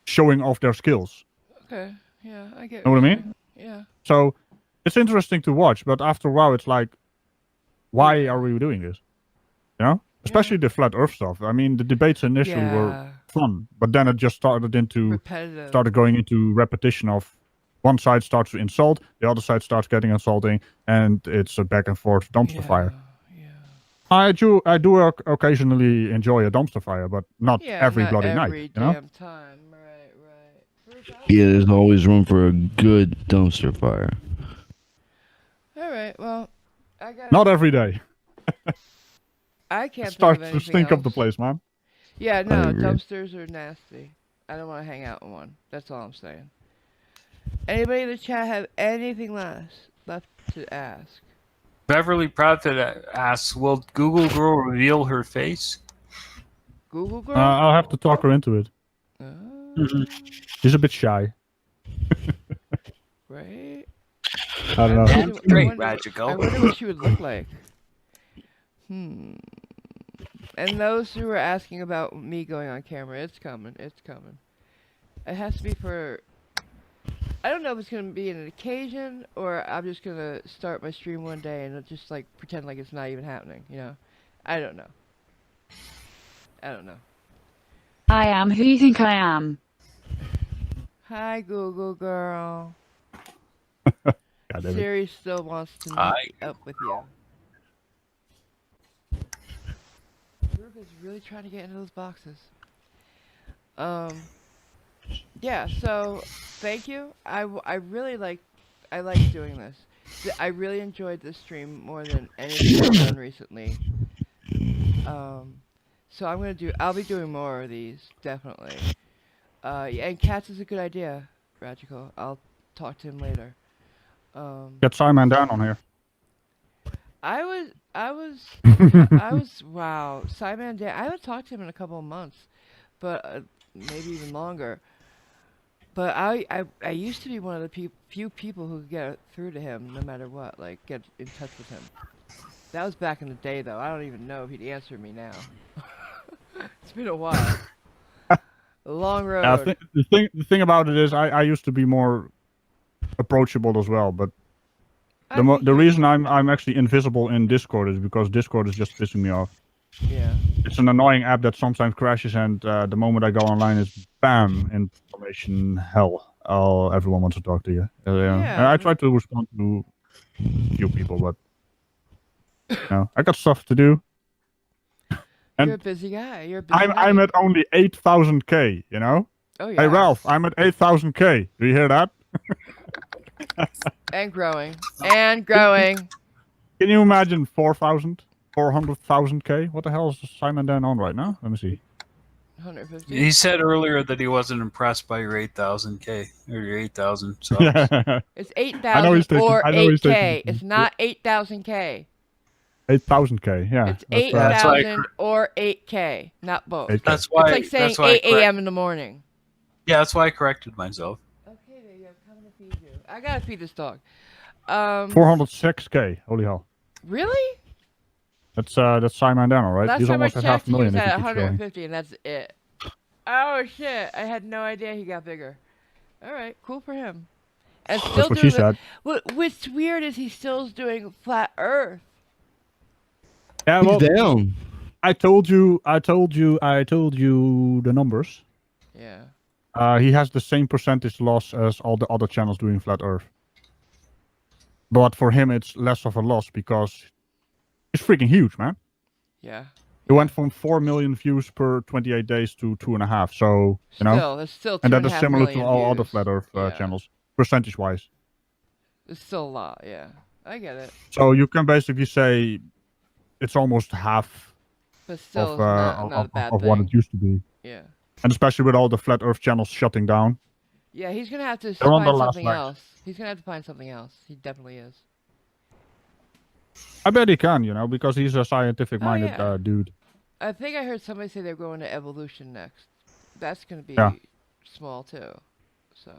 showing off their skills. Okay. Yeah, I get. Know what I you're mean? saying. Yeah. So it's interesting to watch, but after a while, it's like, why are we doing this? You know, especially the flat Earth stuff. I mean, the debates initially were Yeah. fun, but then it just started Repetitive. going into repetition of one side starts to insult, the other side starts getting insulting, and it's a back and forth dumpster fire. Yeah. I do occasionally enjoy a dumpster fire, but not Yeah, every not bloody every night. You know? damn time. Right, right. Yeah, there's always room for a good dumpster fire. All right. Well, I got. Not every day. I can't It think of starts to anything stink up the else. place, man. Yeah, no, agree. dumpsters are nasty. I don't want to hang out in one. That's all I'm saying. Anybody in the chat have anything left to ask? Beverly Prophet asks, "Will Google Girl reveal her face?" Google girl? I'll have to talk her into it. She's a bit shy. Right? I don't know. Damn straight, I Ragical. wonder what she would look like. And those who are asking about me going on camera, it's coming. It's coming. It has to be for. I don't know if it's gonna be an occasion or I'm just gonna start my stream one day and just like pretend like it's not even happening. You know, I don't know. I don't know. I am. Who do you think I am? Hi, Google girl. God damn it. Siri still wants to Hi, meet up with you. Varuka's really trying to get into those boxes. Yeah, so thank you. I really like doing this. I really enjoyed this stream more than anything I've done recently. So I'll be doing more of these, definitely. Yeah, and cats is a good idea, Ragical. I'll talk to him later. Get Simon down on here. I was, wow, I haven't talked to him in a couple of months, but maybe even longer. But I used to be one of the few people who could get through to him no matter what, like get in touch with him. That was back in the day, though. I don't even know if he'd answer me now. It's been a while. A long road. The thing about it is, I used to be more approachable as well, but the reason I'm actually invisible in Discord is because Discord is just pissing me off. Yeah. It's an annoying app that sometimes crashes, and the moment I go online, it's bam, information hell. Oh, everyone wants to talk to you. Yeah. And I try to respond to a few people, but I got stuff to do. And You're a busy guy. You're a busy guy. I'm at only 8,000K. You know. Oh yeah. Hey Ralph, I'm at 8,000K. Do you hear that? And growing. And growing. Can you imagine 400,000K? What the hell is Simon Dan on right now? Let me see. 150. He said earlier that he wasn't impressed by your 8,000K or your 8,000 subs. Yeah. It's I know he's 8,000 or taking- I know he's 8K. taking- It's not 8,000K. 8,000K. Yeah. It's that's right. That's why I 8,000 or 8K, not both. 8K. That's why. It's like saying that's why 8 a.m. in the morning. Yeah, that's why I corrected myself. Okay, there you go. Coming to feed you. I gotta feed this dog. 406K. Holy hell. Really? That's Simon Dan, right? Last He's time I almost at half checked, a he million was if he at keeps going. 150, and that's it. Oh shit! I had no idea he got bigger. All right, cool for him. And still That's what she doing said. What's weird is he still's doing flat Earth. Yeah, He's well, down. I told you the numbers. Yeah. He has the same percentage loss as all the other channels doing flat Earth. But for him, it's less of a loss because it's freaking huge, man. Yeah. It went from 4 million views per 28 days to 2.5. So There's still and that 2.5 is similar to million all other views. flat Earth Yeah. channels, percentage-wise. It's still a lot. Yeah, I get it. So you can basically say it's almost half But still, of, it's not a bad of thing. what it used to be. Yeah. And especially with all the flat Earth channels shutting down. Yeah, he's gonna have to They're on find the last something legs. else. He's gonna have to find something else. He definitely is. I bet he can, because he's a scientific-minded yeah. dude. I think I heard somebody say they're going to evolution next. That's gonna be Yeah. small too. So.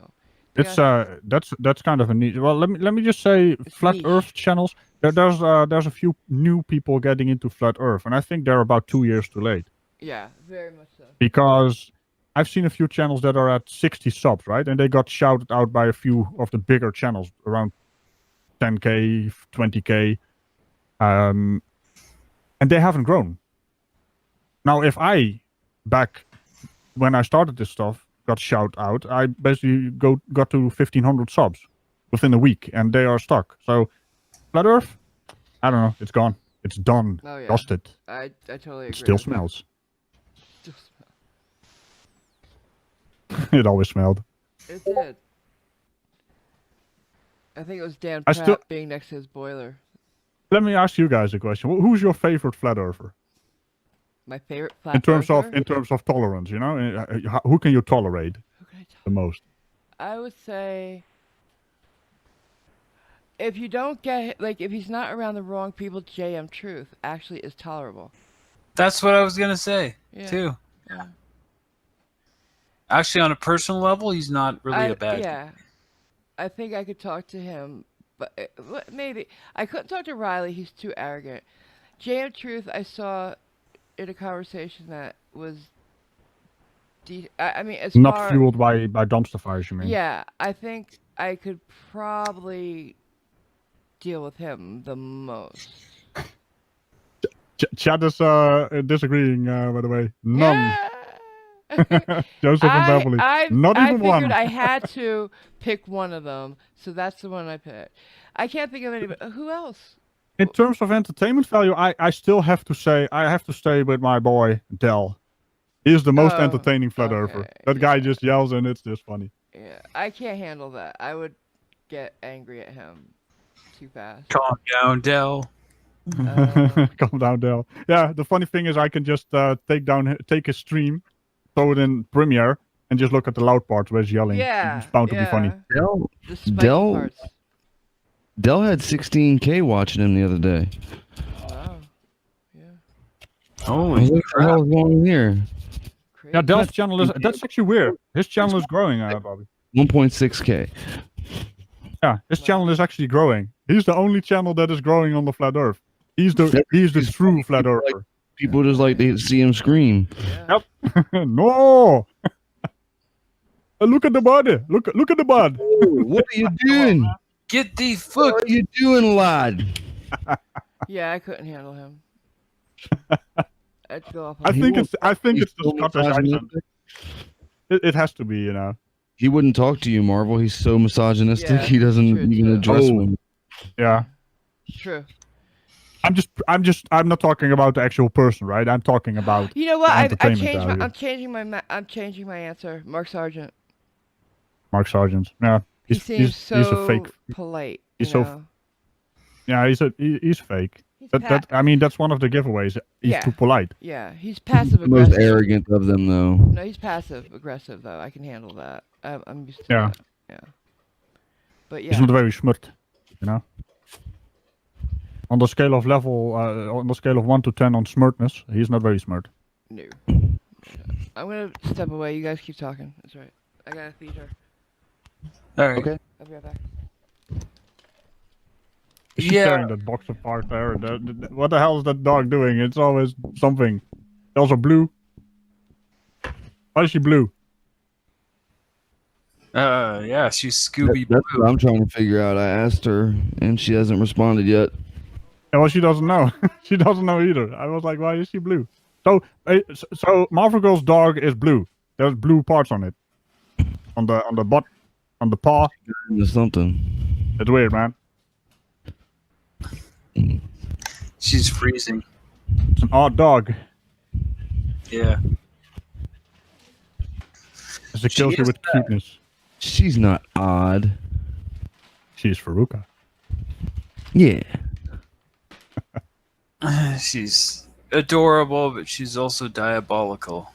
they It's gotta- that's kind of a niche. Well, let me just say, It's flat niche. Earth channels. There's a few new people getting into flat Earth, and I think they're about 2 years too late. Yeah, very much so. Because I've seen a few channels that are at 60 subs, right? And they got shouted out by a few of the bigger channels, around 10K, 20K. And they haven't grown. Now, if I, back when I started this stuff, got shouted out, I basically got to 1,500 subs within a week, and they are stuck. So, Flat Earth, I don't know, it's gone. It's done. Oh, yeah. Dusted. I totally agree. It still with that. smells. Still smells. It always smelled. It did. I think it was Dan I Pratt still- being next to his boiler. Let me ask you guys a question. Who's your favorite Flat Earther? My favorite flat In terms earther? of tolerance, who can you tolerate Who can I tell? the most? I would say if you don't get if he's not around the wrong people, JM Truth actually is tolerable. That's what I was gonna say Yeah. too. Yeah. Actually, on a personal level, he's not really a bad. Yeah. I think I could talk to him, but maybe I couldn't talk to Riley. He's too arrogant. JM Truth, I saw in a conversation that was. I mean, as Not far fueled by dumpster fires, you mean? yeah, I think I could probably deal with him the most. Chad is disagreeing, by the way. None. Yeah. Joseph and Beverly. Not I even figured one. I had to pick one of them, so that's the one I picked. I can't think of anybody. Who else? In terms of entertainment value, I still have to say I have to stay with my boy Del. He is the most Oh, entertaining Flat Earther. okay, That guy yeah. just yells and it's just funny. Yeah, I can't handle that. I would get angry at him too fast. Calm down, Dell. Calm down, Del. Yeah, the funny thing is I can just take his stream, throw it in Premiere, and just look at the loud parts where he's yelling. Yeah, It's bound to be funny. Dell, The spiky Del- parts. Dell had 16K watching him the other day. Wow. Yeah. I Holy was like, what the hell is going on here? Crazy. Yeah, Del's channel is that's actually weird. His channel is growing, Bobby. 1.6K. Yeah, his channel is actually growing. He's the only channel that is growing on the flat Earth. He's the He's true flat People earther. People just like to see him scream. Yeah. Yep. No. Look at the body. Look at the body. What are you doing? Get the What fuck. are you doing, lad? Yeah, I couldn't handle him. I'd go off. I on think him. it's the so Scottish accent. misogynistic. It has to be, you know. He wouldn't talk to you, Marvel. He's so misogynistic. Yeah, he doesn't true, even true. address Oh. women. Yeah. True. I'm not talking about the actual person, right? I'm talking about You know what? the I entertainment changed my. value. I'm changing my answer. Mark Sargent. Mark Sargent. Yeah. He seems so he's a fake. polite. He's you so know? Yeah, he's fake. He's I mean that's one of the giveaways. He's Yeah. too polite. Yeah, he's passive The most aggressive. arrogant of them, though. No, he's passive aggressive though. I can handle that. I'm used to Yeah. that. Yeah. But He's yeah. not very smart, you know. On the scale of 1 to 10 on smartness, he's not very smart. No. I'm gonna step away. You guys keep talking. That's right. I gotta feed her. All right. Okay. I'll be right back. Is she Yeah. tearing that box apart there? What the hell is that dog doing? It's always something. Also blue. Why is she blue? Yeah, she's Scooby That's Doo. what I'm trying to figure out. I asked her, and she hasn't responded yet. Yeah, well, she doesn't know. She doesn't know either. I was like, why is she blue? So Marvel Girl's dog is blue. There's blue parts on it. On the butt, on the paw. Into something. It's weird, man. She's freezing. It's an odd dog. Yeah. It's a kills you is with cuteness. She's not odd. She's Varuka. Yeah. She's adorable, but she's also diabolical.